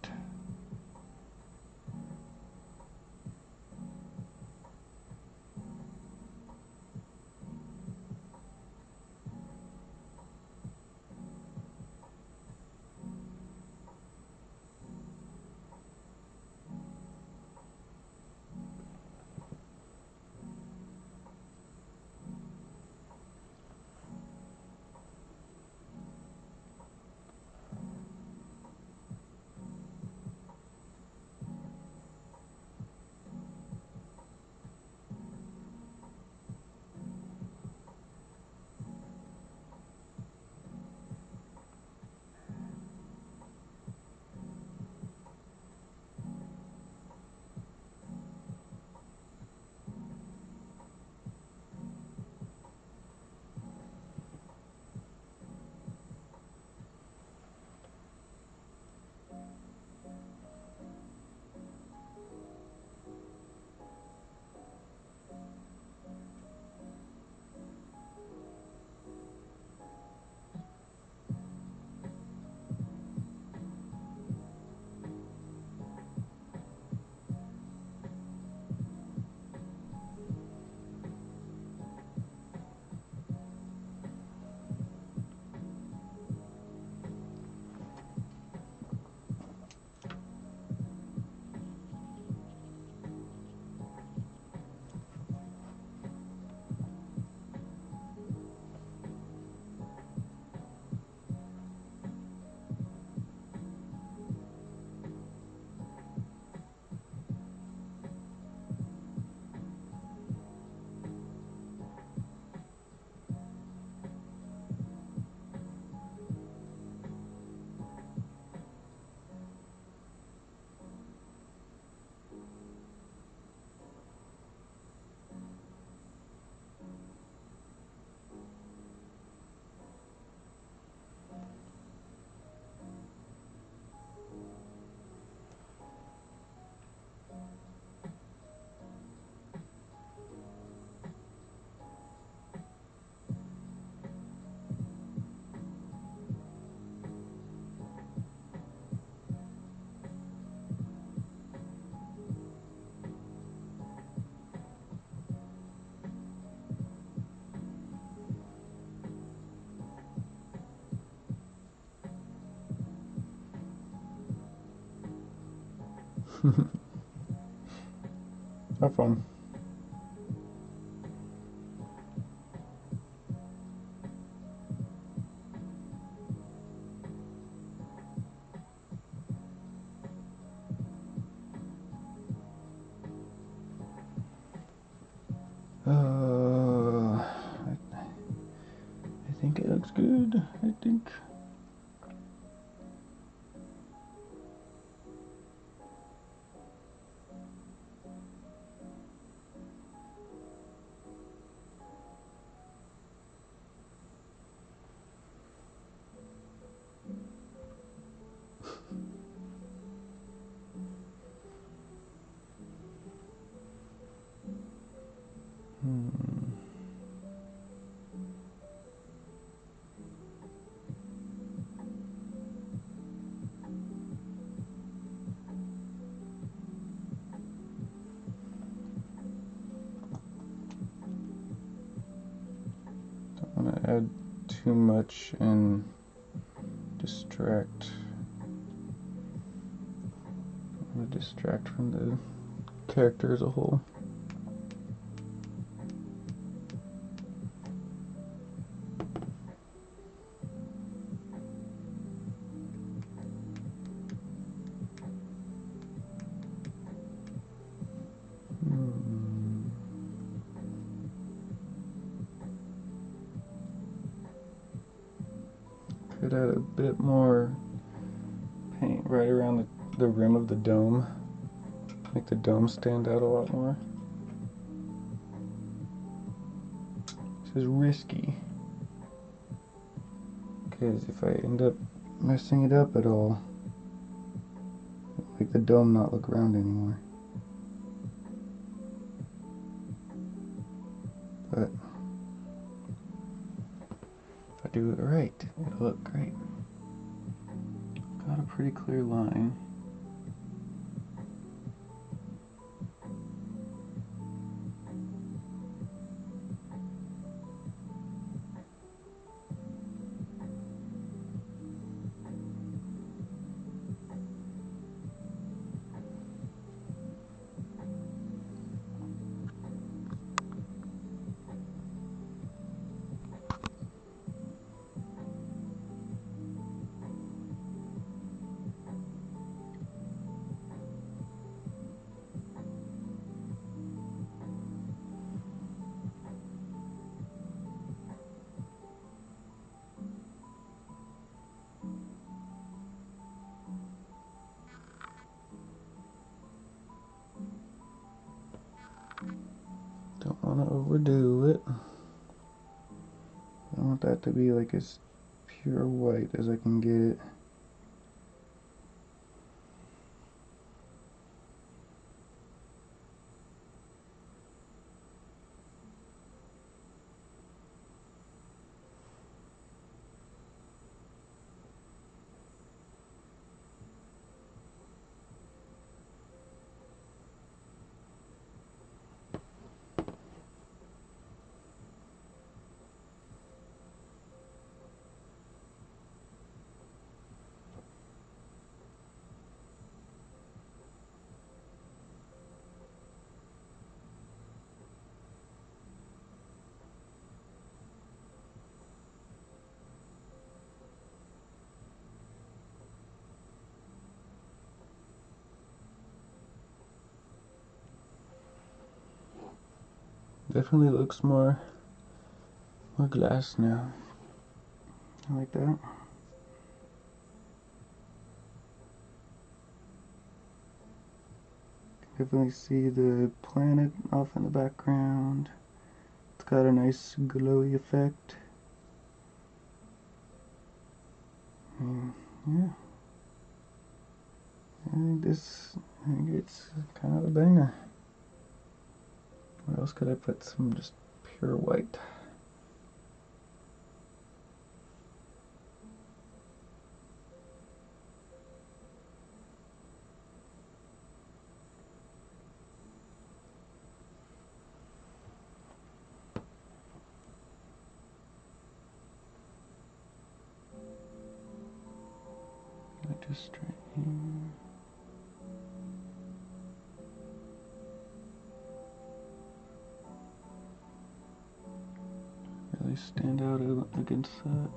Have fun. I think it looks good. I think. Don't want to add too much and distract. I want to distract from the character as a whole. Could add a bit more paint right around the rim of the dome. Make the dome stand out a lot more. This is risky, because if I end up messing it up at all. Make the dome not look round anymore. But if I do it right, it'll look great. Got a pretty clear line. Don't want to overdo it. I want that to be like as pure white as I can get it. Definitely looks more glass now. I like that. Definitely see the planet off in the background. It's got a nice glowy effect. And yeah. I think it's kind of a banger. Where else could I put some just pure white? Like just straight here. Really stand out against that.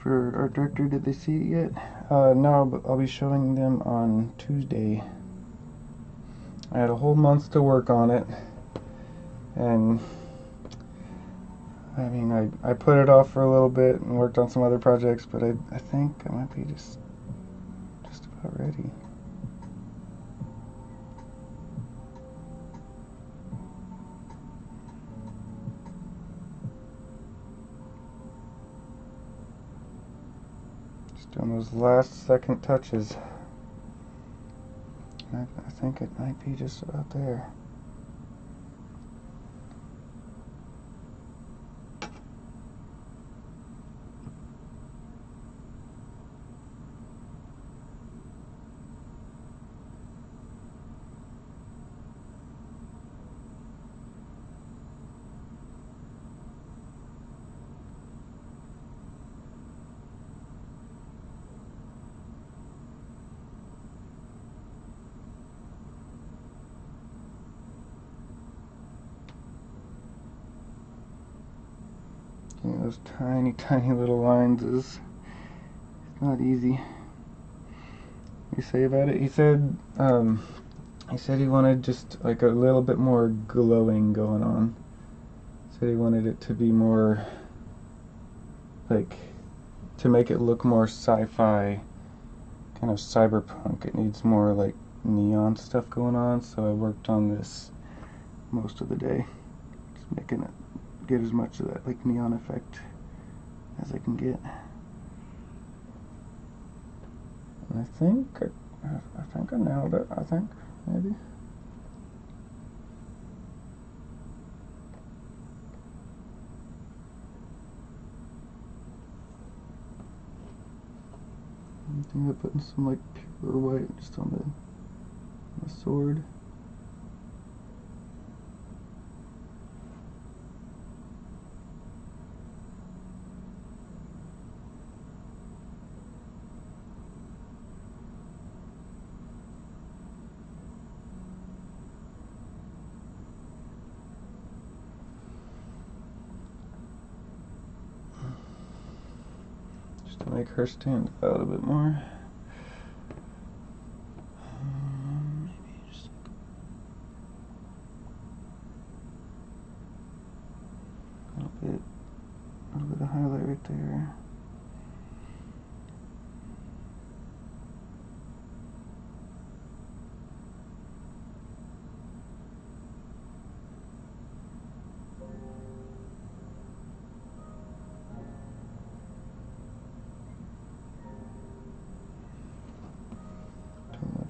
For art director, did they see it yet? No, but I'll be showing them on Tuesday. I had a whole month to work on it, and I mean, I put it off for a little bit and worked on some other projects, but I think I might be just about ready. Just doing those last second touches. I think it might be just about there. Those tiny, tiny little lines is not easy. You say about it? He said he wanted just like a little bit more glowing going on. He said he wanted it to be more like, to make it look more sci-fi, kind of cyberpunk. It needs more like neon stuff going on, so I worked on this most of the day, just making it get as much of that like neon effect as I can get. And I think I nailed it. I think maybe. I'm thinking of putting some like pure white just on the sword. To make her stand out a bit more. Maybe just a little bit of highlight right there.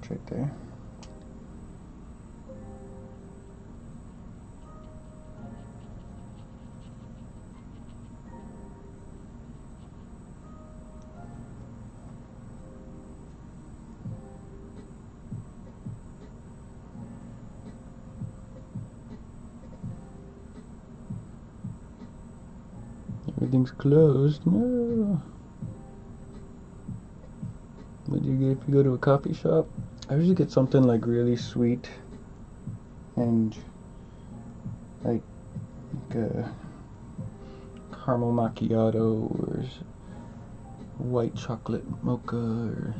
Right there. Everything's closed. No. What do you get if you go to a coffee shop? I usually get something like really sweet and like a caramel macchiato or white chocolate mocha or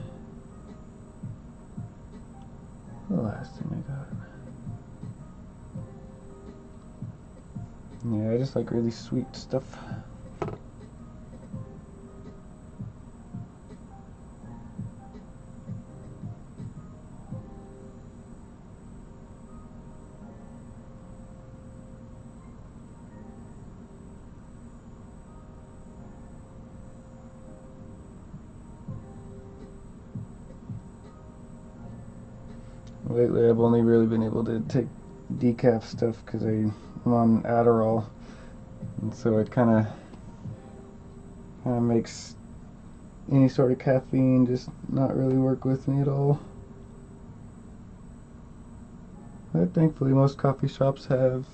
the last thing I got. Yeah, I just like really sweet stuff. Lately I've only really been able to take decaf stuff because I'm on Adderall, and so it kind of makes any sort of caffeine just not really work with me at all. But thankfully most coffee shops have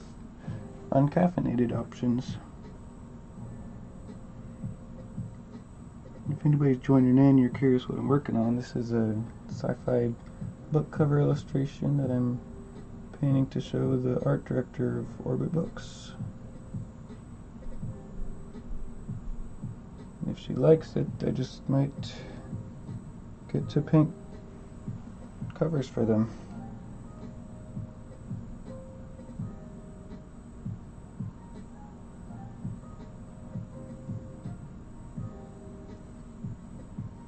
uncaffeinated options. If anybody's joining in, you're curious what I'm working on, this is a sci-fi book cover illustration that I'm painting to show the art director of Orbit Books. And if she likes it, I just might get to paint covers for them.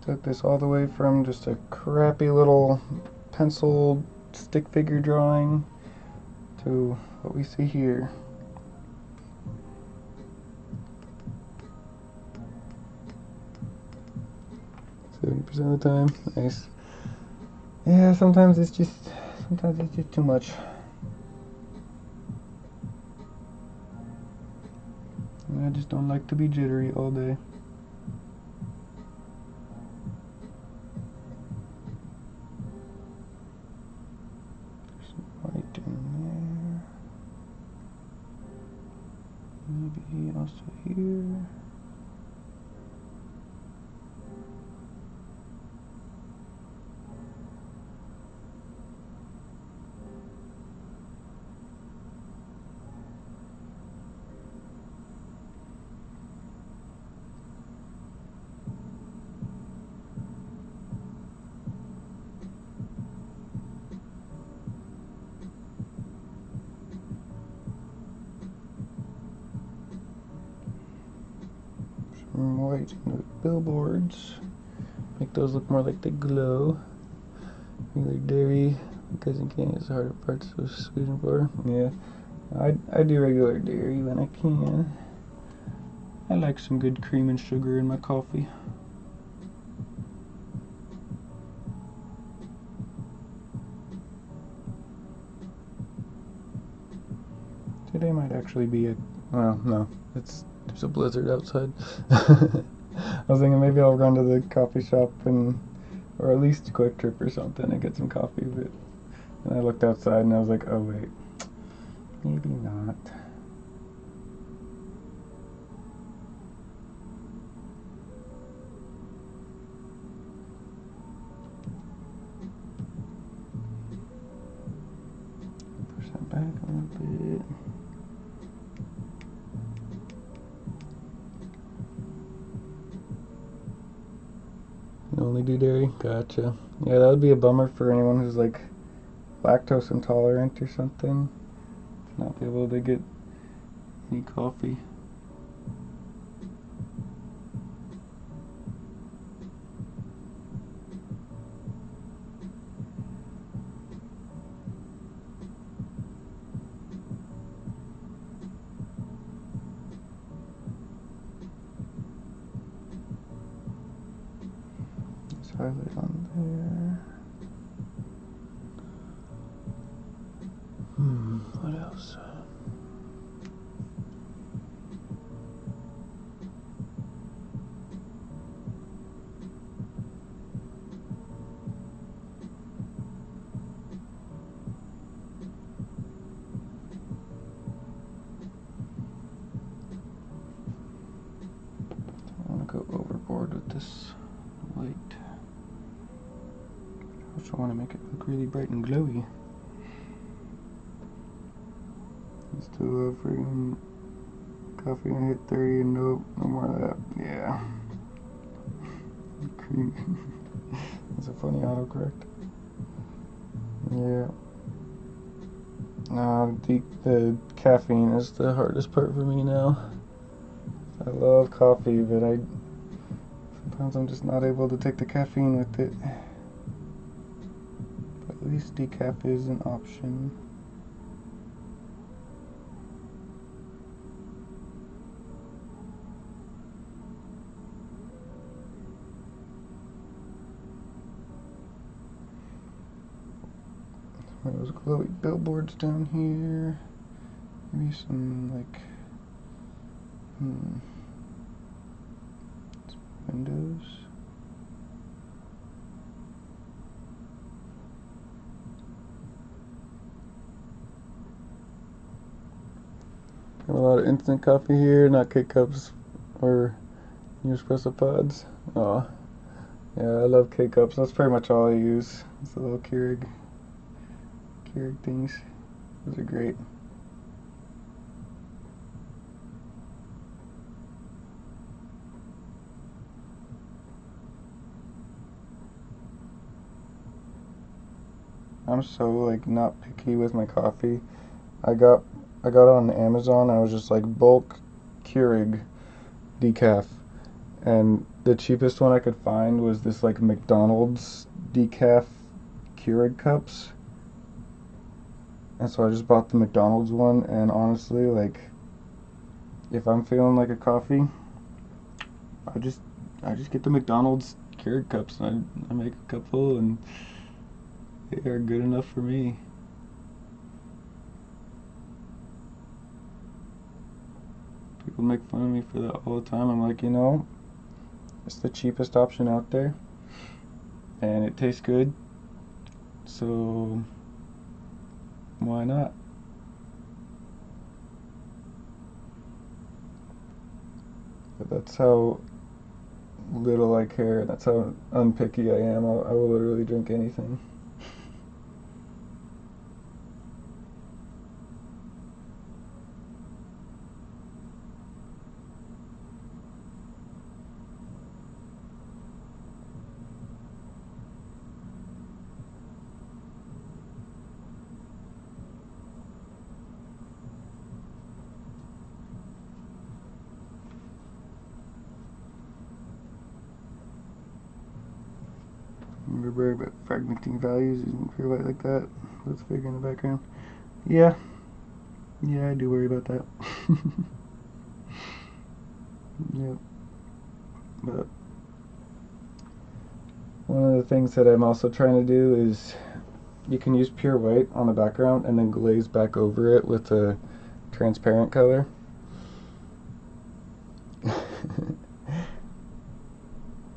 Took this all the way from just a crappy little pencil stick figure drawing to what we see here. 90% of the time. Nice. Yeah, sometimes it's just too much. I just don't like to be jittery all day. There's some white in there. Maybe also here. Some white in the billboards. Make those look more like they glow. Regular dairy, because you can't use the harder parts of sweetener for. Yeah, I do regular dairy when I can. I like some good cream and sugar in my coffee. Today might actually be a, well, no, there's a blizzard outside. I was thinking maybe I'll run to the coffee shop or at least Quick Trip or something and get some coffee, but and I looked outside and I was like, oh wait, maybe not. Push that back a little bit. You only do dairy? Gotcha. Yeah, that would be a bummer for anyone who's like lactose intolerant or something. Not be able to get any coffee. Let's highlight on there. What else? I want to go overboard with this light. I also want to make it look really bright and glowy. Still freaking coffee and hit 30 and no more of that. Yeah. Cream. That's a funny autocorrect. Yeah. The caffeine is the hardest part for me now. I love coffee, but sometimes I'm just not able to take the caffeine with it. But at least decaf is an option. Those glowy billboards down here. Maybe some like some windows. Got a lot of instant coffee here, not K-Cups or espresso pods. Oh, yeah, I love K-Cups. That's pretty much all I use. It's the little Keurig things. Those are great. I'm so like not picky with my coffee. I got it on Amazon. I was just like bulk Keurig decaf, and the cheapest one I could find was this like McDonald's decaf Keurig cups. And so I just bought the McDonald's one, and honestly, like, if I'm feeling like a coffee, I just get the McDonald's Keurig cups, and I make a couple, and they are good enough for me. People make fun of me for that all the time. I'm like, it's the cheapest option out there, and it tastes good, so why not? But that's how little I care. That's how unpicky I am. I will literally drink anything. Remember about fragmenting values using pure white like that. Let's figure in the background. Yeah, I do worry about that. Yep. But one of the things that I'm also trying to do is you can use pure white on the background and then glaze back over it with a transparent color.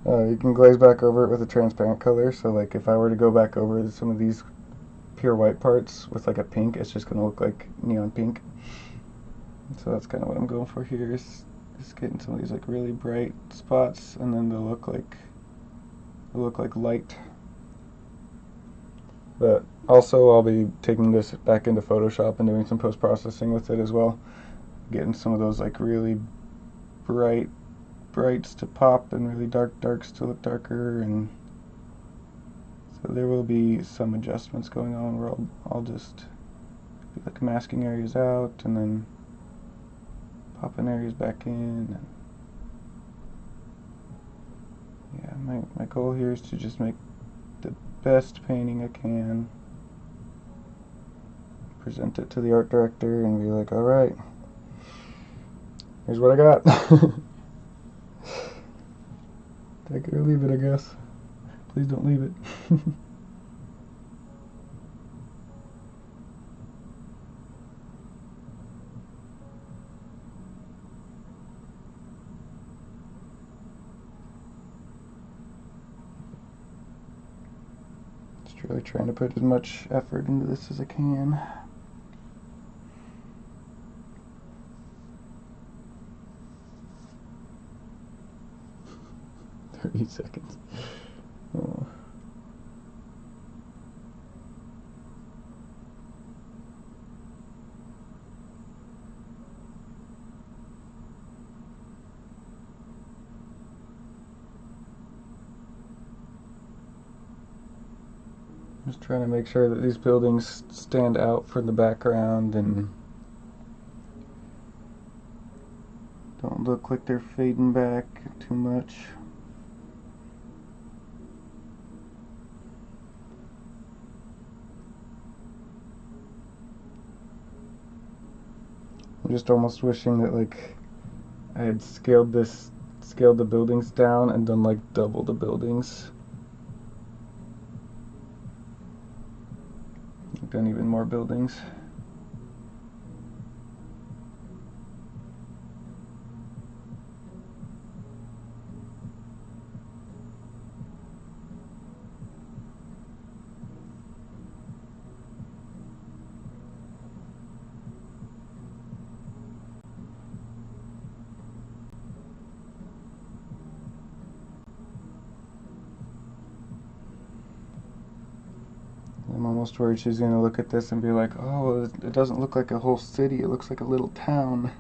You can glaze back over it with a transparent color, so like if I were to go back over some of these pure white parts with like a pink, it's just going to look like neon pink. So that's kind of what I'm going for here, is getting some of these like really bright spots, and then they'll look like light. But also I'll be taking this back into Photoshop and doing some post-processing with it as well, getting some of those like really brights to pop and really darks to look darker, and so there will be some adjustments going on where I'll just be like masking areas out and then popping areas back in. And yeah, my goal here is to just make the best painting I can, present it to the art director and be like, alright, here's what I got. Take it or leave it, I guess. Please don't leave it. Just really trying to put as much effort into this as I can. 30 seconds. Oh. Just trying to make sure that these buildings stand out from the background and don't look like they're fading back too much. I'm just almost wishing that like I had scaled the buildings down and done like double the buildings. Done even more buildings. I'm almost worried she's going to look at this and be like, oh, it doesn't look like a whole city, it looks like a little town.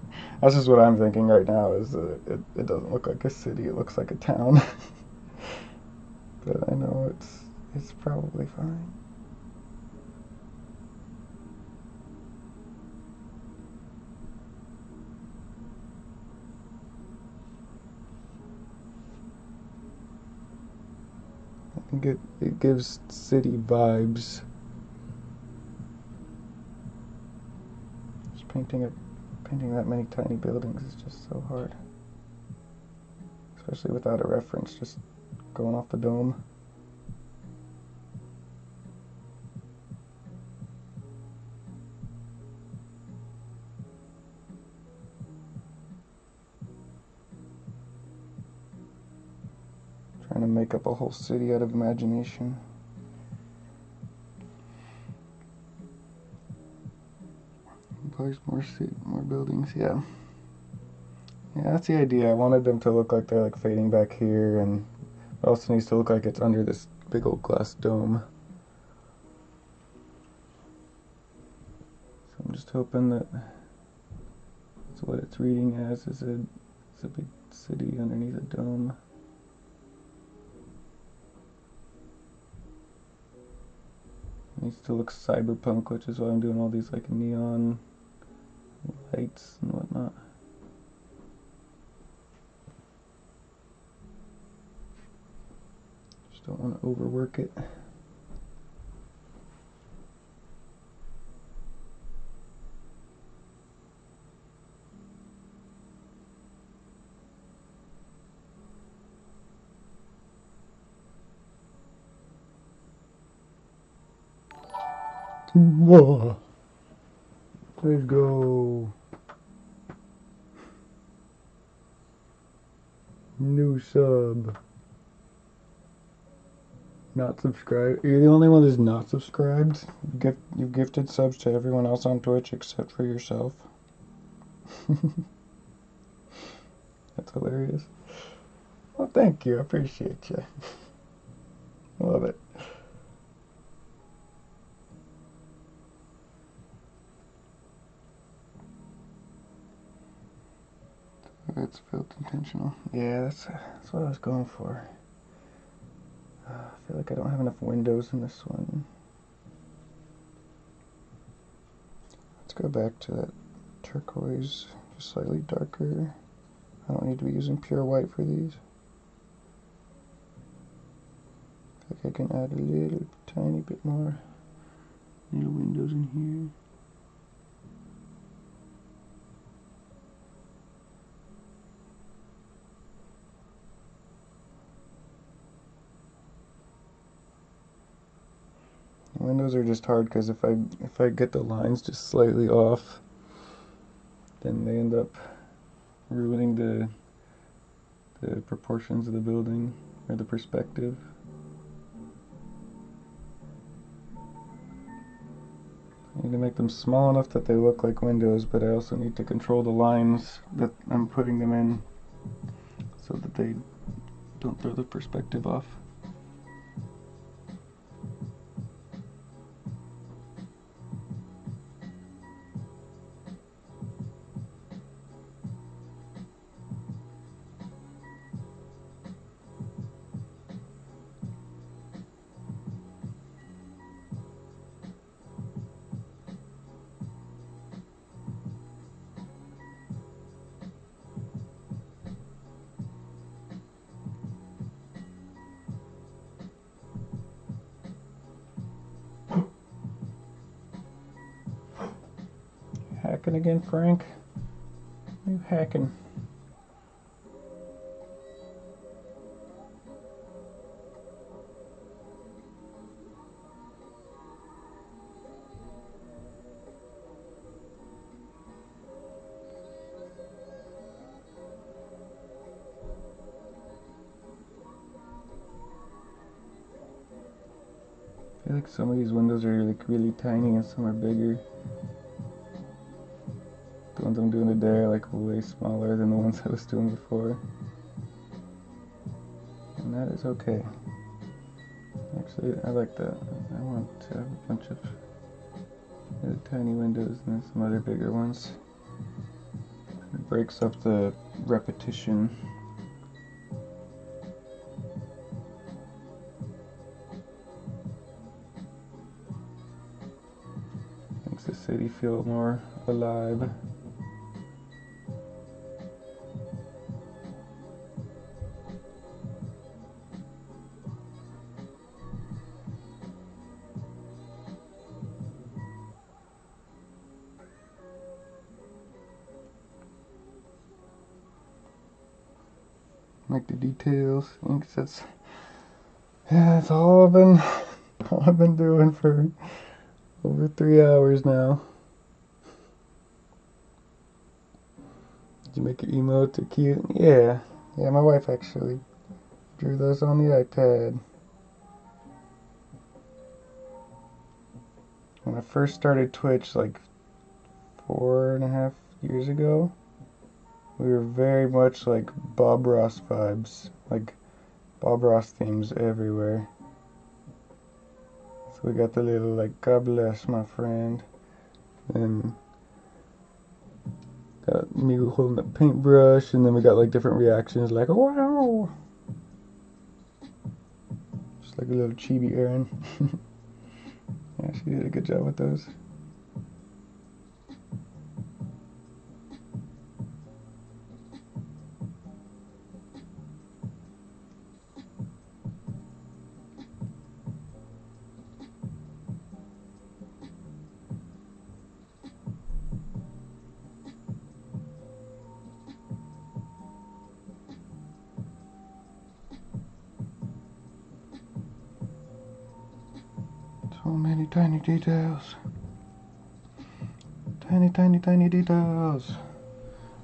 That's just what I'm thinking right now, is that it doesn't look like a city, it looks like a town. But I know it's probably fine. I think it gives city vibes. Just painting that many tiny buildings is just so hard. Especially without a reference, just going off the dome. Trying to make up a whole city out of imagination. Place more buildings, yeah. Yeah, that's the idea. I wanted them to look like they're like fading back here, and it also needs to look like it's under this big old glass dome. So I'm just hoping that that's what it's reading as, is a big city underneath a dome. It needs to look cyberpunk, which is why I'm doing all these like neon lights and whatnot. Just don't want to overwork it. Whoa. Let's go. New sub. Not subscribed. You're the only one that's not subscribed. You've gifted subs to everyone else on Twitch except for yourself. That's hilarious. Well, thank you. I appreciate you. Love it. That's felt intentional. Yeah, that's what I was going for. I feel like I don't have enough windows in this one. Let's go back to that turquoise, just slightly darker. I don't need to be using pure white for these. I think I can add a little tiny bit more little windows in here. Windows are just hard because if I get the lines just slightly off, then they end up ruining the proportions of the building or the perspective. I need to make them small enough that they look like windows, but I also need to control the lines that I'm putting them in so that they don't throw the perspective off. Hacking again, Frank? Are you hacking? I feel like some of these windows are like really tiny and some are bigger. The ones I'm doing today are like way smaller than the ones I was doing before. And that is okay. Actually, I like that. I want to have a bunch of really tiny windows and then some other bigger ones. It breaks up the repetition. Makes the city feel more alive. Like the details. I think that's Yeah, that's all I've been doing for over 3 hours now. Did you make your emote or cute? Yeah. Yeah, my wife actually drew those on the iPad. When I first started Twitch, like 4.5 years ago, we were very much like Bob Ross vibes. Like Bob Ross themes everywhere. So we got the little like God bless my friend. And got me holding a paintbrush, and then we got like different reactions like wow. Just like a little chibi Aaron. Yeah, she did a good job with those. So many tiny details. Tiny, tiny, tiny details.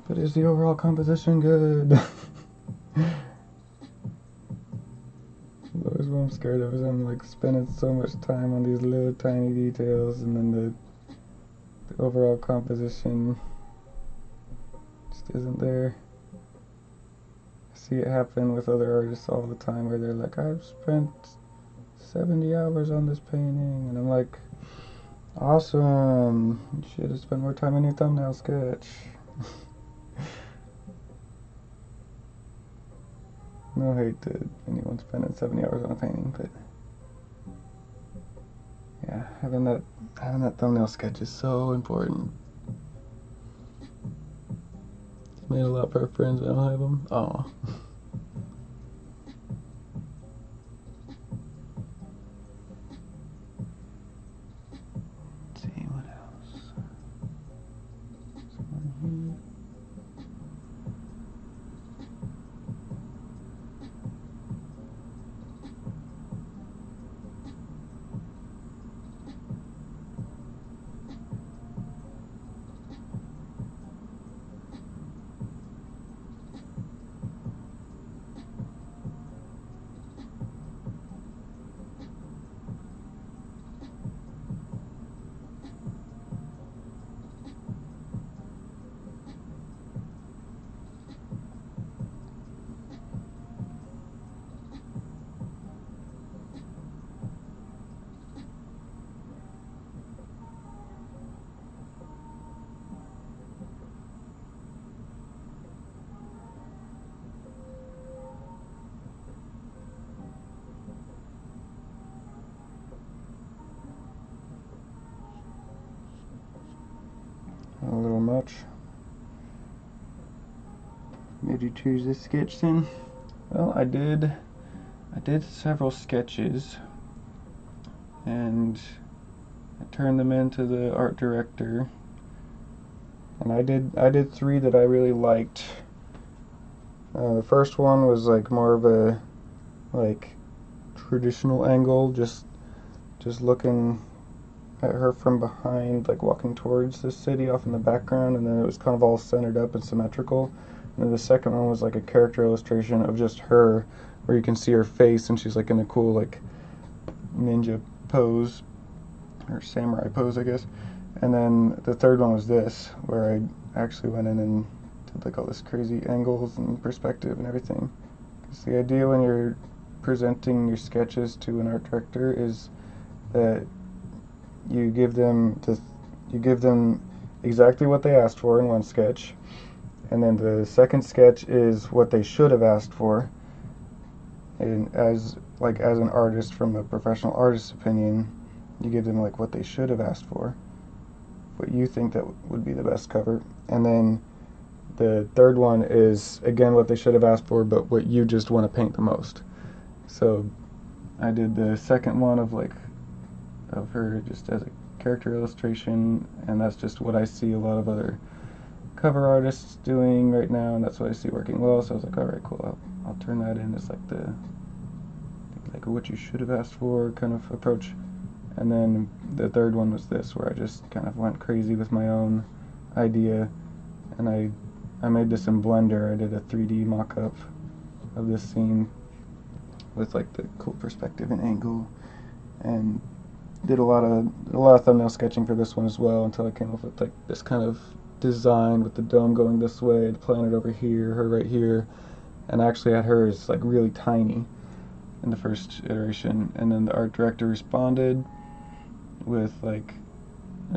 But is the overall composition good? That's what I'm scared of, is I'm like spending so much time on these little tiny details, and then the overall composition just isn't there. I see it happen with other artists all the time where they're like, I've spent 70 hours on this painting, and I'm like, awesome, you should have spent more time on your thumbnail sketch. No hate to anyone spending 70 hours on a painting, but yeah, having that thumbnail sketch is so important. Made a lot for our friends, but I don't have them. Aw. Let's see, what else? Someone here. A little much. Did you choose this sketch then? Well, I did several sketches, and I turned them into the art director. And I did 3 that I really liked. The first one was like more of a like traditional angle, just looking at her from behind, like walking towards the city off in the background, and then it was kind of all centered up and symmetrical. And then the second one was like a character illustration of just her, where you can see her face, and she's like in a cool like ninja pose, or samurai pose, I guess. And then the third one was this, where I actually went in and did like all this crazy angles and perspective and everything. Because the idea when you're presenting your sketches to an art director is that you give them exactly what they asked for in one sketch, and then the second sketch is what they should have asked for. And as an artist, from a professional artist's opinion, you give them like what they should have asked for, what you think that would be the best cover. And then the third one is again what they should have asked for, but what you just want to paint the most. So I did the second one of her just as a character illustration, and that's just what I see a lot of other cover artists doing right now, and that's what I see working well. So I was like, all right, cool, I'll turn that in as like the like what you should have asked for kind of approach. And then the third one was this, where I just kind of went crazy with my own idea, and I made this in Blender. I did a 3D mock-up of this scene with like the cool perspective and angle, and did a lot of thumbnail sketching for this one as well, until I came up with like this kind of design with the dome going this way, the planet over here, her right here, and I actually had hers like really tiny in the first iteration, and then the art director responded with like,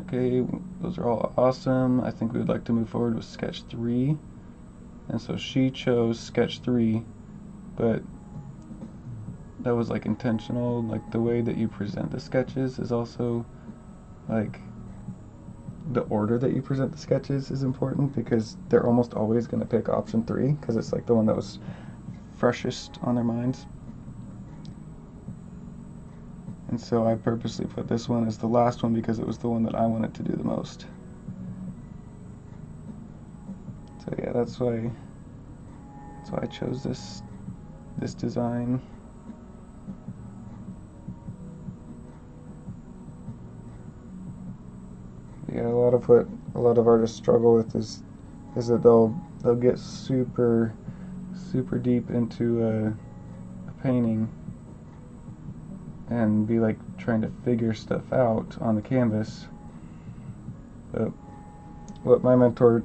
okay, those are all awesome, I think we would like to move forward with sketch 3. And so she chose sketch 3, but that was like intentional. Like the way that you present the sketches is also like, the order that you present the sketches is important, because they're almost always going to pick option 3 because it's like the one that was freshest on their minds. And so I purposely put this one as the last one because it was the one that I wanted to do the most. So yeah, that's why I chose this design. Yeah, a lot of artists struggle with is that they'll get super deep into a painting and be like trying to figure stuff out on the canvas. But what my mentor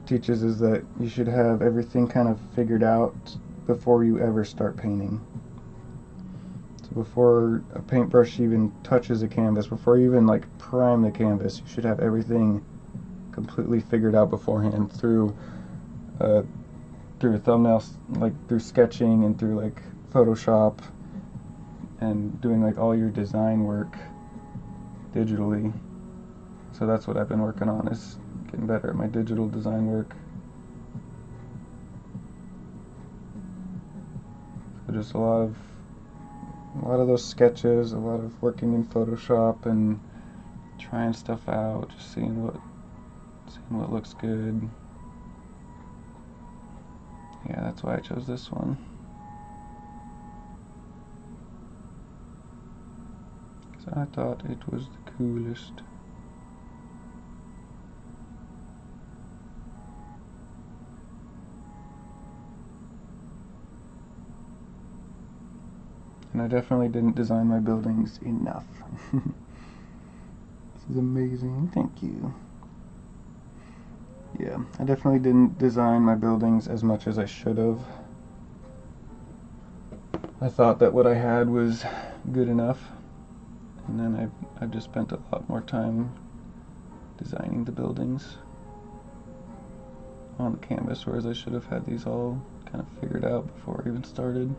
teaches is that you should have everything kind of figured out before you ever start painting. So before a paintbrush even touches a canvas, before you even like prime the canvas, you should have everything completely figured out beforehand through thumbnails, like through sketching and through like Photoshop, and doing like all your design work digitally. So that's what I've been working on, is getting better at my digital design work. So just a lot of those sketches, a lot of working in Photoshop and trying stuff out, just seeing what looks good. Yeah, that's why I chose this one. So I thought it was the coolest. And I definitely didn't design my buildings enough. This is amazing, thank you. Yeah, I definitely didn't design my buildings as much as I should have. I thought that what I had was good enough, and then I've just spent a lot more time designing the buildings on the canvas, whereas I should have had these all kind of figured out before I even started.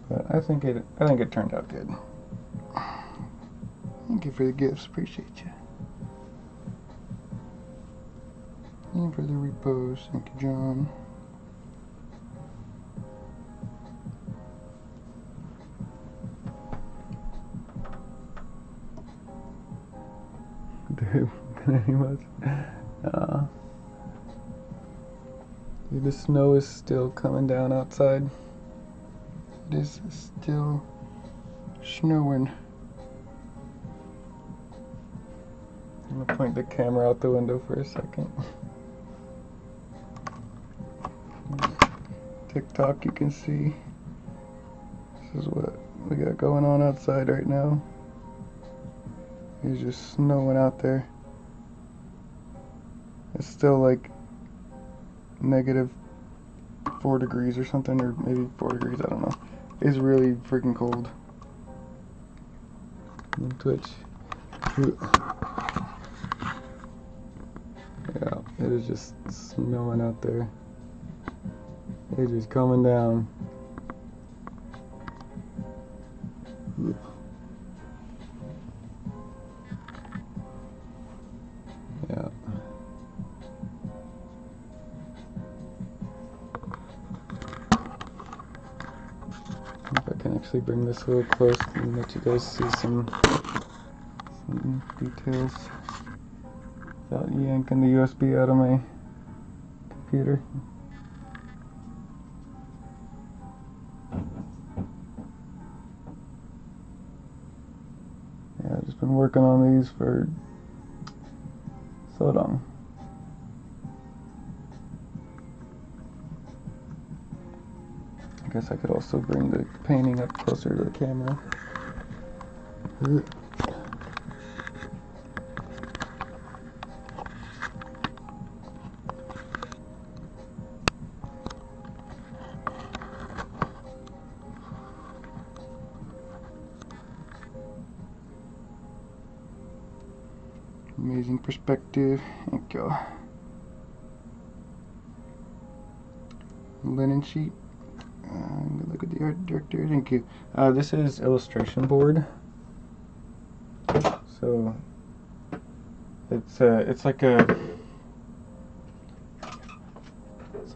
But I think it turned out good. Thank you for the gifts, appreciate you. And for the repose, thank you, John. Dude, the snow is still coming down outside. It is still snowing. I'm gonna point the camera out the window for a second. TikTok, you can see. This is what we got going on outside right now. It's just snowing out there. It's still like -4 degrees or something, or maybe 4 degrees, I don't know. It's really freaking cold. On Twitch. Yeah, it is just snowing out there. It's just coming down. Yeah. If I can actually bring this a little close and let you guys see some details without yanking the USB out of my computer. Yeah, I've just been working on these for so long. I guess I could also bring the painting up closer to the camera. Amazing perspective. Thank you. Linen sheet. I'm gonna look at the art director. Thank you. This is illustration board. So it's like a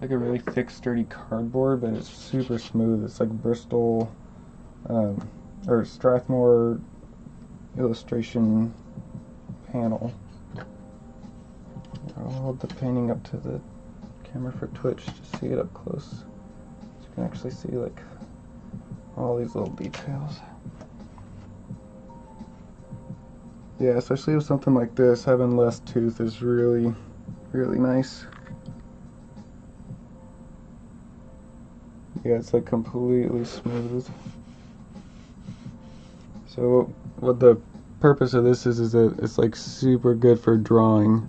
really thick, sturdy cardboard, but it's super smooth. It's like Bristol or Strathmore illustration panel. I'll hold the painting up to the camera for Twitch to see it up close. So you can actually see like all these little details. Yeah, especially with something like this, having less tooth is really, really nice. Yeah, it's like completely smooth. So what the purpose of this is that it's like super good for drawing,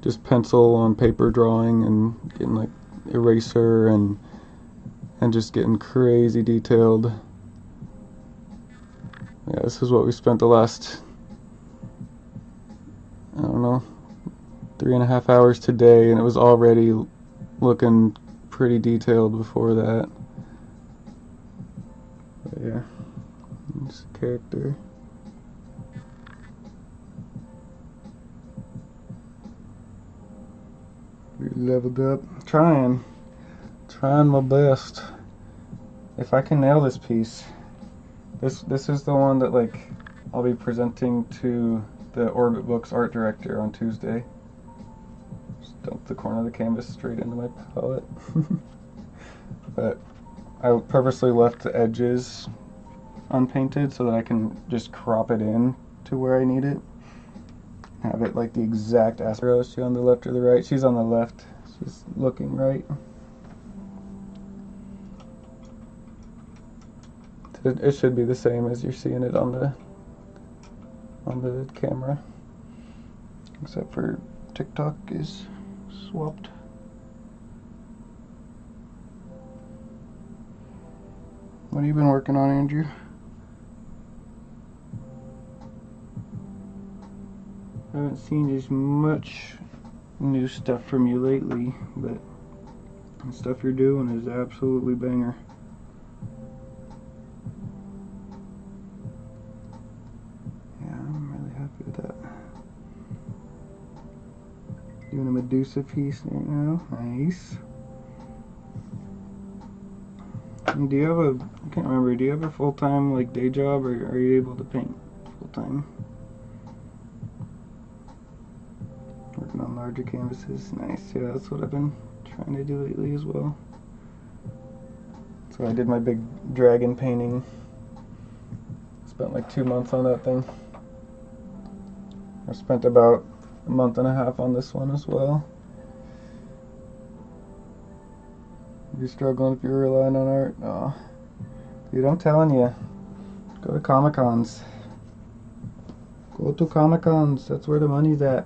just pencil on paper drawing and getting like eraser and just getting crazy detailed. Yeah, this is what we spent the last, I don't know, 3.5 hours today, and it was already looking pretty detailed before that. But yeah, this character. Really leveled up. Trying my best. If I can nail this piece. This is the one that like I'll be presenting to the Orbit Books art director on Tuesday. Just dump the corner of the canvas straight into my palette. But I purposely left the edges unpainted so that I can just crop it in to where I need it. Have it like the exact aspect. Is she on the left or the right? She's on the left. She's looking right. It should be the same as you're seeing it on the camera, except for TikTok is swapped. What have you been working on, Andrew? I haven't seen as much new stuff from you lately, but the stuff you're doing is absolutely banger. Doing a Medusa piece right now. Nice. And do you have a, I can't remember, do you have a full-time like day job, or are you able to paint full-time? Working on larger canvases. Nice. Yeah, that's what I've been trying to do lately as well. So I did my big dragon painting. Spent like 2 months on that thing. I spent about a month and a half on this one as well. You're struggling if you're relying on art? Oh. Dude, I'm telling you. Go to Comic-Cons. Go to Comic-Cons. That's where the money's at.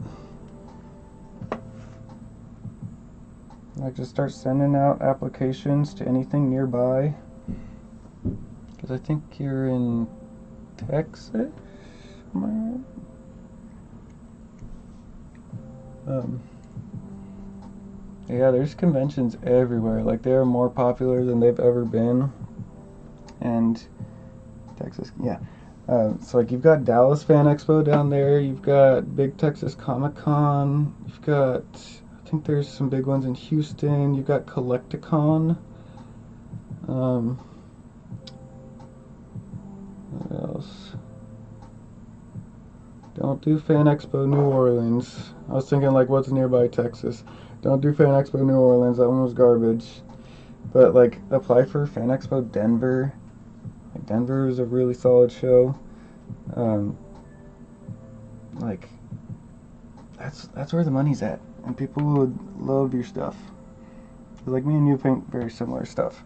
Like, just start sending out applications to anything nearby. Because I think you're in Texas? Am I right? Yeah, there's conventions everywhere. Like, they are more popular than they've ever been. And Texas, yeah. So like, you've got Dallas Fan Expo down there. You've got Big Texas Comic Con. You've got, I think there's some big ones in Houston. You've got Collecticon. What else? Don't do Fan Expo New Orleans. I was thinking like what's nearby Texas. Don't do Fan Expo New Orleans. That one was garbage. But like apply for Fan Expo Denver. Like Denver is a really solid show. Like that's where the money's at, and people would love your stuff. Like me and you paint very similar stuff.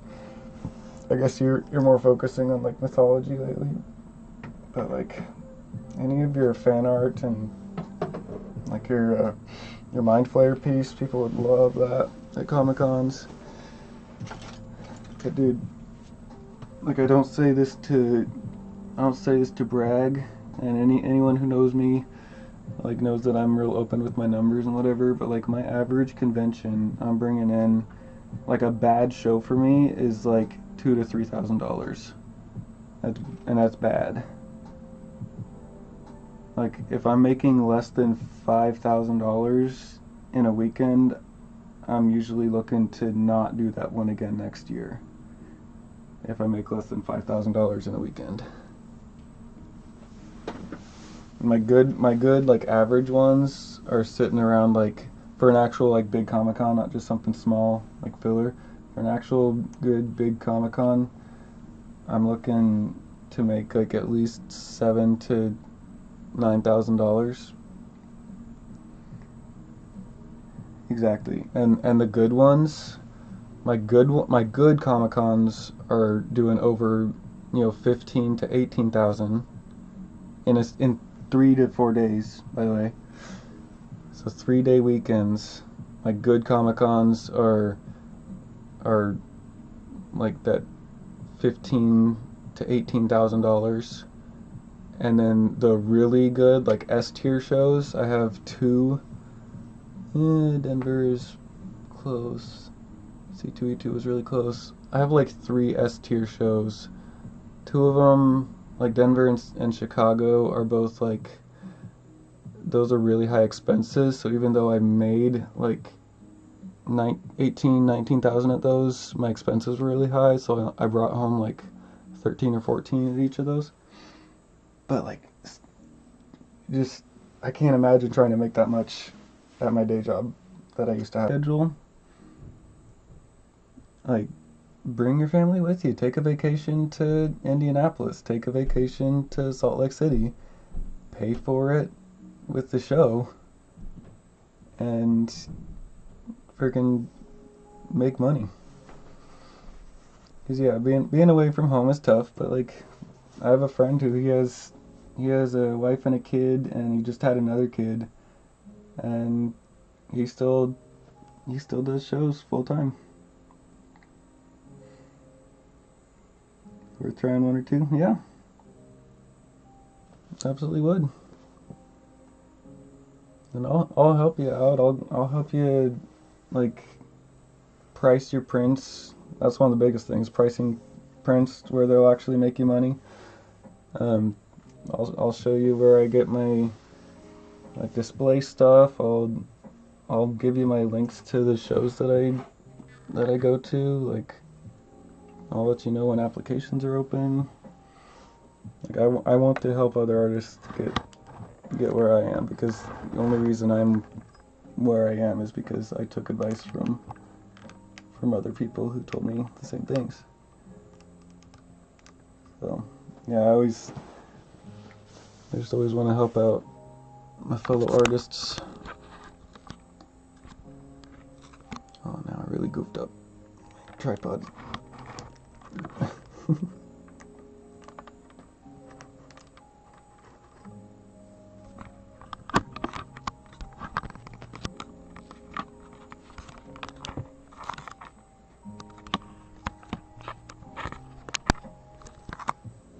I guess you're more focusing on like mythology lately, but like any of your fan art and like your Mind Flayer piece, people would love that at Comic Cons. But dude, like I don't say this to brag, and anyone who knows me like knows that I'm real open with my numbers and whatever, but like my average convention I'm bringing in, like a bad show for me is like $2,000 to $3,000. That's bad. Like if I'm making less than $5,000 in a weekend, I'm usually looking to not do that one again next year. If I make less than $5,000 in a weekend. My good like average ones are sitting around like for an actual like big Comic-Con, not just something small like filler. For an actual good big Comic-Con, I'm looking to make like at least $7,000 to $9,000. Exactly. And the good ones, my good Comic-Cons are doing over, 15 to 18,000 in 3 to 4 days, by the way. So 3-day weekends. My good Comic-Cons are like that $15,000 to $18,000. And then the really good like S tier shows, I have two. Denver is close. C2E2 was really close. I have like 3 S tier shows. 2 of them, like Denver and Chicago, are both like, those are really high expenses. So even though I made like 19,000 at those, my expenses were really high. So I brought home like 13 or 14 at each of those. But like, just I can't imagine trying to make that much at my day job that I used to have. Schedule. Like, bring your family with you. Take a vacation to Indianapolis. Take a vacation to Salt Lake City. Pay for it with the show. And freaking make money. Cause yeah, being away from home is tough. But like, I have a friend who he has a wife and a kid, and he just had another kid, and he still does shows full time. Worth trying 1 or 2, yeah. Absolutely would. And I'll help you out. I'll help you like price your prints. That's one of the biggest things, pricing prints where they'll actually make you money. I'll show you where I get my like display stuff. I'll give you my links to the shows that I go to. Like, I'll let you know when applications are open. Like I want to help other artists get where I am, because the only reason I'm where I am is because I took advice from other people who told me the same things. So yeah, I just always want to help out my fellow artists. Oh, now I really goofed up my tripod.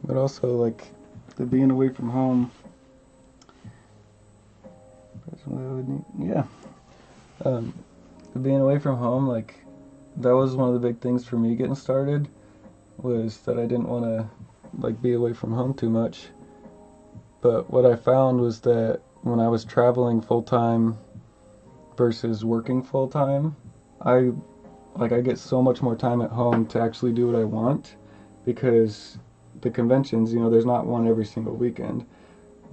But also, like, the being away from home. Yeah. Being away from home, like, that was one of the big things for me getting started, was that I didn't want to, like, be away from home too much. But what I found was that when I was traveling full-time versus working full-time, I get so much more time at home to actually do what I want, because the conventions, there's not one every single weekend,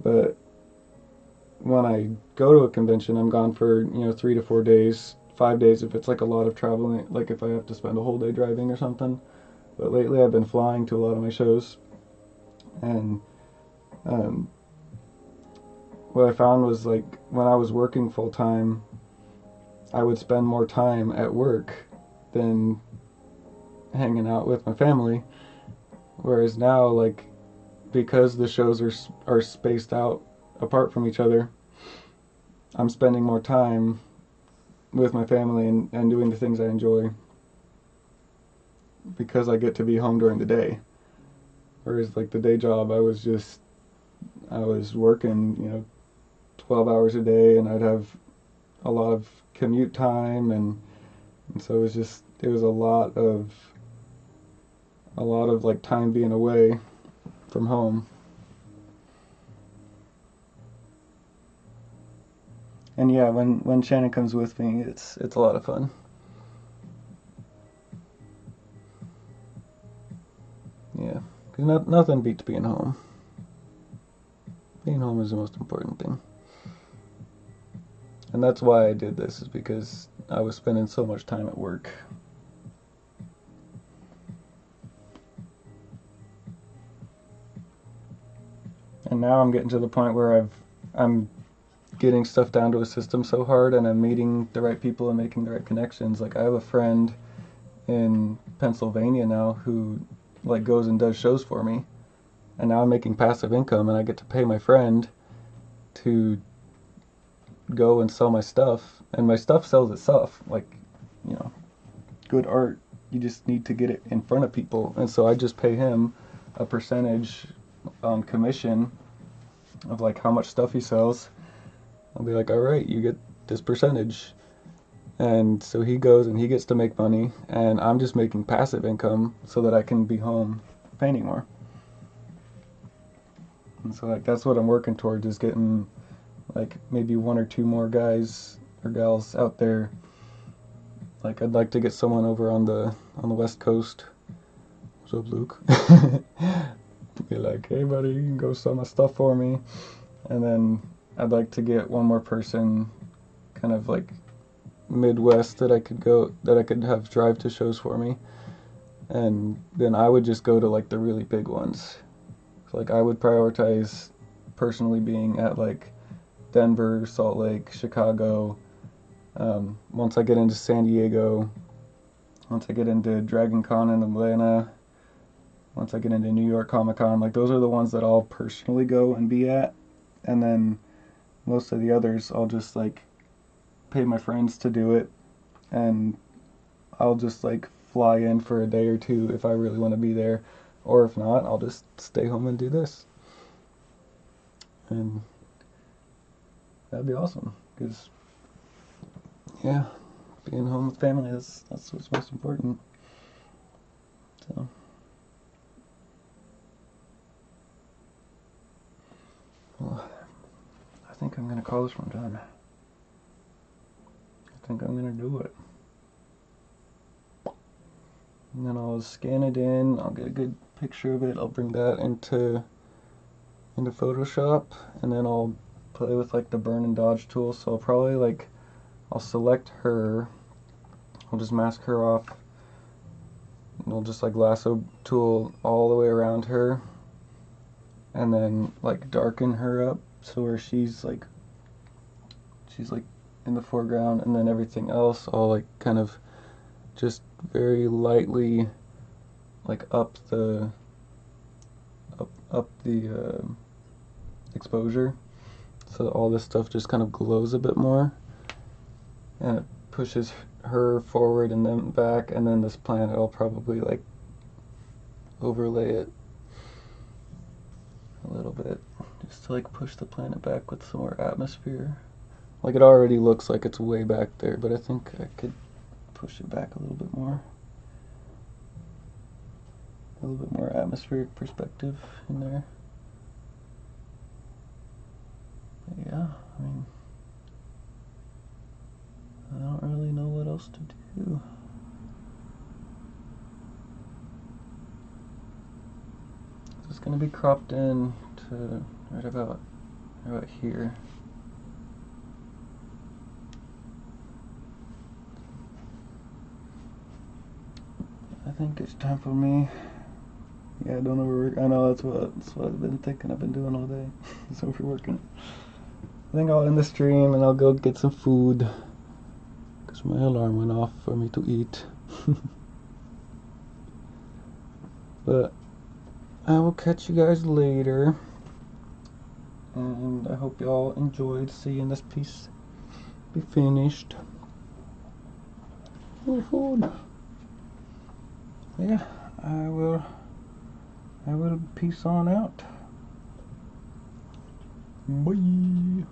but when I go to a convention, I'm gone for 3 to 4 days, 5 days if it's like a lot of traveling, like if I have to spend a whole day driving or something. But lately, I've been flying to a lot of my shows, and um, what I found was like when I was working full time, I would spend more time at work than hanging out with my family. Whereas now, like because the shows are spaced out apart from each other, I'm spending more time with my family and doing the things I enjoy because I get to be home during the day. Whereas like the day job, I was working 12 hours a day, and I'd have a lot of commute time, and so it was a lot of like time being away from home. And yeah, when Shannon comes with me, it's a lot of fun. Yeah, because nothing beats being home. Being home is the most important thing. And that's why I did this, is because I was spending so much time at work. And now I'm getting to the point where I'm getting stuff down to a system so hard, and I'm meeting the right people and making the right connections. Like I have a friend in Pennsylvania now who like goes and does shows for me, and now I'm making passive income, and I get to pay my friend to go and sell my stuff, and my stuff sells itself. Like, you know, good art, you just need to get it in front of people, and so I just pay him a percentage on commission of like how much stuff he sells. I'll be like, all right, you get this percentage, and so he goes and he gets to make money, and I'm just making passive income so that I can be home painting more. And so like that's what I'm working towards, is getting like maybe one or two more guys or gals out there. Like I'd like to get someone over on the West Coast. What's up, Luke? Be like, hey buddy, you can go sell my stuff for me. And then I'd like to get one more person kind of like Midwest that I could have drive to shows for me. And then I would just go to like the really big ones. So, like I would prioritize personally being at like Denver, Salt Lake, Chicago. Once I get into San Diego, once I get into Dragon Con in Atlanta, once I get into New York Comic Con, like those are the ones that I'll personally go and be at. And then most of the others I'll just like pay my friends to do it, and I'll just like fly in for a day or two if I really want to be there, or if not, I'll just stay home and do this. And that'd be awesome, because yeah, being home with family, that's what's most important. So well, I think I'm gonna call this one done. I think I'm gonna do it. And then I'll scan it in, I'll get a good picture of it, I'll bring that into Photoshop, and then I'll play with like the burn and dodge tool. So I'll select her, I'll just mask her off, and I'll just like lasso tool all the way around her, and then like darken her up so where she's like in the foreground, and then everything else I'll like kind of just very lightly like up the exposure, so all this stuff just kind of glows a bit more, and it pushes her forward and then back, and then this planet I'll probably like overlay it a little bit just to like push the planet back with some more atmosphere. Like it already looks like it's way back there, but I think I could push it back a little bit more. A little bit more atmospheric perspective in there. But yeah, I mean, I don't really know what else to do. So it's going to be cropped in to right about here. I think it's time for me. Yeah, don't overwork. I know that's what I've been thinking. I've been doing all day. It's overworking. I think I'll end the stream and I'll go get some food because my alarm went off for me to eat. But I will catch you guys later, and I hope y'all enjoyed seeing this piece be finished. More food. Yeah, I will peace on out. Bye.